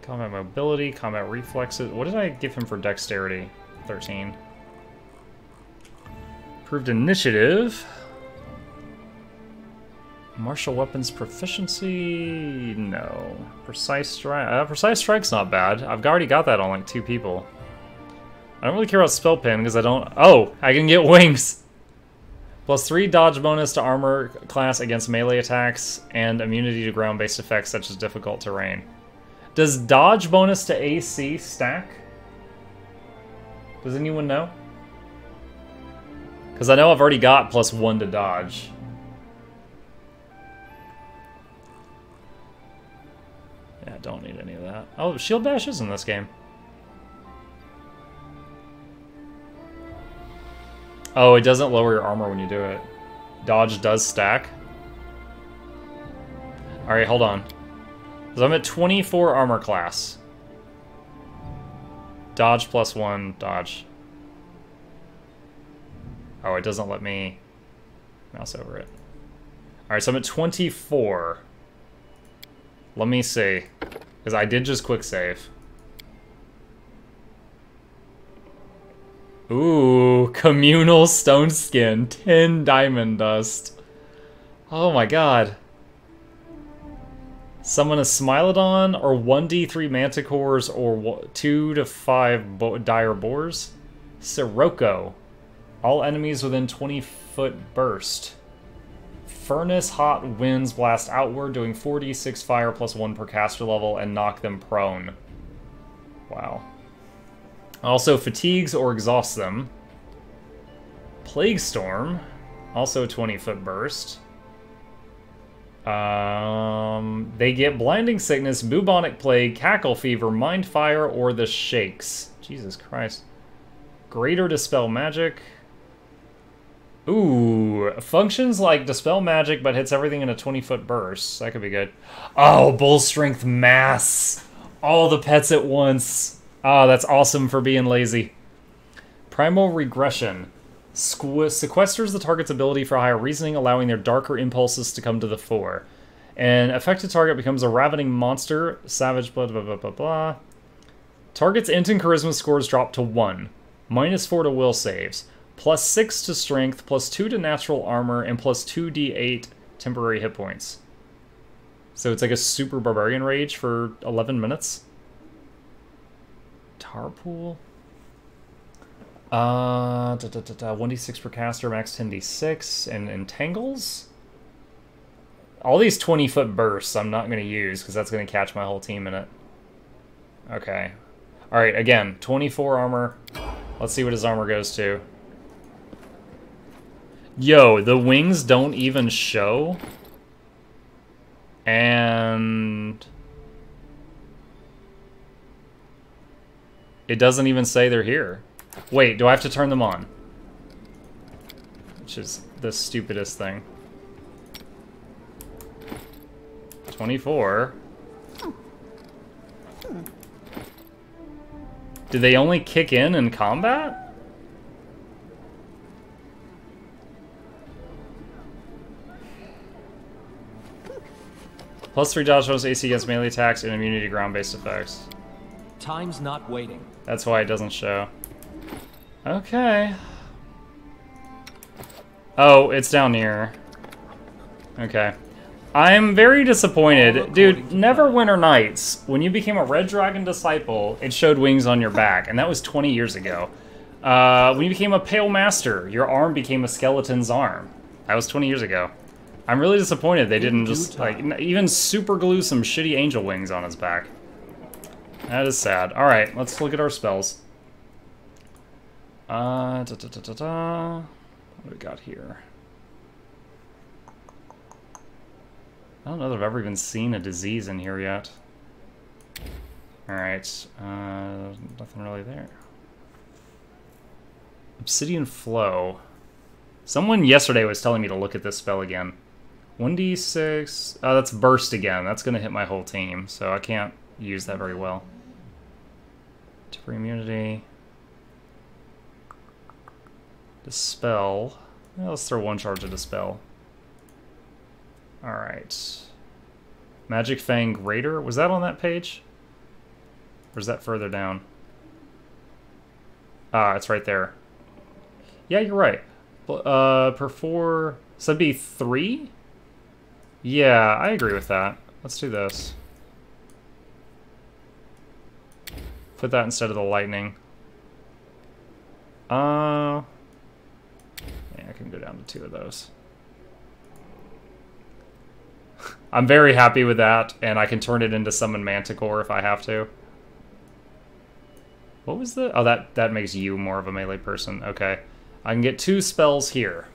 Combat mobility, combat reflexes. What did I give him for dexterity? 13. Improved initiative. Martial weapons proficiency? No. Precise strike. Precise strike's not bad. I've already got that on like 2 people. I don't really care about spell pin because I don't. Oh, I can get wings. +3 dodge bonus to armor class against melee attacks and immunity to ground-based effects such as difficult terrain. Does dodge bonus to AC stack? Does anyone know? Because I know I've already got +1 to dodge. Yeah, don't need any of that. Oh, shield bash is in this game. Oh, it doesn't lower your armor when you do it. Dodge does stack. Alright, hold on. So I'm at 24 armor class. Dodge +1, dodge. Oh, it doesn't let me mouse over it. Alright, so I'm at 24. Let me see. Because I did just quick save. Ooh, communal stone skin, 10 diamond dust. Oh my god. Summon a Smilodon or 1d3 manticores or 2 to 5 dire boars. Sirocco. All enemies within 20-foot burst. Furnace hot winds blast outward, doing 4d6 fire +1 per caster level and knock them prone. Wow. Also fatigues or exhausts them. Plague Storm, also 20-foot burst. They get Blinding Sickness, Bubonic Plague, Cackle Fever, Mind Fire, or the Shakes. Jesus Christ. Greater Dispel Magic. Ooh, functions like Dispel Magic, but hits everything in a 20-foot burst. That could be good. Oh, Bull Strength Mass. All the pets at once. Oh, that's awesome for being lazy. Primal Regression. Sequesters the target's ability for higher reasoning, allowing their darker impulses to come to the fore. An affected target becomes a ravening monster. Savage blood, blah, blah, blah, blah. Target's int and charisma scores drop to 1. -4 to will saves. +6 to strength, +2 to natural armor, and +2d8 temporary hit points. So it's like a super barbarian rage for 11 minutes. Tarpool. 1d6 per caster, max 10d6, and Tentacles. All these 20-foot bursts I'm not going to use because that's going to catch my whole team in it. Okay. Alright, again, 24 armor. Let's see what his armor goes to. Yo, the wings don't even show. And... it doesn't even say they're here. Wait, do I have to turn them on? Which is the stupidest thing. 24. Do they only kick in combat? +3 dodge bonus AC against melee attacks and immunity to ground-based effects. Time's not waiting. That's why it doesn't show. Okay. Oh, it's down here. Okay. I'm very disappointed. Dude, Neverwinter Nights, when you became a Red Dragon Disciple, it showed wings on your back, and that was 20 years ago. When you became a Pale Master, your arm became a skeleton's arm. That was 20 years ago. I'm really disappointed they didn't just, like, even super glue some shitty angel wings on his back. That is sad. Alright, let's look at our spells. What do we got here? I don't know that I've ever even seen a disease in here yet. Alright, nothing really there. Obsidian Flow. Someone yesterday was telling me to look at this spell again. 1d6... oh, that's Burst again. That's going to hit my whole team, so I can't use that very well. Temporary immunity. Dispel. Well, let's throw one charge of Dispel. Alright. Magic Fang Greater. Was that on that page? Or is that further down? Ah, it's right there. Yeah, you're right. Per 4... so that'd be 3? Yeah, I agree with that. Let's do this. Put that instead of the lightning. Yeah, I can go down to 2 of those. I'm very happy with that, and I can turn it into Summon Manticore if I have to. What was the... oh, that makes you more of a melee person. Okay. I can get 2 spells here.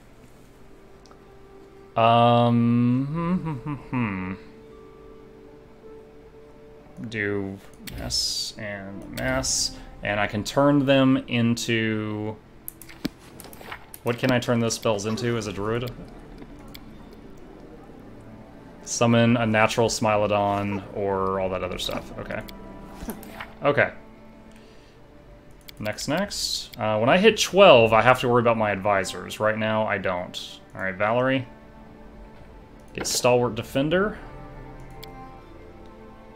Do mass and mass, and I can turn them into... what can I turn those spells into as a druid? Summon a natural Smilodon, or all that other stuff. Okay. Okay. Next. When I hit 12, I have to worry about my advisors. Right now, I don't. Alright, Valerie. Get Stalwart Defender.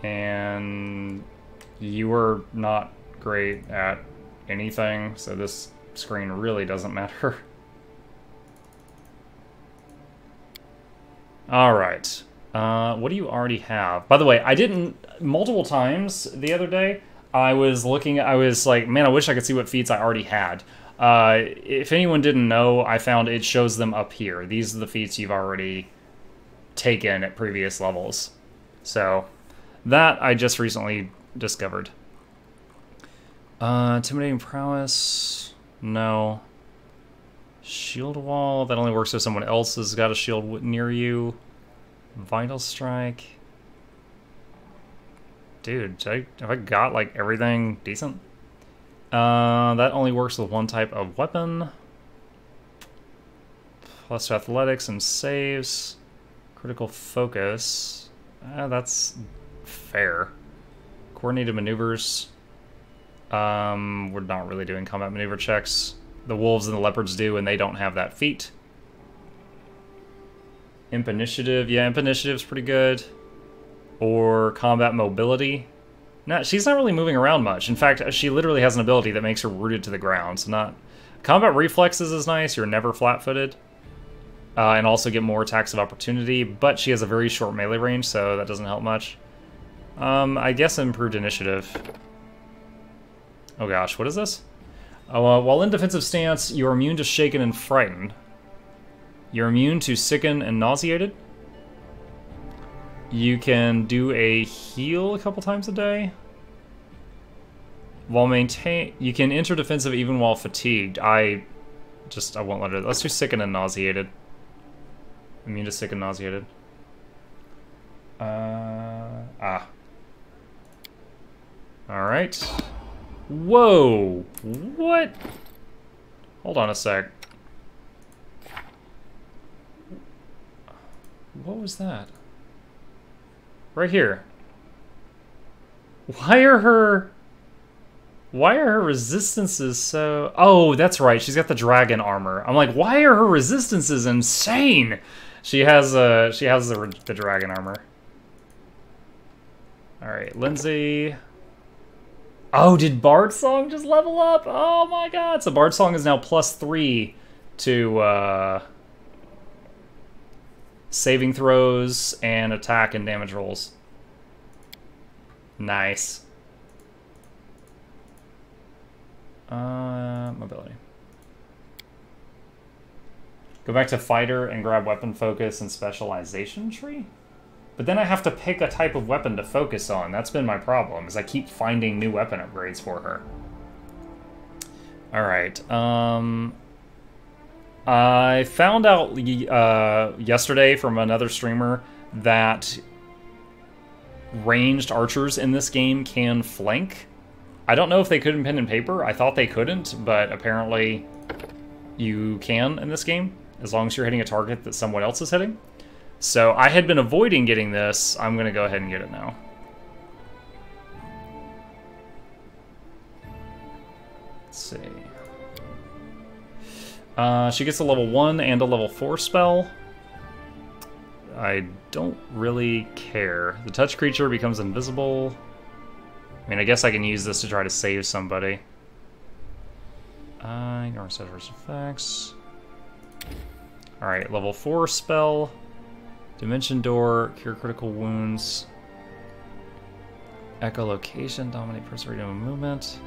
And you were not great at anything, so this screen really doesn't matter. Alright. What do you already have? By the way, I didn't... multiple times the other day, I was like, man, I wish I could see what feats I already had. If anyone didn't know, I found it shows them up here. These are the feats you've already taken at previous levels. So, that I just recently discovered. Intimidating Prowess? No. Shield Wall? That only works if someone else has got a shield near you. Vital Strike. Dude, have I got, like, everything decent? That only works with one type of weapon. Plus athletics and saves. Critical focus. That's fair. Coordinated maneuvers. We're not really doing combat maneuver checks. The wolves and the leopards do, and they don't have that feat. Imp Initiative. Yeah, Imp Initiative's pretty good. Or combat mobility. No, she's not really moving around much. In fact, she literally has an ability that makes her rooted to the ground. So not... combat reflexes is nice. You're never flat-footed. And also get more attacks of opportunity. But she has a very short melee range, so that doesn't help much. I guess improved initiative. Oh gosh, what is this? While in defensive stance, you're immune to shaken and frightened. You're immune to sicken and nauseated. You can do a heal a couple times a day. While you can enter defensive even while fatigued. I won't let it. Let's do sickened and nauseated. Immune to sick and nauseated. Alright. Whoa! What? Hold on a sec. What was that? Right here. Why are her resistances so... Oh, that's right. She's got the dragon armor. I'm like, why are her resistances insane? She has the dragon armor. All right, Lindsay. Oh, did Bard Song just level up? Oh my god. So Bard Song is now +3 to saving throws and attack and damage rolls. Nice. Mobility. Go back to fighter and grab weapon focus and specialization tree? But then I have to pick a type of weapon to focus on. That's been my problem, is I keep finding new weapon upgrades for her. Alright, I found out yesterday from another streamer that ranged archers in this game can flank. I don't know if they could in pen and paper. I thought they couldn't, but apparently you can in this game, as long as you're hitting a target that someone else is hitting. So I had been avoiding getting this. I'm going to go ahead and get it now. Let's see. She gets a level 1 and a level 4 spell. I don't really care. The touch creature becomes invisible. I mean, I guess I can use this to try to save somebody. Ignore adverse effects. Alright, level 4 spell. Dimension Door, cure critical wounds. Echolocation, dominate person, freedom of movement.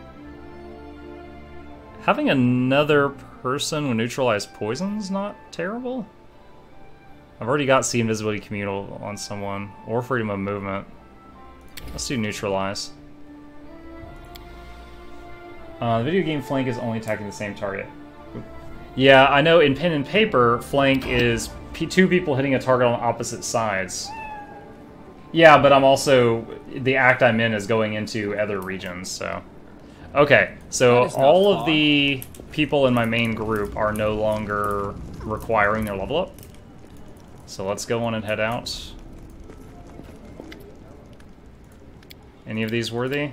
Having another person with neutralized poison's not terrible. I've already got See Invisibility Communal on someone, or freedom of movement. Let's do neutralize. The video game flank is only attacking the same target. Yeah, I know in pen and paper, flank is 2 people hitting a target on opposite sides. Yeah, but I'm also... The act I'm in is going into other regions, so... Okay, so all of the people in my main group are no longer requiring their level up. So let's go on and head out. Any of these worthy?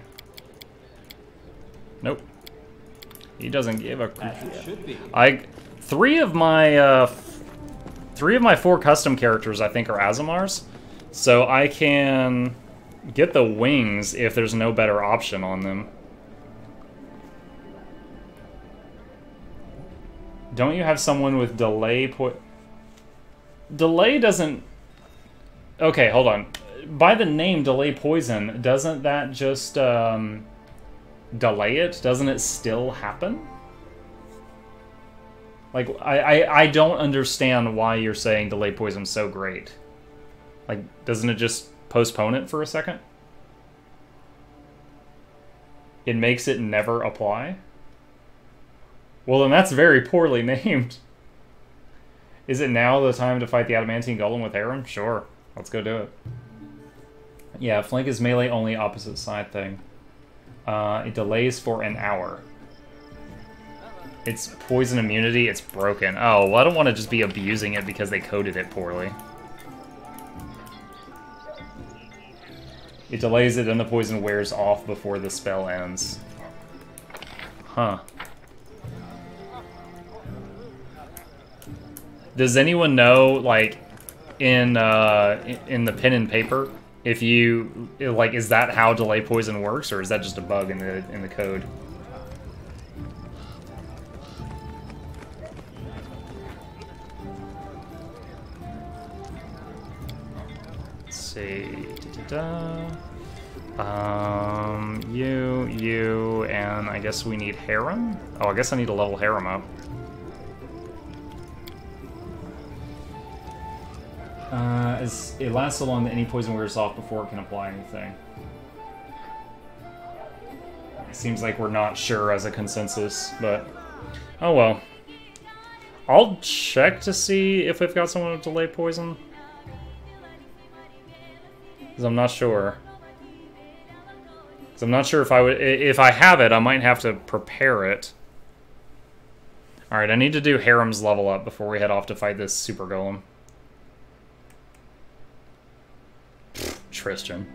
Nope. He doesn't give a... Three of my 4 custom characters, I think, are Azamars. So I can get the wings if there's no better option on them. Don't you have someone with delay Delay doesn't... Okay, hold on. By the name Delay Poison, doesn't that just delay it? Doesn't it still happen? Like, I don't understand why you're saying Delay Poison's so great. Like, doesn't it just postpone it for a second? It makes it never apply? Well, then that's very poorly named. Is it now the time to fight the Adamantine Golem with Harem? Sure. Let's go do it. Yeah, flank is melee only opposite side thing. It delays for an hour. It's poison immunity, it's broken. Oh, well, I don't want to just be abusing it because they coded it poorly. It delays it and the poison wears off before the spell ends. Huh. Does anyone know, like, in the pen and paper, if you, like, is that how delay poison works, or is that just a bug in the code? Let's see. You, and I guess we need Harem? Oh, I guess I need to level Harem up. It lasts so long that any poison wears off before it can apply anything. It seems like we're not sure as a consensus, but oh well. I'll check to see if we've got someone with delay poison. Because I'm not sure. Because I'm not sure if I have it, I might have to prepare it. Alright, I need to do Harem's level up before we head off to fight this super golem. Tristan.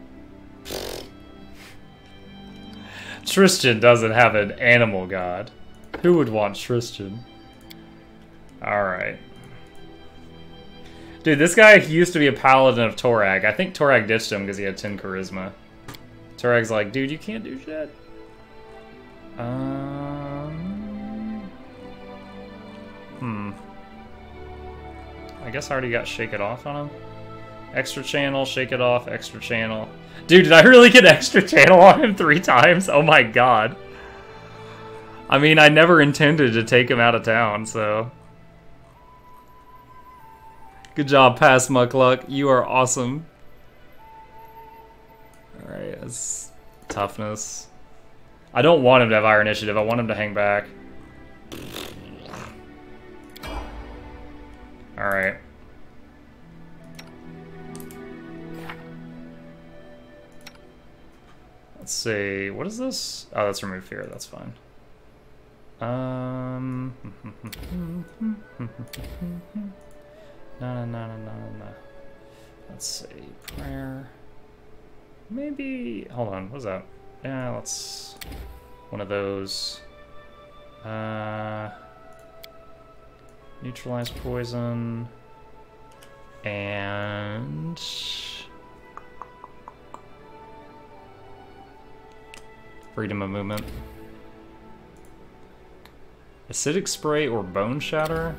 Tristan doesn't have an animal god. Who would want Tristan? Alright. Dude, this guy used to be a paladin of Torag. I think Torag ditched him because he had 10 charisma. Torag's like, dude, you can't do shit. I guess I already got Shake It Off on him. Extra channel, Shake It Off, extra channel. Dude, did I really get extra channel on him 3 times? Oh my god. I mean, I never intended to take him out of town, so... Good job, Pass Muckluck. You are awesome. Alright, that's toughness. I don't want him to have higher initiative. I want him to hang back. Alright. Let's see. What is this? Oh, that's remove fear. That's fine. No. Let's see. Prayer. Maybe. Hold on. What's that? Yeah, let's. One of those. Neutralize poison. And. Freedom of movement. Acidic spray or bone shatter.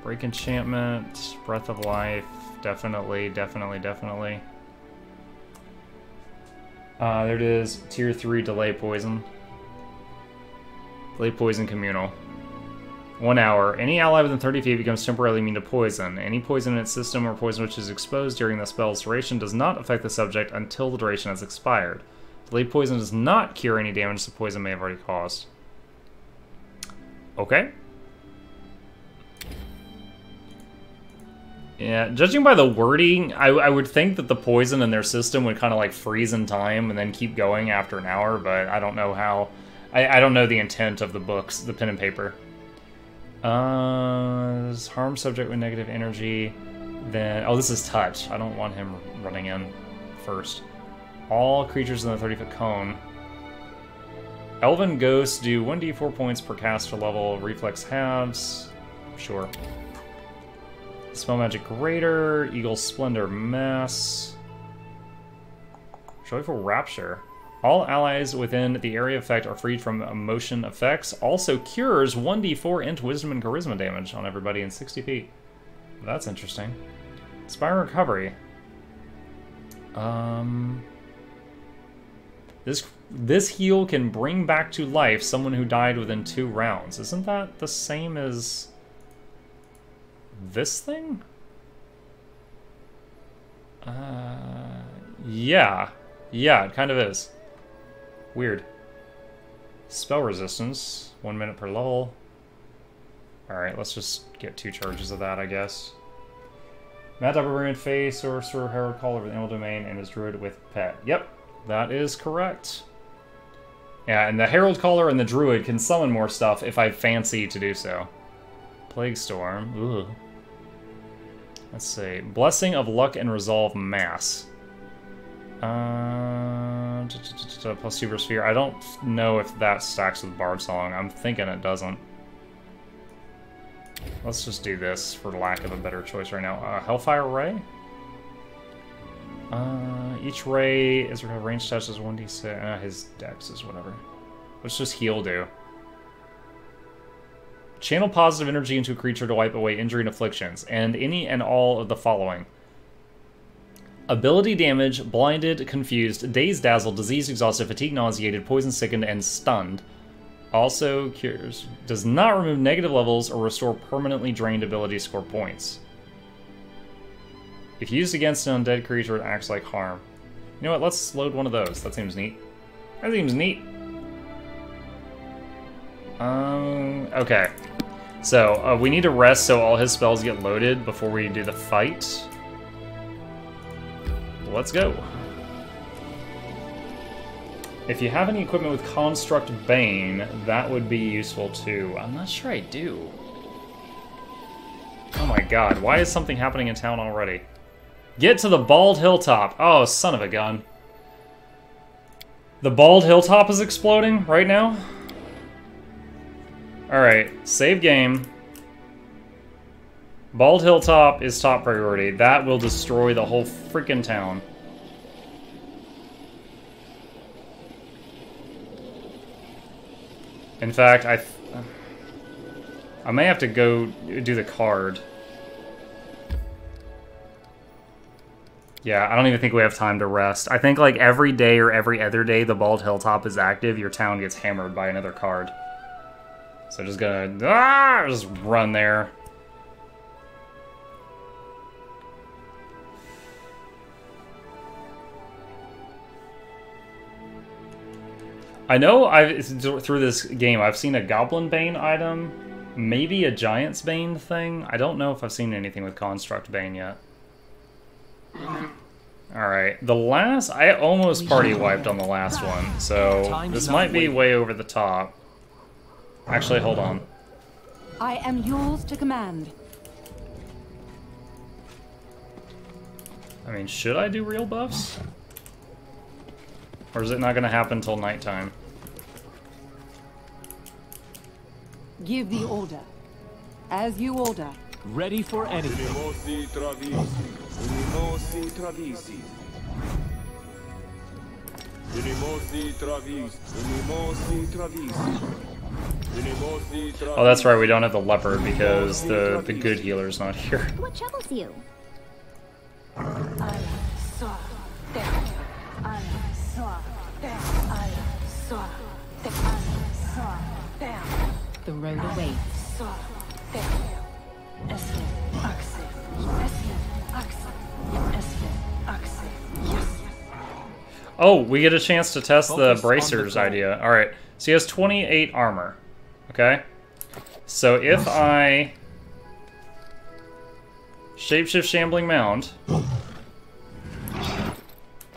Break enchantment. Breath of life. Definitely. There it is. Tier 3 delay poison. Delay poison communal. 1 hour. Any ally within 30 feet becomes temporarily immune to poison. Any poison in its system or poison which is exposed during the spell's duration does not affect the subject until the duration has expired. Delay poison does not cure any damage the poison may have already caused. Okay. Yeah, judging by the wording, I would think that the poison in their system would kind of like freeze in time and then keep going after an hour, but I don't know how. I don't know the intent of the books, the pen and paper. Harm subject with negative energy. Then, oh, this is touch. I don't want him running in first. All creatures in the 30-foot cone. Elven ghosts do 1d4 points per caster level. Reflex halves. Sure. Spell magic greater. Eagle splendor mass. Joyful rapture. All allies within the area effect are freed from emotion effects. Also cures 1d4 int wisdom and charisma damage on everybody in 60 feet. That's interesting. Inspire recovery. This heal can bring back to life someone who died within 2 rounds. Isn't that the same as this thing? Yeah. Yeah, it kind of is. Weird. Spell resistance. 1 minute per level. Alright, let's just get 2 charges of that, I guess. Mad Barbarian Face, Sorcerer, Herald Call over the Animal Domain, and his Druid with Pet. Yep, that is correct. Yeah, and the Herald Caller and the Druid can summon more stuff if I fancy to do so. Plague Storm. Ugh. Let's see. Blessing of Luck and Resolve Mass. Plus 2 versus Fear. I don't know if that stacks with Bard Song. I'm thinking it doesn't. Let's just do this for lack of a better choice right now. Hellfire Ray? Each ray is range touch is 1d6. His dex is whatever. Let's just heal do. Channel positive energy into a creature to wipe away injury and afflictions, and any and all of the following. Ability damage, blinded, confused, dazed, dazzled, diseased, exhausted, fatigued, nauseated, poison sickened, and stunned. Also cures. Does not remove negative levels or restore permanently drained ability score points. If used against an undead creature, it acts like harm. You know what? Let's load one of those. That seems neat. That seems neat. Okay. So, we need to rest so all his spells get loaded before we do the fight. Let's go. If you have any equipment with Construct Bane, that would be useful too. I'm not sure I do. Oh my god, why is something happening in town already? Get to the Bald Hilltop. Oh, son of a gun. The Bald Hilltop is exploding right now? Alright, save game. Bald Hilltop is top priority. That will destroy the whole freaking town. In fact, I may have to go do the card. Yeah, I don't even think we have time to rest. I think like every day or every other day the Bald Hilltop is active, your town gets hammered by another card. So just gonna just run there. I know through this game I've seen a Goblin Bane item, maybe a Giant's Bane thing. I don't know if I've seen anything with Construct Bane yet. Alright, I almost party wiped on the last one, so this might be way over the top. Actually, hold on. I am yours to command. I mean, should I do real buffs? Or is it not going to happen until nighttime? Give the order. As you order. Ready for anything. Oh, that's right, we don't have the leopard because the good healer's not here. What troubles you? The road awaits. Oh, we get a chance to test the bracers idea. Alright, so he has 28 armor. Okay? So if I shapeshift Shambling Mound,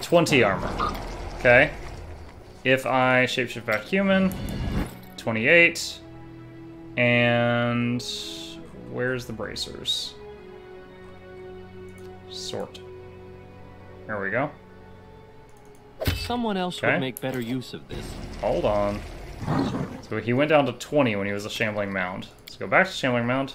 20 armor. Okay? If I shapeshift back human, 28. And where's the bracers? Sort. There we go. Someone else would make better use of this. Hold on. So he went down to 20 when he was a Shambling Mound. Let's go back to Shambling Mound.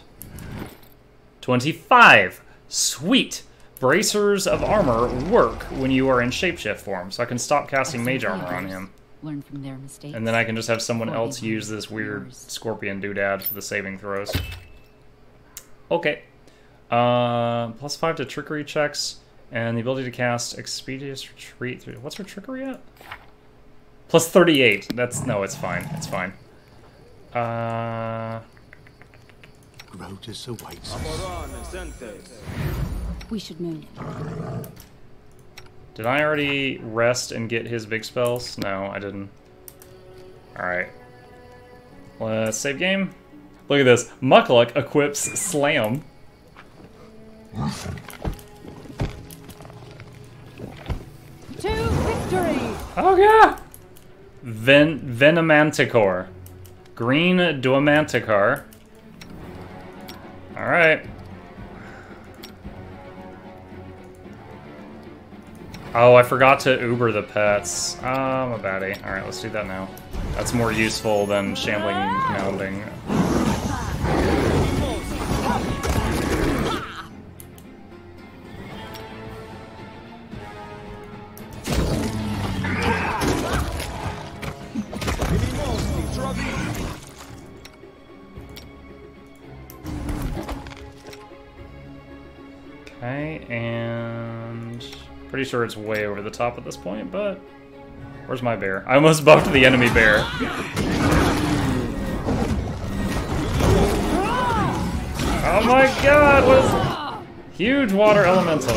25! Sweet! Bracers of armor work when you are in shapeshift form, so I can stop casting mage armor on him. Learn from their mistakes. And then I can just have someone else use this weird scorpion doodad for the saving throws. Okay. +5 to trickery checks, and the ability to cast Expeditious Retreat through... What's her trickery at? +38. No, it's fine. It's fine. Grotus awaits. We should move. Did I already rest and get his big spells? No, I didn't. Alright. Let's save game. Look at this. nok-nok equips Slam. To victory! Oh yeah! Venomanticore. Green Duomanticore. Alright. Oh, I forgot to Uber the pets. Oh, I'm a baddie. Alright, let's do that now. That's more useful than Shambling Mounding. Okay, and... Pretty sure it's way over the top at this point, but... Where's my bear? I almost buffed the enemy bear. Oh my god, what is... Huge water elemental.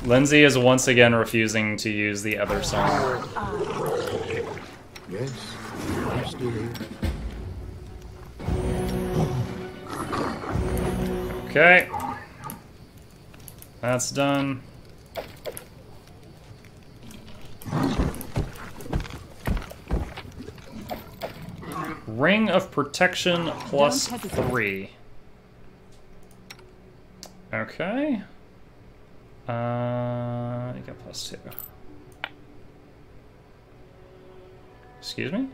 Lindsay is once again refusing to use the other song. Yes, I'm still here. Okay. That's done. Ring of Protection plus 3. Okay. You got plus 2. Excuse me?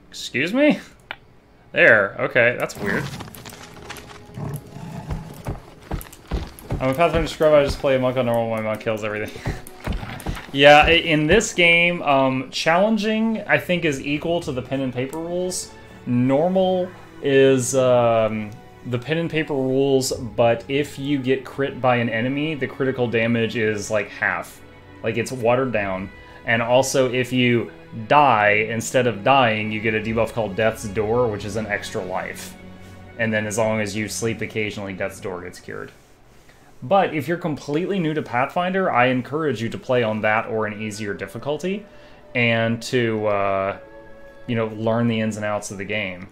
Excuse me? There, okay, that's weird. I'm a Pathfinder Scrub, I just play a monk on normal, my monk kills everything. Yeah, in this game, challenging, I think, is equal to the pen and paper rules. Normal is the pen and paper rules, but if you get crit by an enemy, the critical damage is like half. Like, it's watered down. And also, if you die, instead of dying, you get a debuff called Death's Door, which is an extra life. And then as long as you sleep occasionally, Death's Door gets cured. But if you're completely new to Pathfinder, I encourage you to play on that or an easier difficulty, and to, you know, learn the ins and outs of the game.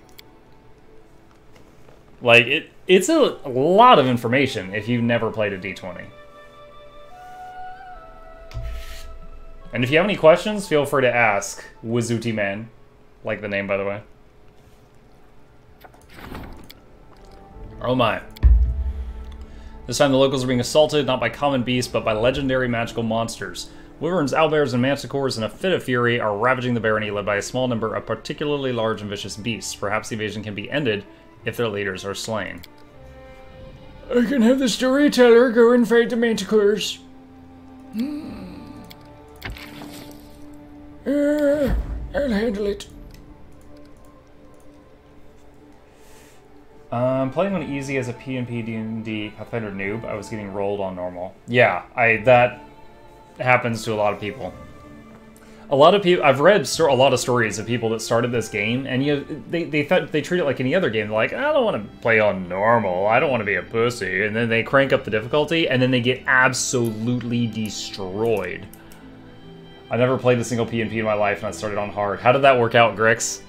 Like, it's a lot of information if you've never played a D20. And if you have any questions, feel free to ask Wizuti Man. Like the name, by the way. Oh my. This time the locals are being assaulted, not by common beasts, but by legendary magical monsters. Wyverns, owlbears, and manticores in a fit of fury are ravaging the barony, led by a small number of particularly large and vicious beasts. Perhaps the invasion can be ended if their leaders are slain. I can have the storyteller go and fight the manticores. I'll handle it. Playing on easy as a PnP D&D Pathfinder noob, I was getting rolled on normal. Yeah, that happens to a lot of people. A lot of people, I've read a lot of stories of people that started this game, and they thought they treat it like any other game. They're like, I don't want to play on normal. I don't want to be a pussy. And then they crank up the difficulty, and then they get absolutely destroyed. I never played a single PnP in my life, and I started on hard. How did that work out, Grix?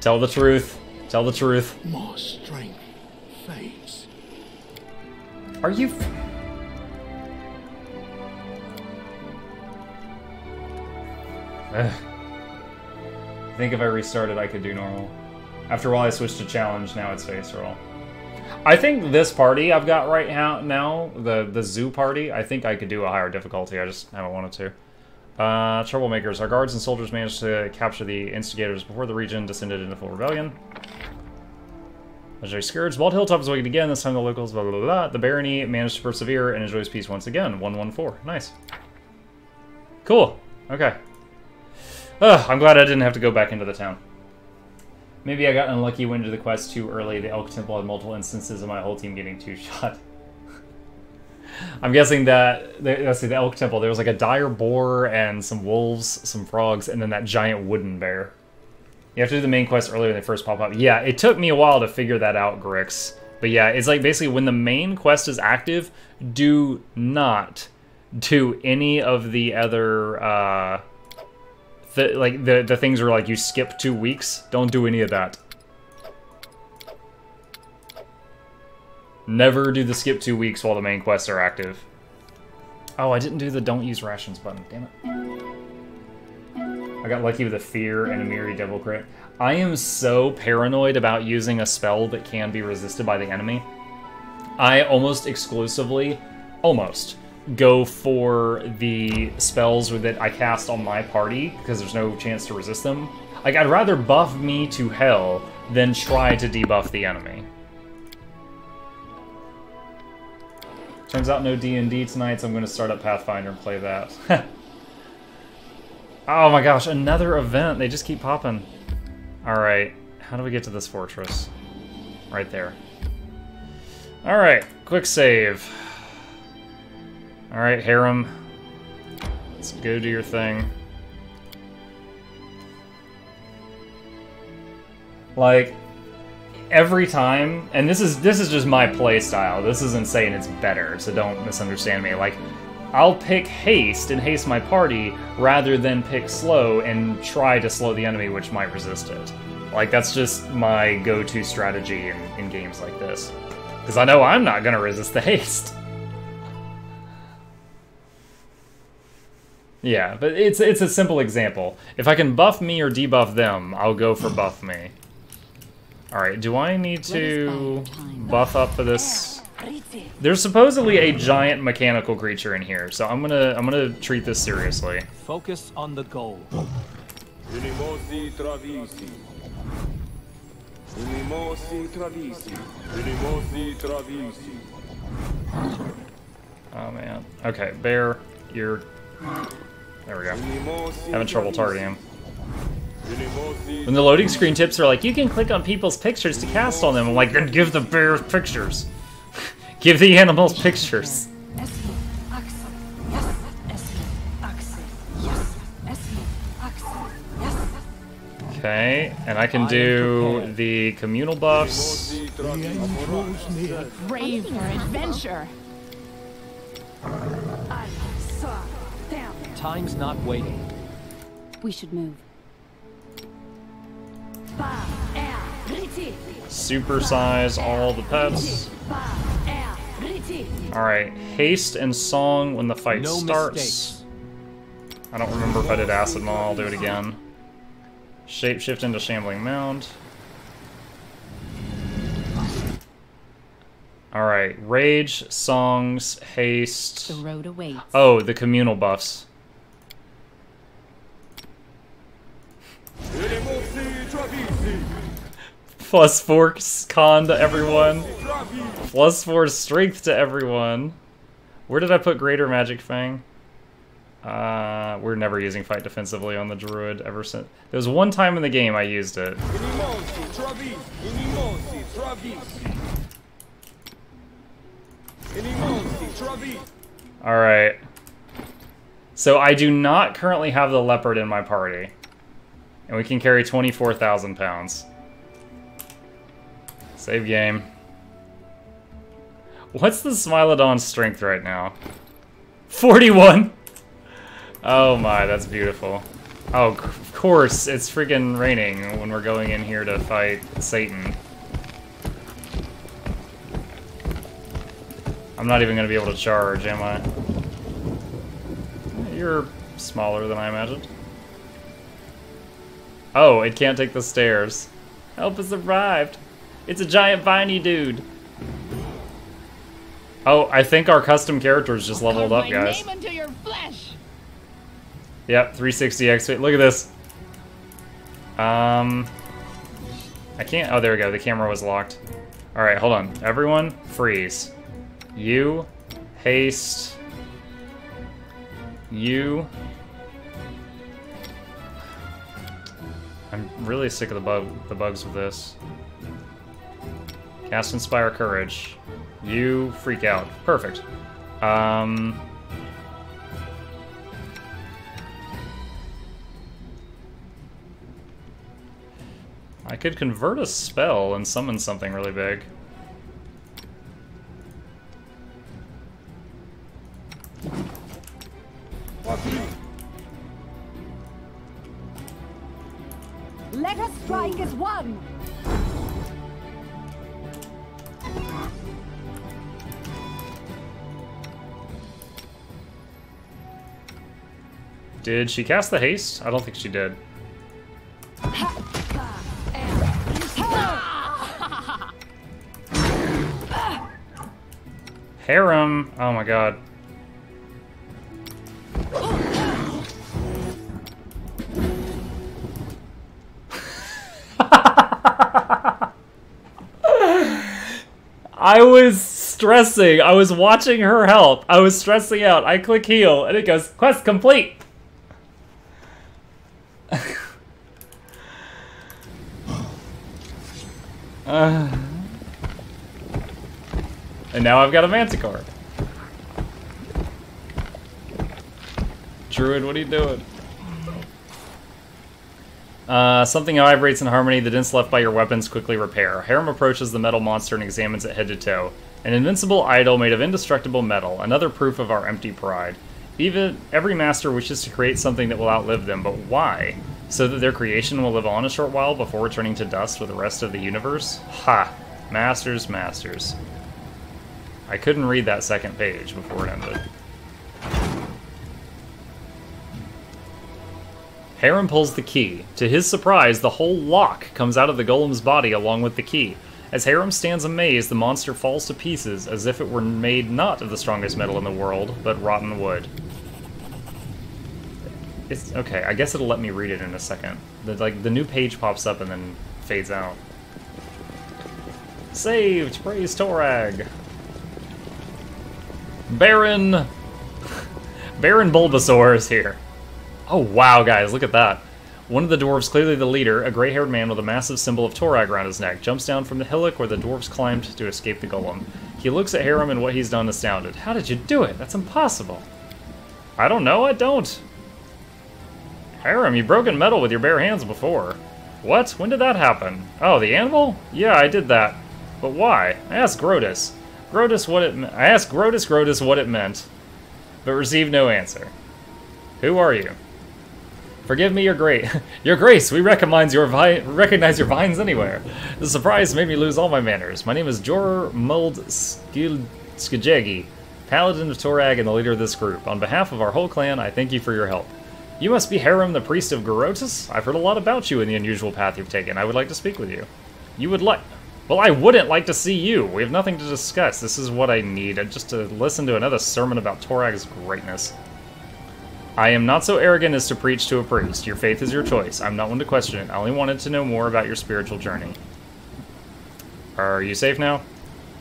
Tell the truth. Tell the truth. More strength fades. Are you... I think if I restarted, I could do normal. After a while, I switched to challenge. Now it's face roll. I think this party I've got right now, the zoo party, I think I could do a higher difficulty. I just haven't wanted to. Troublemakers. Our guards and soldiers managed to capture the instigators before the region descended into full rebellion. Legendary Scourge. Bald Hilltop is awakened again. This time the locals, blah, blah, blah, blah. The barony managed to persevere and enjoys peace once again. 114. Nice. Cool. Okay. I'm glad I didn't have to go back into the town. Maybe I got unlucky, went into the quest too early. The Elk Temple had multiple instances of my whole team getting two-shot. I'm guessing that, let's see, the Elk Temple, there was like a dire boar and some wolves, some frogs, and then that giant wooden bear. You have to do the main quest earlier when they first pop up. Yeah, it took me a while to figure that out, Grix. But yeah, it's like basically when the main quest is active, do not do any of the other, the things where like you skip 2 weeks. Don't do any of that. Never do the skip 2 weeks while the main quests are active. Oh, I didn't do the don't use rations button. Damn it. I got lucky with a fear and a Miri devil crit. I am so paranoid about using a spell that can be resisted by the enemy. I almost exclusively, go for the spells that I cast on my party because there's no chance to resist them. Like, I'd rather buff me to hell than try to debuff the enemy. Turns out no D&D tonight, so I'm going to start up Pathfinder and play that. Oh my gosh, another event. They just keep popping. Alright, how do we get to this fortress? Right there. Alright, quick save. Alright, harem. Just go do your thing. Like, every time, and this is just my play style. This isn't saying it's better, so don't misunderstand me. Like, I'll pick haste and haste my party rather than pick slow and try to slow the enemy, which might resist it. Like, that's just my go-to strategy in games like this. Because I know I'm not going to resist the haste. Yeah, but it's a simple example. If I can buff me or debuff them, I'll go for buff me. Alright, do I need to buff up for this? There's supposedly a giant mechanical creature in here, so I'm gonna treat this seriously. Focus on the goal. Oh man. Okay, bear, you're... There we go. Having trouble targeting him. When the loading screen tips are like, you can click on people's pictures to cast on them, I'm like, then give the bears pictures. Give the animals pictures. Okay, and I can do the communal buffs. Brave for adventure. Time's not waiting. We should move. Supersize all the pets. Alright, haste and song when the fight starts. Mistakes. I don't remember if I did acid maw, I'll do it again. Shapeshift into shambling mound. Alright, rage, songs, haste. The road awaits. Oh, the communal buffs. +4 con to everyone. +4 strength to everyone. Where did I put Greater Magic Fang? We're never using fight defensively on the druid ever since. There was one time in the game I used it. Alright. So I do not currently have the leopard in my party. And we can carry 24,000 pounds. Save game. What's the Smilodon's strength right now? 41! Oh my, that's beautiful. Oh, of course, it's freaking raining when we're going in here to fight Satan. I'm not even gonna be able to charge, am I? You're smaller than I imagined. Oh, it can't take the stairs. Help has arrived. It's a giant viney dude. Oh, I think our custom characters just leveled up, guys. Yep, 360 XP. Look at this. I can't. Oh, there we go. The camera was locked. All right, hold on. Everyone, freeze. You, haste. You. I'm really sick of the bugs with this. Cast Inspire Courage. You freak out. Perfect. I could convert a spell and summon something really big. Let us strike as one. Did she cast the haste? I don't think she did. Harem! Oh my god. I was stressing. I was watching her help. I was stressing out. I click heal, and it goes, quest complete! And now I've got a Manticore. Druid, what are you doing? Something vibrates in harmony. The dents left by your weapons quickly repair. Harem approaches the metal monster and examines it head to toe. An invincible idol made of indestructible metal. Another proof of our empty pride. Every master wishes to create something that will outlive them, but why? So that their creation will live on a short while before returning to dust with the rest of the universe? Ha! Masters, masters. I couldn't read that second page before it ended. Harem pulls the key. To his surprise, the whole lock comes out of the golem's body along with the key. As Harem stands amazed, the monster falls to pieces as if it were made not of the strongest metal in the world, but rotten wood. It's okay, I guess it'll let me read it in a second. The new page pops up and then fades out. Saved! Praise Torag! Baron Bulbasaur is here. Oh wow, guys, look at that. One of the dwarves, clearly the leader, a gray-haired man with a massive symbol of Torag around his neck, jumps down from the hillock where the dwarves climbed to escape the golem. He looks at Harem and what he's done astounded. How did you do it? That's impossible. I don't know, I don't. Harem, you've broken metal with your bare hands before. What? When did that happen? Oh, the anvil? Yeah, I did that. But why? I asked Grotus. I asked Grotus what it meant, but received no answer. Who are you? Forgive me, Your Grace, we recognize your vines anywhere. The surprise made me lose all my manners. My name is Jormuld Skijegi, Paladin of Torag and the leader of this group. On behalf of our whole clan, I thank you for your help. You must be Harem, the priest of Grotus? I've heard a lot about you and the unusual path you've taken. I would like to speak with you. You would like... Well, I wouldn't like to see you. We have nothing to discuss. This is what I need, just to listen to another sermon about Torag's greatness. I am not so arrogant as to preach to a priest. Your faith is your choice. I'm not one to question it. I only wanted to know more about your spiritual journey. Are you safe now?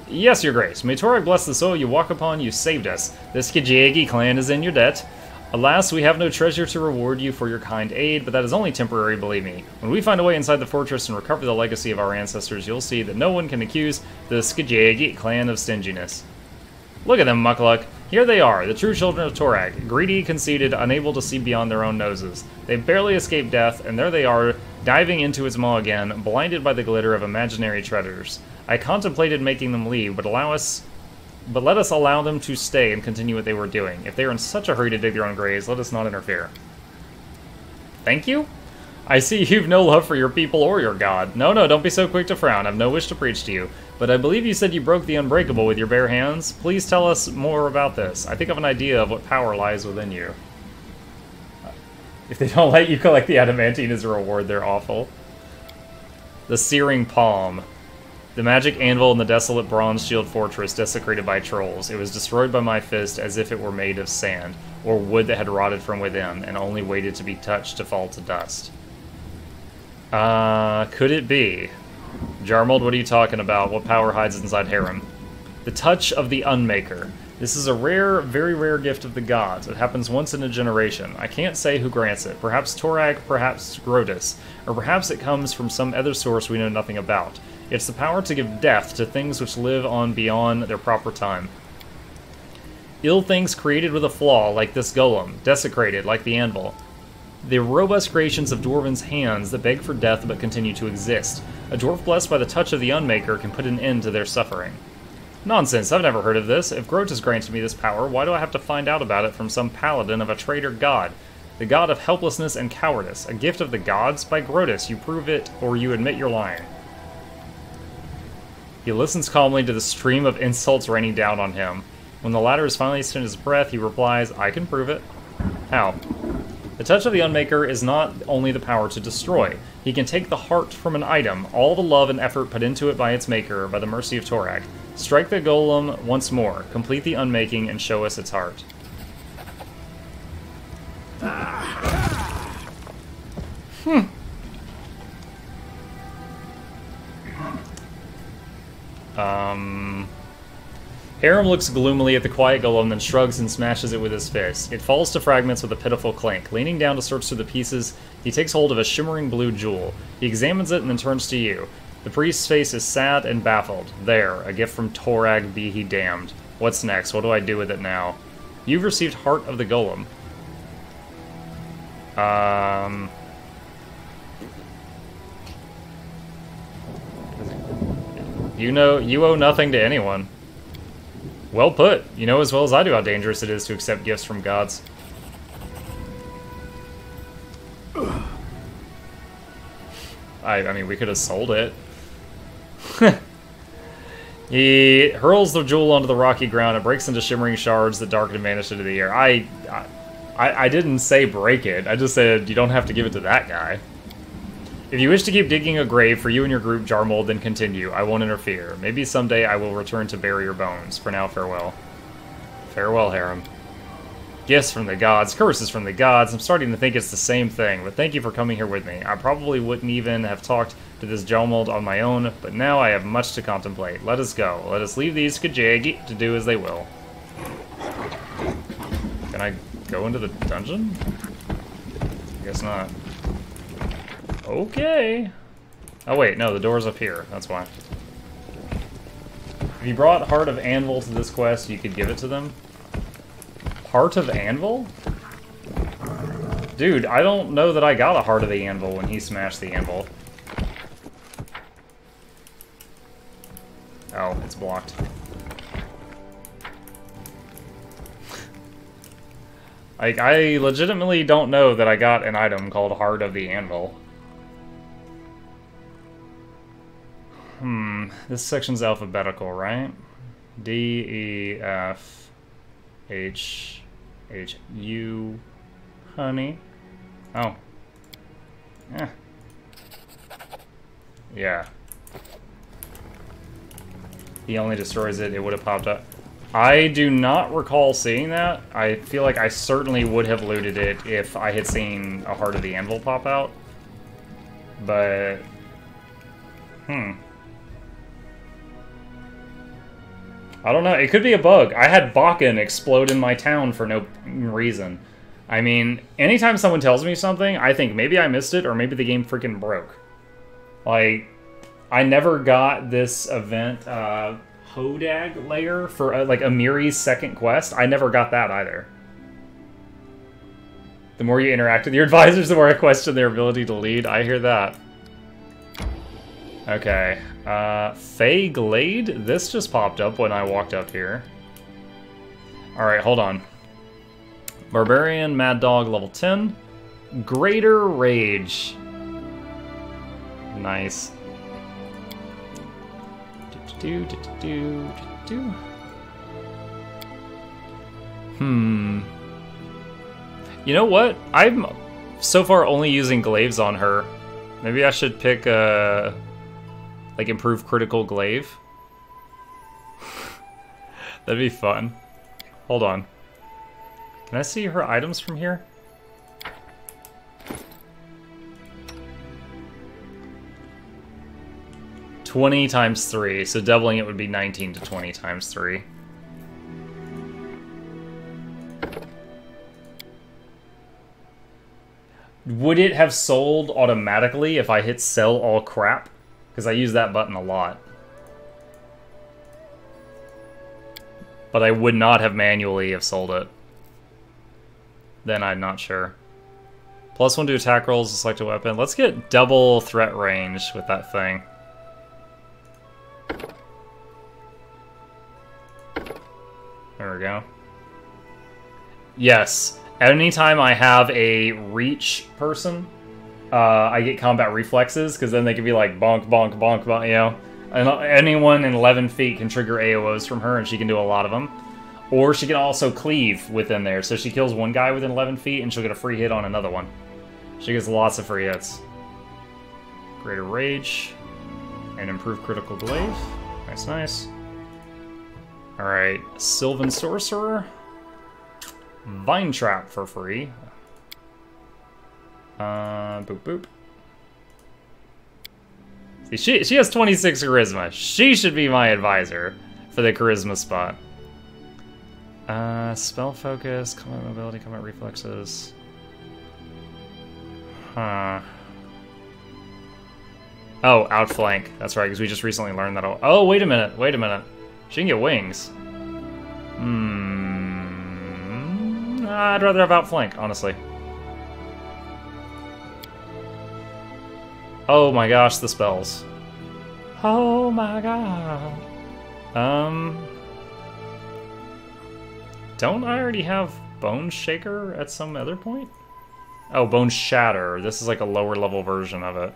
Yes, Your Grace. May Torag bless the soul you walk upon. You saved us. This Kijegi clan is in your debt. Alas, we have no treasure to reward you for your kind aid, but that is only temporary, believe me. When we find a way inside the fortress and recover the legacy of our ancestors, you'll see that no one can accuse the Skijegi clan of stinginess. Look at them, Mukluk. Here they are, the true children of Torag, greedy, conceited, unable to see beyond their own noses. They barely escaped death, and there they are, diving into its maw again, blinded by the glitter of imaginary treasures. I contemplated making them leave, but let us allow them to stay and continue what they were doing. If they are in such a hurry to dig their own graves, let us not interfere. Thank you? I see you've no love for your people or your god. No, don't be so quick to frown. I've no wish to preach to you. But I believe you said you broke the unbreakable with your bare hands. Please tell us more about this. I think I have an idea of what power lies within you. If they don't let you collect the adamantine as a reward, they're awful. The Searing Palm. The magic anvil in the desolate bronze shield fortress desecrated by trolls. It was destroyed by my fist as if it were made of sand, or wood that had rotted from within, and only waited to be touched to fall to dust. Could it be? Jarmold, what are you talking about? What power hides inside Harem? The touch of the Unmaker. This is a rare, very rare gift of the gods. It happens once in a generation. I can't say who grants it. Perhaps Torag, perhaps Grotus, or perhaps it comes from some other source we know nothing about. It's the power to give death to things which live on beyond their proper time. Ill things created with a flaw, like this golem, desecrated, like the anvil. The robust creations of dwarven's hands that beg for death but continue to exist. A dwarf blessed by the touch of the Unmaker can put an end to their suffering. Nonsense, I've never heard of this. If Grotus granted me this power, why do I have to find out about it from some paladin of a traitor god? The god of helplessness and cowardice. A gift of the gods? By Grotus, you prove it, or you admit you're lying. He listens calmly to the stream of insults raining down on him. When the latter is finally in his breath, he replies, I can prove it. How? The touch of the Unmaker is not only the power to destroy. He can take the heart from an item, all the love and effort put into it by its maker, by the mercy of Torag. Strike the golem once more, complete the unmaking, and show us its heart. Harem looks gloomily at the quiet golem, then shrugs and smashes it with his fist. It falls to fragments with a pitiful clink. Leaning down to search through the pieces, he takes hold of a shimmering blue jewel. He examines it and then turns to you. The priest's face is sad and baffled. There, a gift from Torag, be he damned. What's next? What do I do with it now? You've received Heart of the Golem. You owe nothing to anyone. Well put. You know as well as I do how dangerous it is to accept gifts from gods. I mean, we could have sold it. He hurls the jewel onto the rocky ground. It breaks into shimmering shards that darken and vanish into the air. I didn't say break it. I just said you don't have to give it to that guy. If you wish to keep digging a grave for you and your group, Jarmold, then continue. I won't interfere. Maybe someday I will return to bury your bones. For now, farewell. Farewell, Harem. Gifts from the gods, curses from the gods. I'm starting to think it's the same thing, but thank you for coming here with me. I probably wouldn't even have talked to this Jarmold on my own, but now I have much to contemplate. Let us go. Let us leave these Kajagi to do as they will. Can I go into the dungeon? Guess not. Okay. Oh wait, no, the door's up here. That's why. If you brought Heart of Anvil to this quest, you could give it to them. Heart of Anvil? Dude, I don't know that I got a Heart of the Anvil when he smashed the anvil. Oh, it's blocked. Like, I legitimately don't know that I got an item called Heart of the Anvil. This section's alphabetical, right? D, E, F, H, H, U, honey. Oh. Yeah. Yeah. He only destroys it, it would have popped up. I do not recall seeing that. I feel like I certainly would have looted it if I had seen a Heart of the Anvil pop out. But... I don't know. It could be a bug. I had Bakken explode in my town for no reason. I mean, anytime someone tells me something, I think maybe I missed it or maybe the game freaking broke. Like, I never got this event, Hodag layer for, like, Amiri's second quest. I never got that either. The more you interact with your advisors, the more I question their ability to lead. I hear that. Okay. Fey Glade? This just popped up when I walked up here. Alright, hold on. Barbarian, Mad Dog, level 10. Greater Rage. Nice. You know what? I'm so far only using glaives on her. Maybe I should pick like improve critical glaive. That'd be fun. Hold on. Can I see her items from here? $20 times 3, so doubling it would be 19 to 20 times 3. Would it have sold automatically if I hit sell all crap? Because I use that button a lot. But I would not have manually have sold it. Then I'm not sure. +1 to attack rolls to select a weapon. Let's get double threat range with that thing. There we go. Yes. Anytime I have a reach person, I get combat reflexes, because then they can be like bonk, bonk, bonk, bonk, you know. And anyone in 11 feet can trigger AOs from her, and she can do a lot of them. Or she can also cleave within there, so she kills one guy within 11 feet, and she'll get a free hit on another one. She gets lots of free hits. Greater Rage. And improved critical glaive. Nice, nice. Alright, Sylvan Sorcerer. Vine Trap for free. Boop boop. See, she has 26 charisma. She should be my advisor for the charisma spot. Spell focus, combat mobility, combat reflexes. Huh. Oh, outflank. That's right, because we just recently learned that. Oh, wait a minute. Wait a minute. She can get wings. I'd rather have outflank, honestly. Oh my gosh, the spells. Oh my god. Don't I already have Bone Shaker at some other point? Oh, Bone Shatter. This is like a lower level version of it.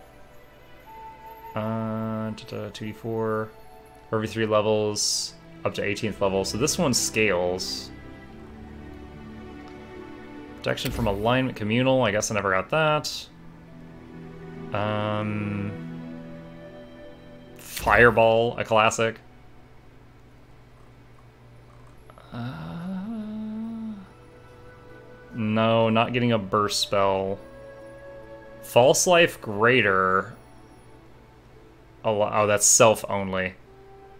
2d4 for every 3 levels up to 18th level. So this one scales. Protection from alignment, communal. I guess I never got that. Fireball, a classic. No, not getting a burst spell. False Life Greater. Oh, that's self only.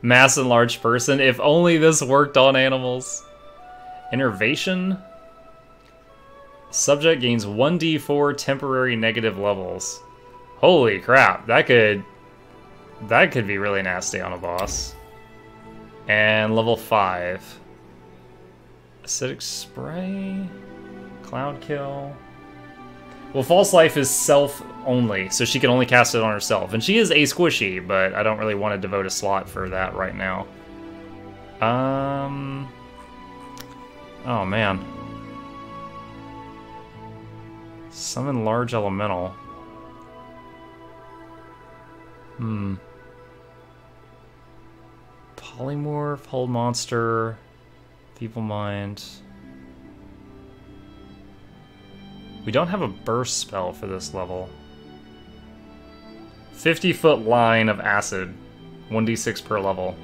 Mass Enlarged Person. If only this worked on animals. Innervation. Subject gains 1d4 temporary negative levels. Holy crap, that could be really nasty on a boss. And level 5. Acidic Spray. Cloud Kill. Well, False Life is self only, so she can only cast it on herself. And she is a squishy, but I don't really want to devote a slot for that right now. Oh man. Summon Large Elemental. Polymorph, Hold Monster, Feeble Mind. We don't have a burst spell for this level. 50-foot line of acid. 1d6 per level.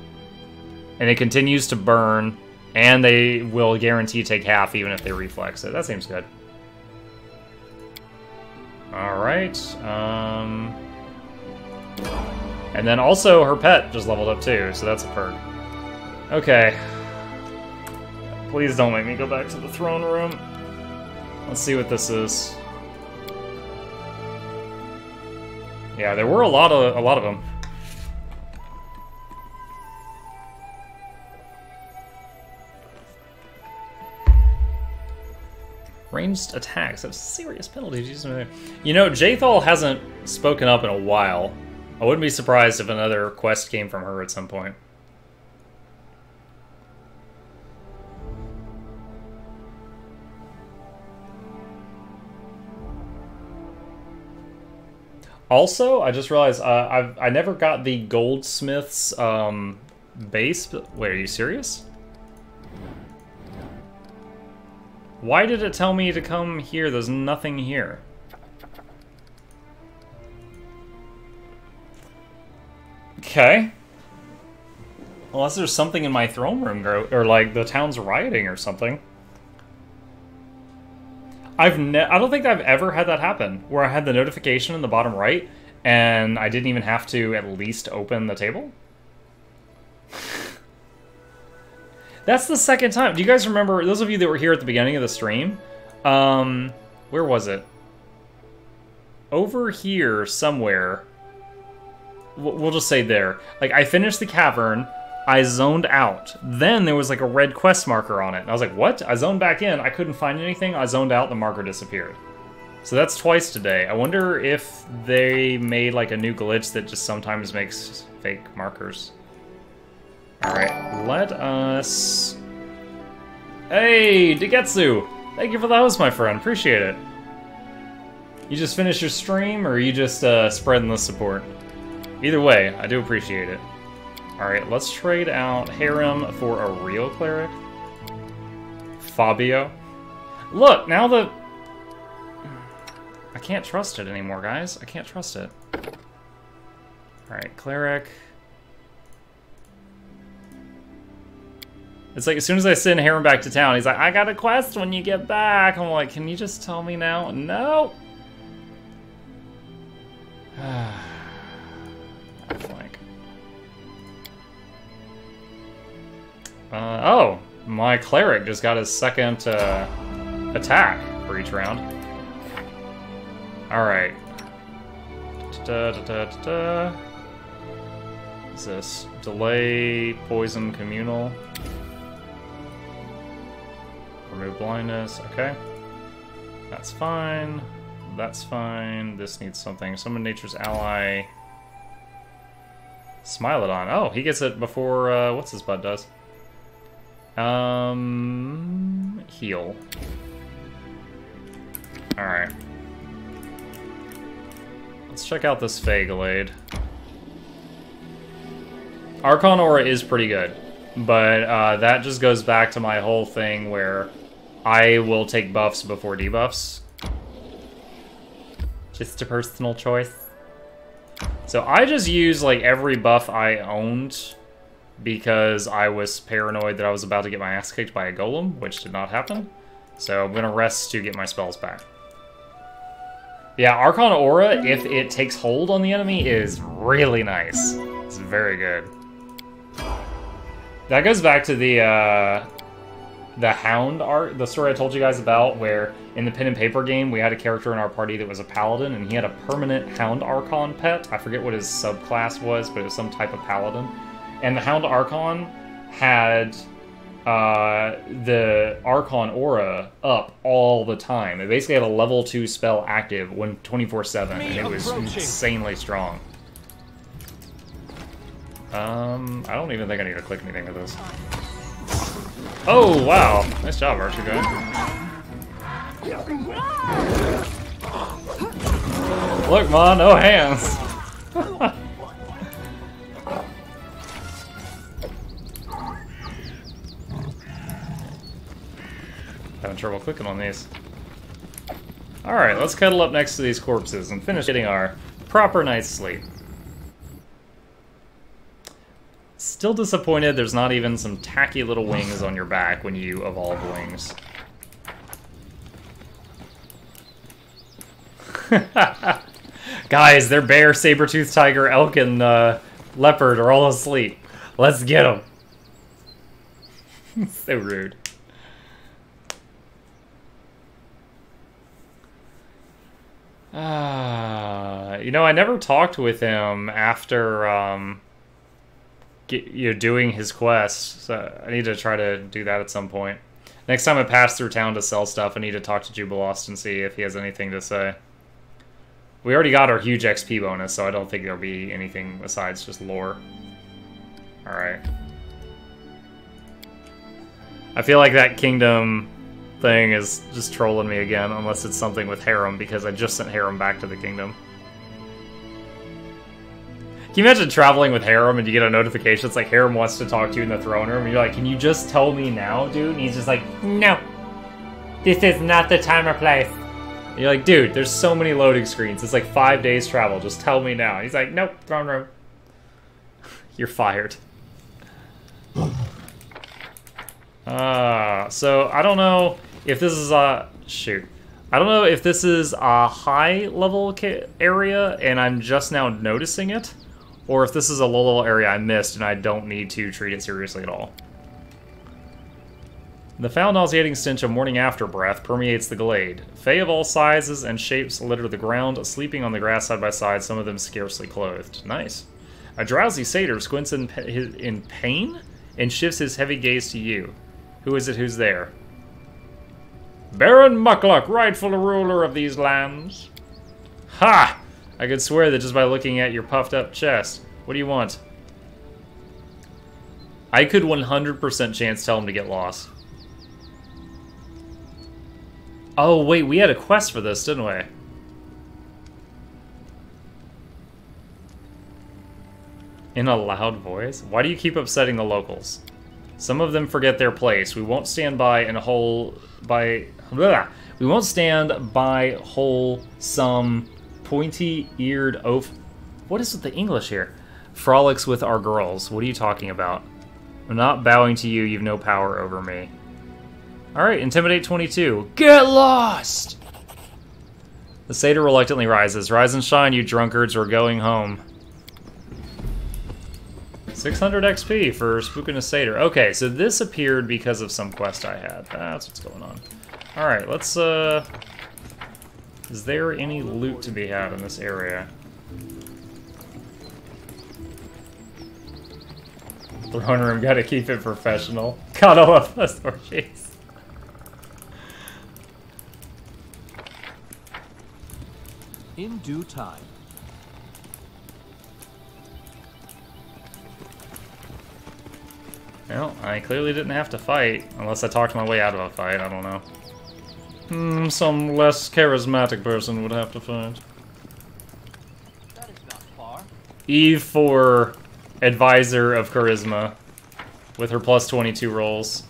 And it continues to burn, and they will guarantee take half even if they reflex it. That seems good. Alright. And then also her pet just leveled up too, so that's a perk. Okay. Please don't make me go back to the throne room. Let's see what this is. Yeah, there were a lot of them. Ranged attacks have serious penalties. You know, Jaethal hasn't spoken up in a while. I wouldn't be surprised if another quest came from her at some point. Also, I just realized I never got the Goldsmith's base. Wait, are you serious? Why did it tell me to come here? There's nothing here. Okay. Unless there's something in my throne room, or like the town's rioting or something. I don't think I've ever had that happen, where I had the notification in the bottom right, and I didn't even have to at least open the table. That's the second time. Do you guys remember, those of you that were here at the beginning of the stream, where was it? Over here somewhere. We'll just say there. Like, I finished the cavern, I zoned out. Then there was like a red quest marker on it. And I was like, what? I zoned back in, I couldn't find anything, I zoned out, the marker disappeared. So that's twice today. I wonder if they made like a new glitch that just sometimes makes fake markers. Alright, let us... Hey, Degetsu! Thank you for the host, my friend. Appreciate it. You just finished your stream, or are you just spreading the support? Either way, I do appreciate it. Alright, let's trade out Harem for a real cleric. Fabio. Look, now the... I can't trust it anymore, guys. I can't trust it. Alright, cleric. It's like, as soon as I send Harem back to town, he's like, I got a quest when you get back. I'm like, can you just tell me now? No! Flank. Oh, my cleric just got his second attack for each round. Alright. What's this? Delay, poison, communal. Remove blindness, okay. That's fine. That's fine. This needs something. Summon Nature's Ally. Smilodon. Oh, he gets it before, what's his bud does? Heal. Alright. Let's check out this Feyglade. Archon Aura is pretty good, but that just goes back to my whole thing where I will take buffs before debuffs. Just a personal choice. So I just used like every buff I owned because I was paranoid that I was about to get my ass kicked by a golem, which did not happen. So I'm gonna rest to get my spells back. Yeah, Archon Aura, if it takes hold on the enemy, is really nice. It's very good. That goes back to the Hound art, the story I told you guys about, where in the pen and paper game, we had a character in our party that was a paladin, and he had a permanent Hound Archon pet. I forget what his subclass was, but it was some type of paladin. And the Hound Archon had the Archon Aura up all the time. It basically had a level 2 spell active 24/7, and it was insanely strong. I don't even think I need to click anything with this. Oh, wow. Nice job, Archer guy. Look, Ma, no hands. Having trouble clicking on these. Alright, let's cuddle up next to these corpses and finish getting our proper night's sleep. Still disappointed there's not even some tacky little wings on your back when you evolve wings. Guys, their bear, saber-toothed tiger, elk, and leopard are all asleep. Let's get them. So rude. You know, I never talked with him after doing his quest, so I need to try to do that at some point. Next time I pass through town to sell stuff, I need to talk to Jubilost and see if he has anything to say. We already got our huge XP bonus, so I don't think there'll be anything besides just lore. Alright. I feel like that kingdom thing is just trolling me again, unless it's something with Harem, because I just sent Harem back to the kingdom. Can you imagine traveling with Harem and you get a notification? It's like Harem wants to talk to you in the throne room, and you're like, can you just tell me now, dude? And he's just like, no. This is not the time or place. And you're like, dude, there's so many loading screens. It's like 5 days travel. Just tell me now. And he's like, nope, throne room. You're fired. So I don't know if this is a... Shoot. I don't know if this is a high-level area and I'm just now noticing it, or if this is a low-level area I missed and I don't need to treat it seriously at all. The foul nauseating stench of morning after breath permeates the glade. Fae of all sizes and shapes litter the ground, sleeping on the grass side by side, some of them scarcely clothed. Nice. A drowsy satyr squints in pain and shifts his heavy gaze to you. Who is it who's there? Baron nok-nok, rightful ruler of these lands. Ha! I could swear that just by looking at your puffed up chest. What do you want? I could 100% chance tell him to get lost. Oh, wait, we had a quest for this, didn't we? In a loud voice? Why do you keep upsetting the locals? Some of them forget their place. We won't stand by and we won't stand by wholesome, pointy-eared oaf. What is with the English here? Frolics with our girls. What are you talking about? I'm not bowing to you. You've no power over me. Alright, Intimidate 22. Get lost! The satyr reluctantly rises. Rise and shine, you drunkards. We're going home. 600 XP for spooking a satyr. Okay, so this appeared because of some quest I had. That's what's going on. Alright, let's, is there any loot to be had in this area? Throne room, gotta keep it professional. God, I love this orgies. In due time. Well, I clearly didn't have to fight, unless I talked my way out of a fight, I don't know. Some less charismatic person would have to fight. That is not far. Eve for advisor of charisma, with her plus 22 rolls.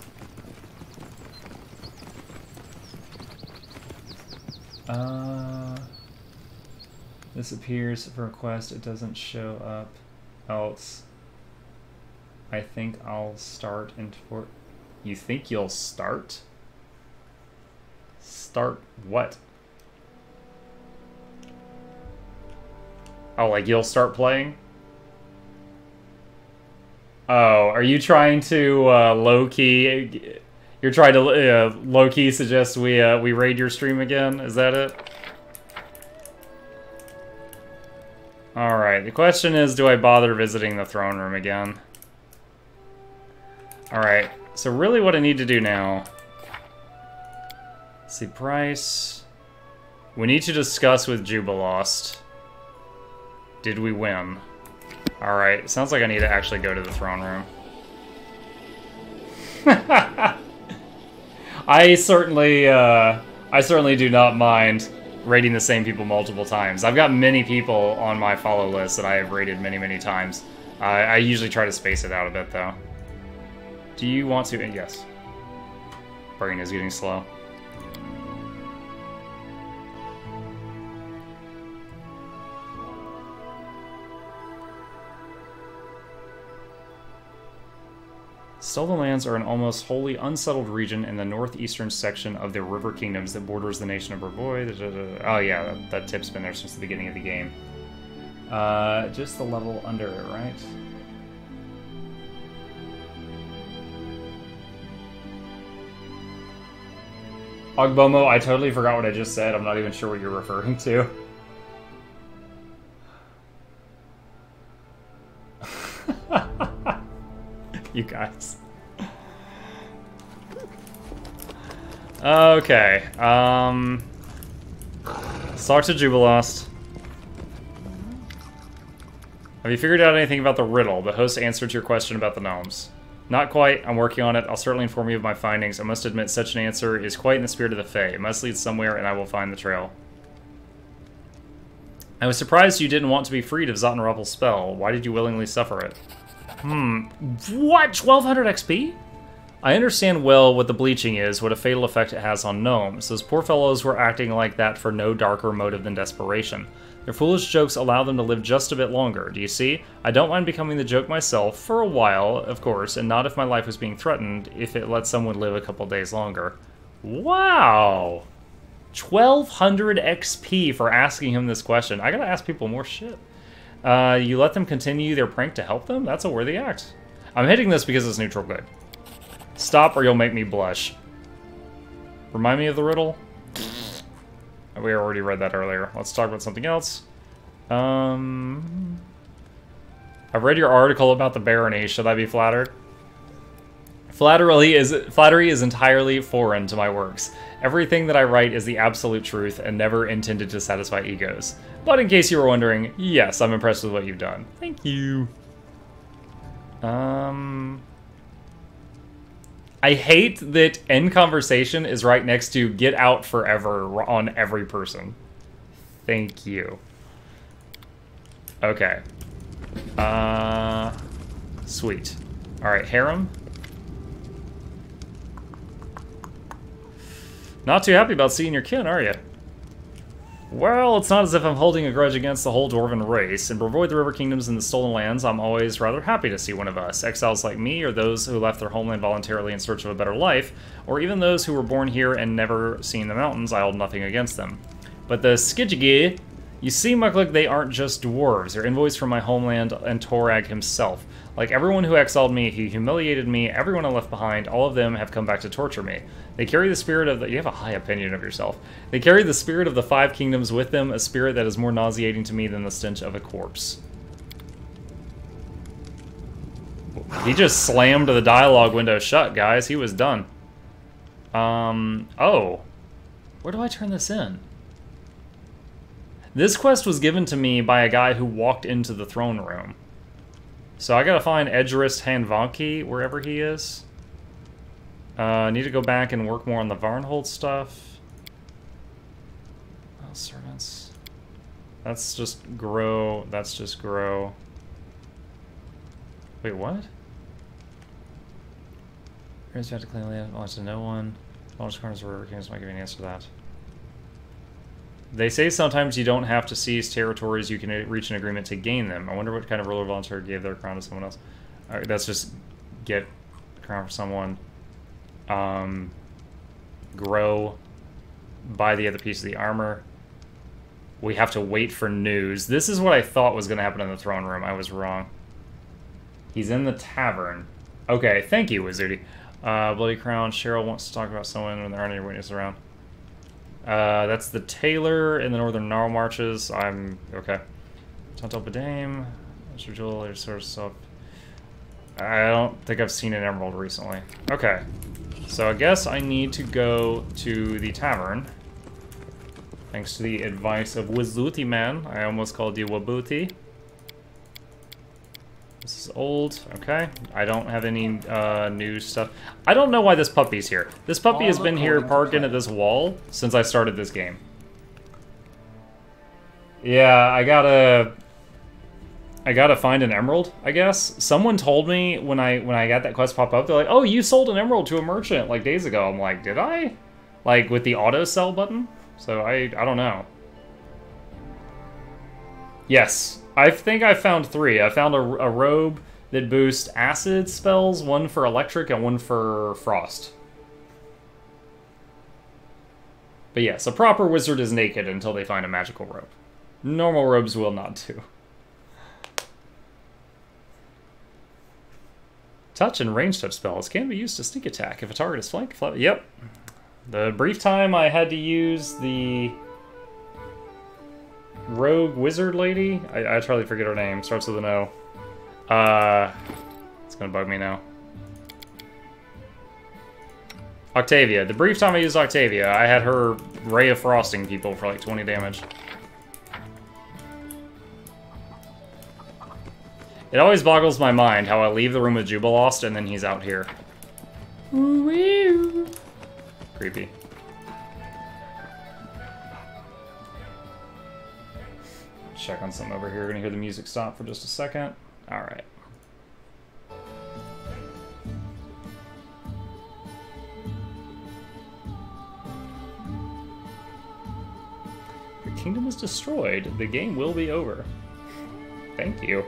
This appears for a quest, it doesn't show up else. I think I'll start in You think you'll start? Start what? Oh, like you'll start playing? Oh, are you trying to low-key... You're trying to low-key suggest we raid your stream again? Is that it? Alright, the question is, do I bother visiting the throne room again? Alright, so really what I need to do now... Let's see, price... We need to discuss with Jubilost. Did we win? Alright, sounds like I need to actually go to the throne room. I certainly do not mind raiding the same people multiple times. I've got many people on my follow list that I have raided many, many times. I usually try to space it out a bit, though. Do you want to? Yes. Brain is getting slow. Stolen lands are an almost wholly unsettled region in the northeastern section of the River Kingdoms that borders the nation of Burboy. Oh yeah, that tip's been there since the beginning of the game. Just the level under it, right? Ogbomo, I totally forgot what I just said. I'm not even sure what you're referring to. You guys. Okay, let's talk to Jubilost. Have you figured out anything about the riddle? The host answered your question about the gnomes. Not quite. I'm working on it. I'll certainly inform you of my findings. I must admit such an answer is quite in the spirit of the Fae. It must lead somewhere, and I will find the trail. I was surprised you didn't want to be freed of Zottenruppel's spell. Why did you willingly suffer it? What? 1200 XP? I understand well what the bleaching is, what a fatal effect it has on gnomes. Those poor fellows were acting like that for no darker motive than desperation. Their foolish jokes allow them to live just a bit longer, do you see? I don't mind becoming the joke myself, for a while, of course, and not if my life was being threatened, if it lets someone live a couple days longer. Wow! 1200 XP for asking him this question. I gotta ask people more shit. You let them continue their prank to help them? That's a worthy act. I'm hitting this because it's neutral good. Stop or you'll make me blush. Remind me of the riddle? We already read that earlier. Let's talk about something else. I've read your article about the barony. Should I be flattered? Flattery is entirely foreign to my works. Everything that I write is the absolute truth and never intended to satisfy egos. But in case you were wondering, yes, I'm impressed with what you've done. Thank you. I hate that end conversation is right next to get out forever on every person. Thank you. Okay. Sweet. Alright, harem. Not too happy about seeing your kin, are you? Well, it's not as if I'm holding a grudge against the whole dwarven race. In Avoid the River Kingdoms and the Stolen Lands, I'm always rather happy to see one of us. Exiles like me, or those who left their homeland voluntarily in search of a better life, or even those who were born here and never seen the mountains, I hold nothing against them. But the Skidjigi, you seem like they aren't just dwarves. They're envoys from my homeland and Torag himself. Like everyone who exiled me, he humiliated me, everyone I left behind, all of them have come back to torture me. They carry the spirit of the... You have a high opinion of yourself. They carry the spirit of the Five Kingdoms with them, a spirit that is more nauseating to me than the stench of a corpse. He just slammed the dialogue window shut, guys. He was done. Oh. Where do I turn this in? This quest was given to me by a guy who walked into the throne room. So I gotta find Edgerist Hanvanki, wherever he is. I need to go back and work more on the Varnhold stuff. Oh, servants. That's just grow. That's just grow. Wait, what? Here's you have to clean land. Belongs to no one. Launch corners of River Kings might give you an answer to that. They say sometimes you don't have to seize territories, you can reach an agreement to gain them. I wonder what kind of ruler volunteer gave their crown to someone else. Alright, that's just get a crown for someone. Grow. Buy the other piece of the armor. We have to wait for news. This is what I thought was going to happen in the throne room. I was wrong. He's in the tavern. Okay, thank you, Wizardy. Bloody Crown. Cheryl wants to talk about someone when there aren't any witnesses around. That's the tailor in the Northern Gnarl Marches. I'm... okay. Tonto Badame. Mr. Jewel, there's sort of stuff. I don't think I've seen an emerald recently. Okay. So I guess I need to go to the tavern. Thanks to the advice of Wizuti Man. I almost called you Wabuti. This is old. Okay. I don't have any new stuff. I don't know why this puppy's here. This puppy has been here parked into this wall since I started this game. Yeah, I gotta find an emerald, I guess. Someone told me when I got that quest pop up, they're like, oh, you sold an emerald to a merchant like days ago. I'm like, did I? Like with the auto sell button? So I don't know. Yes, I think I found 3. I found a robe that boosts acid spells, one for electric and one for frost. But yes, a proper wizard is naked until they find a magical robe. Normal robes will not do. Touch and range touch spells can be used to sneak attack if a target is flanked. Yep. The brief time I had to use the rogue wizard lady, I totally forget her name, starts with an O. It's gonna bug me now. Octavia. The brief time I used Octavia, I had her Ray of Frosting people for like 20 damage. It always boggles my mind how I leave the room with Jubilost and then he's out here. Creepy. Check on something over here. We're gonna hear the music stop for just a second. Alright. Your kingdom is destroyed. The game will be over. Thank you.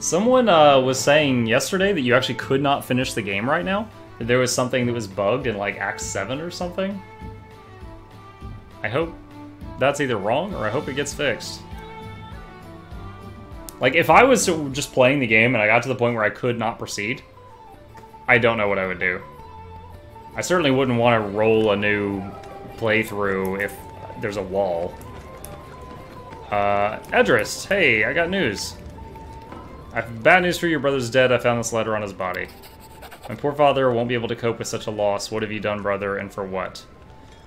Someone was saying yesterday that you actually could not finish the game right now. That there was something that was bugged in like Act 7 or something. I hope that's either wrong or I hope it gets fixed. Like if I was just playing the game and I got to the point where I could not proceed, I don't know what I would do. I certainly wouldn't want to roll a new playthrough if there's a wall. Edris, hey, I got news. I have bad news for you, your brother's dead. I found this letter on his body. My poor father won't be able to cope with such a loss. What have you done, brother, and for what?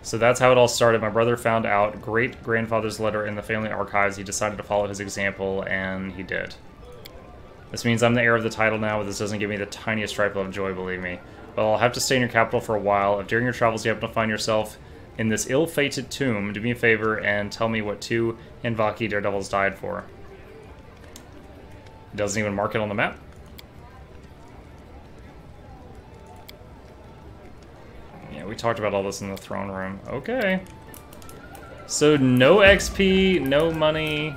So that's how it all started. My brother found out great-grandfather's letter in the family archives. He decided to follow his example, and he did. This means I'm the heir of the title now, but this doesn't give me the tiniest trifle of joy, believe me. Well, I'll have to stay in your capital for a while. If during your travels you happen to find yourself in this ill-fated tomb, do me a favor and tell me what 2 Hanvaki daredevils died for. It doesn't even mark it on the map. Yeah, we talked about all this in the throne room. Okay. So no XP, no money.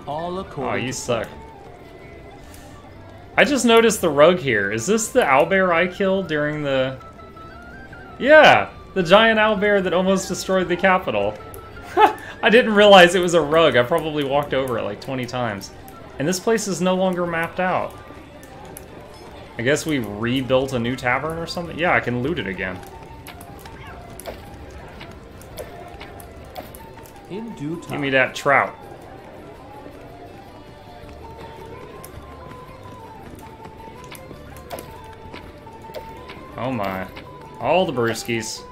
All according. Oh, you suck. I just noticed the rug here. Is this the owlbear I killed during the... Yeah, the giant owlbear that almost destroyed the capital. I didn't realize it was a rug. I probably walked over it like 20 times. And this place is no longer mapped out. I guess we rebuilt a new tavern or something? Yeah, I can loot it again. In due time. Give me that trout. Oh my. All the brewskis.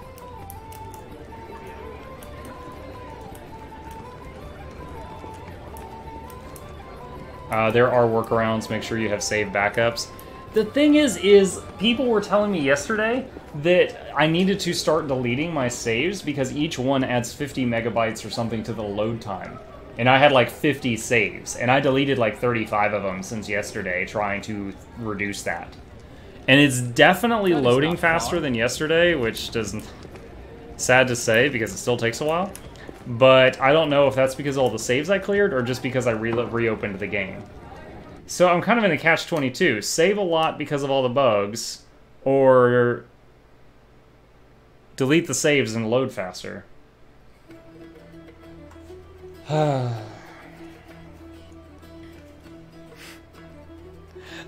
There are workarounds. Make sure you have save backups. The thing is people were telling me yesterday that I needed to start deleting my saves because each one adds 50 megabytes or something to the load time. And I had like 50 saves, and I deleted like 35 of them since yesterday, trying to reduce that. And it's definitely loading faster than yesterday, which doesn't... Sad to say, because it still takes a while. But I don't know if that's because of all the saves I cleared, or just because I reopened the game. So I'm kind of in a catch-22. Save a lot because of all the bugs, or delete the saves and load faster.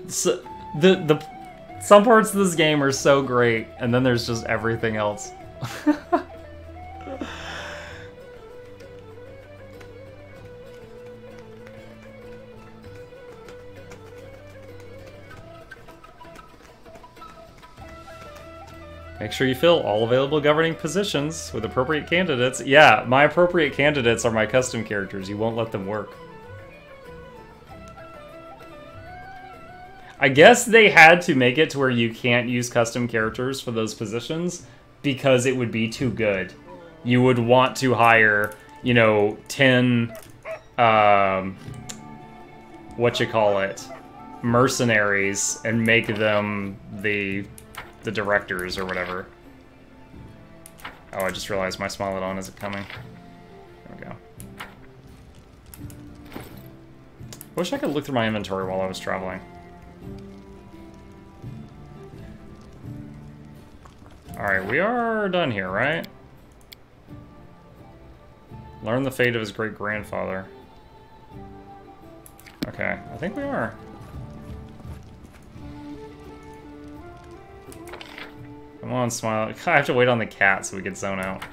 So, some parts of this game are so great, and then there's just everything else. Make sure you fill all available governing positions with appropriate candidates. Yeah, my appropriate candidates are my custom characters. You won't let them work. I guess they had to make it to where you can't use custom characters for those positions because it would be too good. You would want to hire, you know, 10, mercenaries and make them the directors or whatever. Oh, I just realized my Smilodon isn't coming. There we go. Wish I could look through my inventory while I was traveling. Alright, we are done here, right? Learn the fate of his great-grandfather. Okay, I think we are. Come on, Smile. I have to wait on the cat so we can zone out.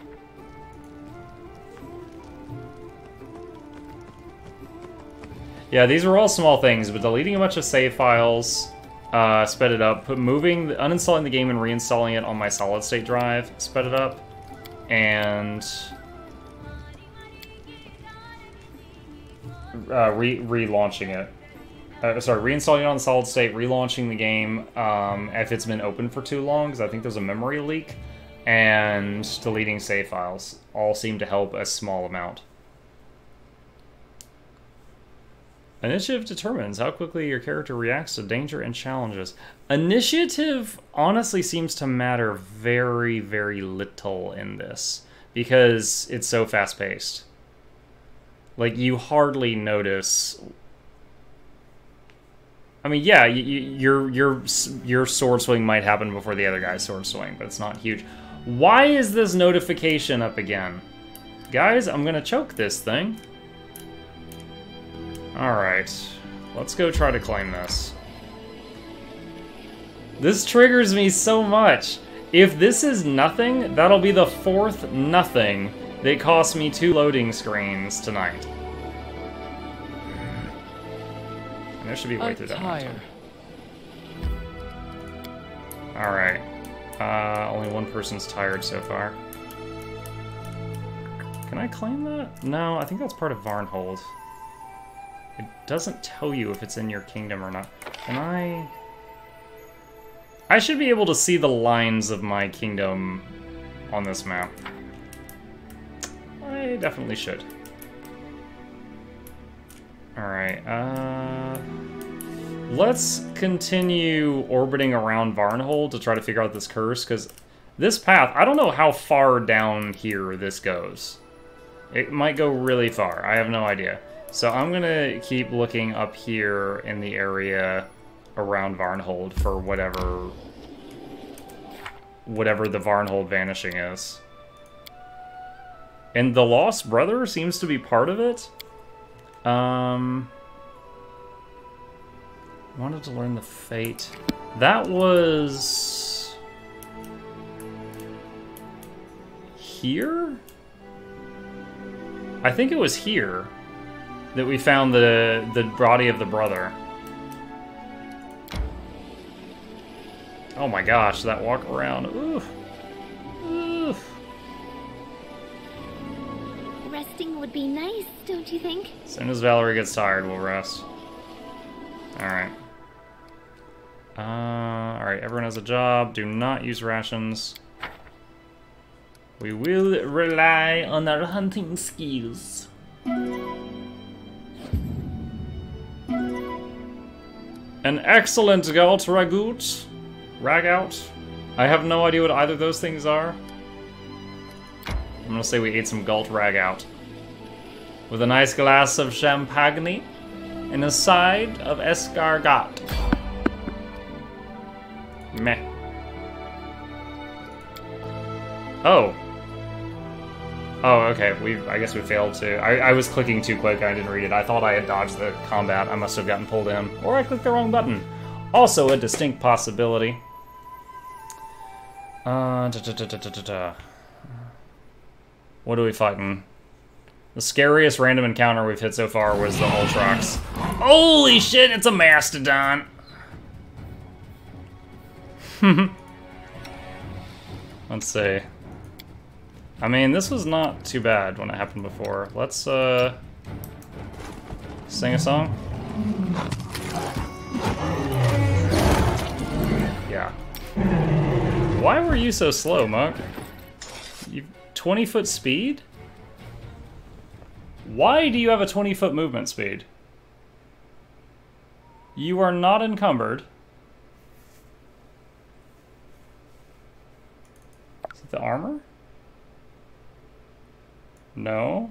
Yeah, these were all small things, but deleting a bunch of save files sped it up. Uninstalling the game and reinstalling it on my solid-state drive sped it up. And relaunching it. Reinstalling it on solid state, relaunching the game if it's been open for too long, because I think there's a memory leak, and deleting save files all seem to help a small amount. Initiative determines how quickly your character reacts to danger and challenges. Initiative honestly seems to matter very, very little in this, because it's so fast-paced. Like, you hardly notice... I mean, yeah, your sword swing might happen before the other guy's sword swing, but it's not huge. Why is this notification up again? Guys, I'm gonna choke this thing. Alright, let's go try to claim this. This triggers me so much. If this is nothing, that'll be the 4th nothing that cost me 2 loading screens tonight. And there should be a way through that one. Alright. Only one person's tired so far. Can I claim that? No, I think that's part of Varnhold. It doesn't tell you if it's in your kingdom or not. Can I... I should be able to see the lines of my kingdom on this map. I definitely should. Alright, let's continue orbiting around Varnhold to try to figure out this curse, because this path, I don't know how far down here this goes. It might go really far, I have no idea. So I'm gonna keep looking up here in the area around Varnhold for whatever the Varnhold vanishing is. And the Lost Brother seems to be part of it. Wanted to learn the fate. That was... here? I think it was here that we found the body of the brother. Oh my gosh, that walk around. Ooh. resting would be nice, don't you think? As soon as Valerie gets tired, we'll rest. Alright. Alright, everyone has a job. Do not use rations. We will rely on our hunting skills. An excellent galt ragout. Ragout. I have no idea what either of those things are. I'm gonna say we ate some galt ragout. With a nice glass of champagne and a side of escargot. Meh. Oh. Oh, okay. I guess we failed to. I was clicking too quick and I didn't read it. I thought I had dodged the combat. I must have gotten pulled in. Or I clicked the wrong button. Also a distinct possibility. What are we fighting? The scariest random encounter we've hit so far was the Ultrox. Holy shit, it's a Mastodon! Let's see. I mean, this was not too bad when it happened before. Let's, sing a song? Yeah. Why were you so slow, Monk? 20-foot speed? Why do you have a 20-foot movement speed? You are not encumbered. Is it the armor? No.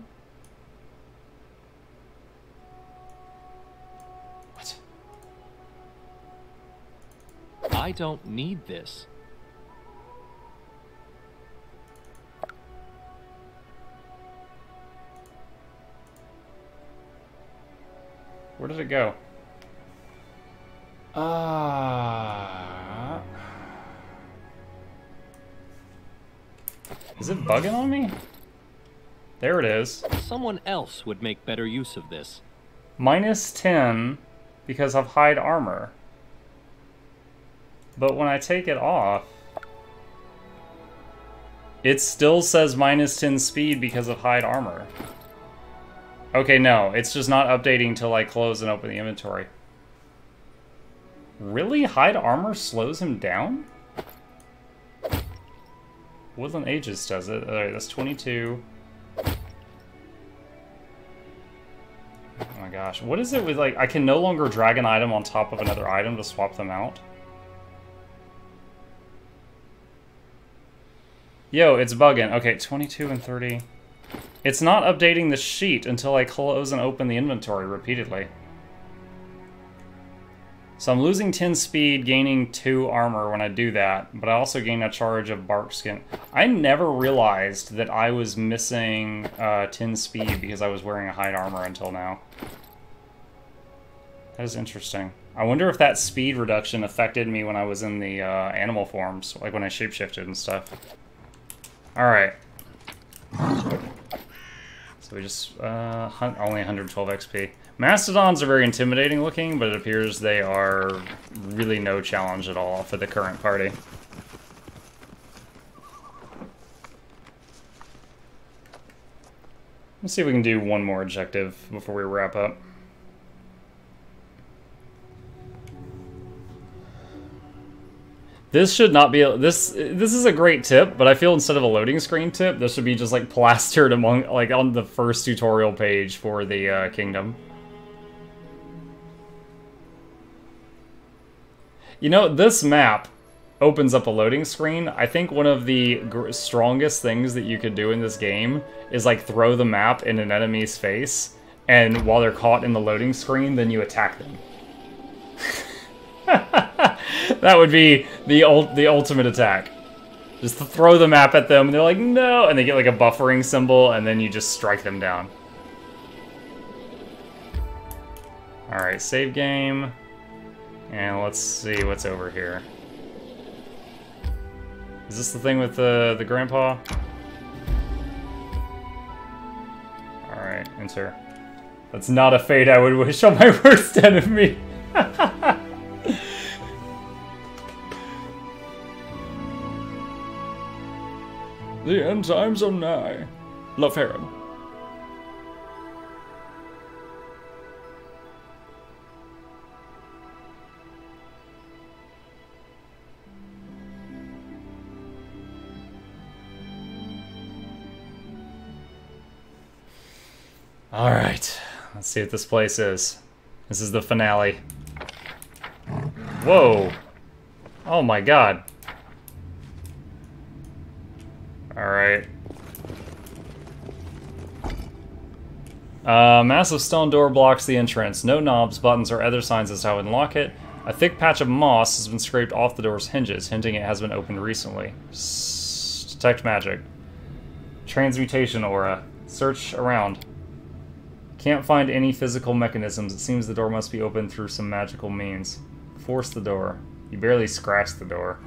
What? I don't need this. Where did it go? Is it bugging on me? There it is. Someone else would make better use of this. -10 because of hide armor. But when I take it off, it still says -10 speed because of hide armor. Okay, no, it's just not updating till I close and open the inventory. Really? Hide armor slows him down? Woodland Aegis does it. Alright, that's 22. Oh my gosh. What is it with, like, I can no longer drag an item on top of another item to swap them out? Yo, it's bugging. Okay, 22 and 30. It's not updating the sheet until I close and open the inventory repeatedly. So I'm losing 10 speed, gaining 2 armor when I do that, but I also gain a charge of bark skin. I never realized that I was missing 10 speed because I was wearing a hide armor until now. That is interesting. I wonder if that speed reduction affected me when I was in the animal forms, like when I shapeshifted and stuff. Alright. So we just, only 112 XP. Mastodons are very intimidating looking, but it appears they are really no challenge at all for the current party. Let's see if we can do one more objective before we wrap up. This should not be this is a great tip, but I feel instead of a loading screen tip, this should be just like plastered among, like, on the first tutorial page for the kingdom. You know, this map opens up a loading screen. I think one of the strongest things that you could do in this game is like throw the map in an enemy's face, and while they're caught in the loading screen, then you attack them. That would be the ultimate attack. Just to throw the map at them, and they're like, no! And they get like a buffering symbol, and then you just strike them down. Alright, save game. And let's see what's over here. Is this the thing with the grandpa? Alright, enter. That's not a fate I would wish on my worst enemy. The end times are nigh. Love Heron. Alright, let's see what this place is. This is the finale. Whoa! Oh my god. Alright. Massive stone door blocks the entrance. No knobs, buttons, or other signs as to how to unlock it. A thick patch of moss has been scraped off the door's hinges, hinting it has been opened recently. Detect magic. Transmutation aura. Search around. Can't find any physical mechanisms. It seems the door must be opened through some magical means. Force the door. You barely scratched the door.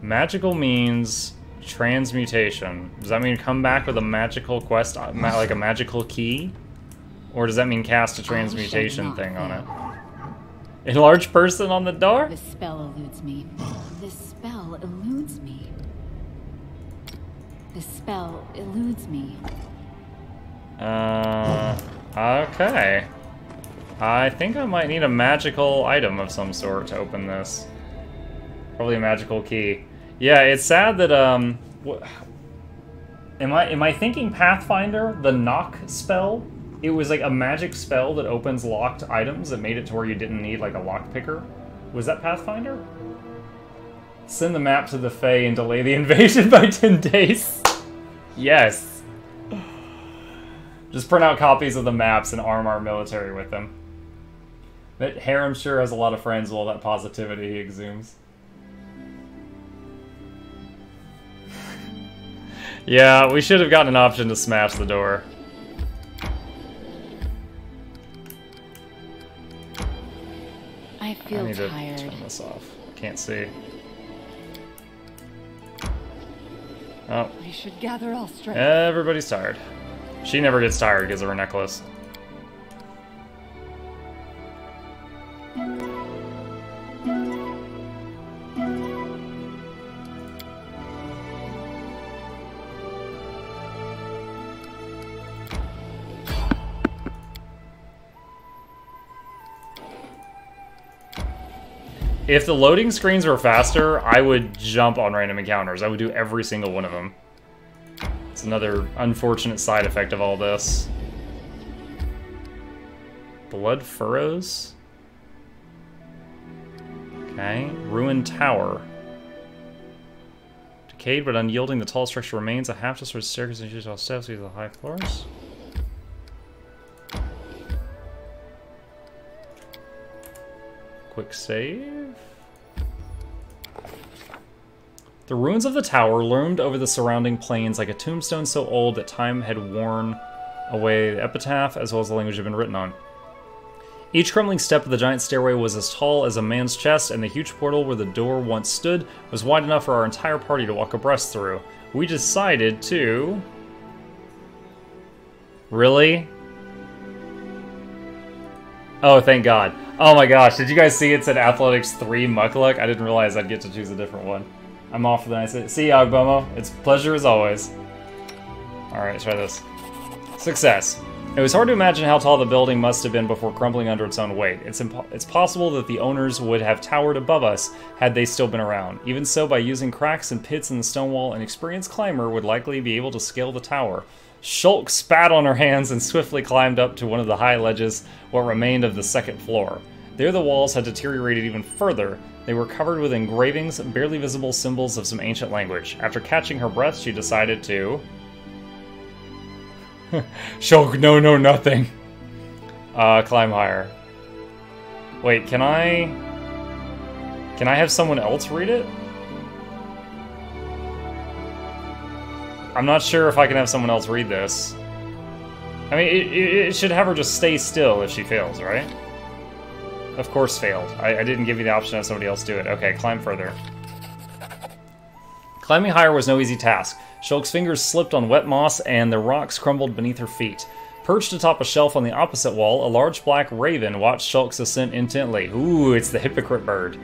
Magical means transmutation. Does that mean come back with a magical quest, like a magical key? Or does that mean cast a transmutation thing on it? Enlarge person on the door? The spell eludes me. The spell eludes me. The spell eludes me. Okay. I think I might need a magical item of some sort to open this. Probably a magical key. Yeah, it's sad that, am I thinking Pathfinder, the knock spell? It was like a magic spell that opens locked items that made it to where you didn't need like a lock picker. Was that Pathfinder? Send the map to the Fae and delay the invasion by 10 days. Yes. Just print out copies of the maps and arm our military with them. That Harem sure has a lot of friends with all that positivity he exudes. Yeah, we should have gotten an option to smash the door. I feel need tired. to turn this off. Can't see. Oh. We should gather all strength. Everybody's tired. She never gets tired because of her necklace. If the loading screens were faster, I would jump on random encounters. I would do every single one of them. It's another unfortunate side effect of all this. Blood furrows? Okay. Ruined tower. Decayed but unyielding, the tall structure remains. A half-destroyed staircase and all steps to the high floors. Quick save. The ruins of the tower loomed over the surrounding plains like a tombstone so old that time had worn away the epitaph as well as the language had been written on. Each crumbling step of the giant stairway was as tall as a man's chest, and the huge portal where the door once stood was wide enough for our entire party to walk abreast through. We decided to... Really? Oh, thank God. Oh my gosh, did you guys see it said Athletics 3 Muck-Luck? I didn't realize I'd get to choose a different one. I'm off for the night. See you, Agbomo. It's a pleasure as always. Alright, let's try this. Success. It was hard to imagine how tall the building must have been before crumbling under its own weight. It's possible that the owners would have towered above us had they still been around. Even so, by using cracks and pits in the stone wall, an experienced climber would likely be able to scale the tower. Shulk spat on her hands and swiftly climbed up to one of the high ledges, what remained of the second floor. There the walls had deteriorated even further. They were covered with engravings, barely visible symbols of some ancient language. After catching her breath, she decided to... Shulk, no, nothing. Climb higher. Wait, can I have someone else read it? I'm not sure if I can have someone else read this. I mean, it should have her just stay still if she fails, right? Of course failed. I didn't give you the option to have somebody else do it. Okay, climb further. Climbing higher was no easy task. Shulk's fingers slipped on wet moss and the rocks crumbled beneath her feet. Perched atop a shelf on the opposite wall, a large black raven watched Shulk's ascent intently. Ooh, it's the hypocrite bird.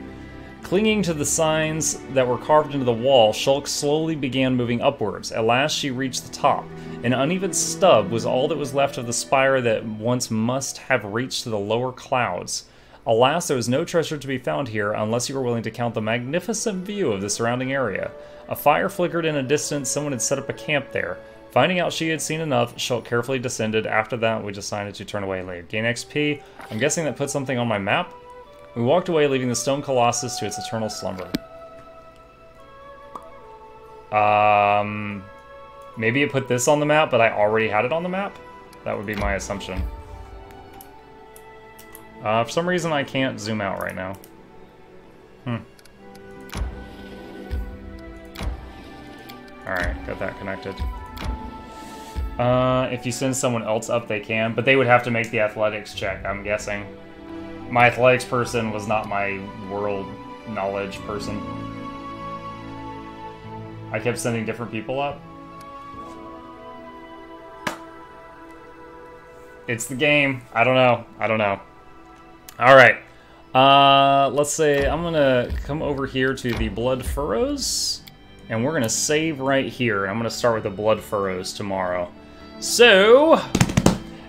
Clinging to the signs that were carved into the wall, Shulk slowly began moving upwards. At last she reached the top. An uneven stub was all that was left of the spire that once must have reached to the lower clouds. Alas, there was no treasure to be found here unless you were willing to count the magnificent view of the surrounding area. A fire flickered in a distance. Someone had set up a camp there. Finding out she had seen enough, Shulk carefully descended. After that, we decided to turn away and leave. Gain XP. I'm guessing that put something on my map. We walked away, leaving the stone colossus to its eternal slumber. Maybe it put this on the map, but I already had it on the map? That would be my assumption. For some reason, I can't zoom out right now. Alright, got that connected. If you send someone else up, they can, but they would have to make the athletics check, I'm guessing. My athletics person was not my world knowledge person. I kept sending different people up. It's the game. I don't know. I don't know. Alright. Let's say I'm gonna come over here to the Blood Furrows. And we're gonna save right here. I'm gonna start with the Blood Furrows tomorrow. So,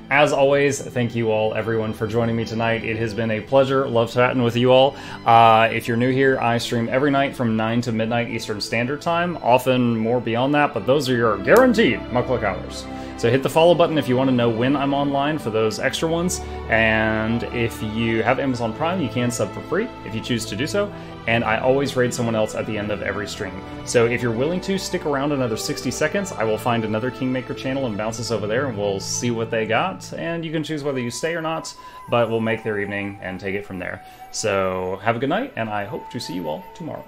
as always, thank you all, everyone, for joining me tonight. It has been a pleasure. Love chatting with you all. If you're new here, I stream every night from 9 to midnight Eastern Standard Time. Often more beyond that, but those are your guaranteed nok-nok hours. So hit the follow button if you want to know when I'm online for those extra ones. And if you have Amazon Prime, you can sub for free if you choose to do so. And I always raid someone else at the end of every stream. So if you're willing to stick around another 60 seconds, I will find another Kingmaker channel and bounce us over there, and we'll see what they got. And you can choose whether you stay or not, but we'll make their evening and take it from there. So have a good night, and I hope to see you all tomorrow.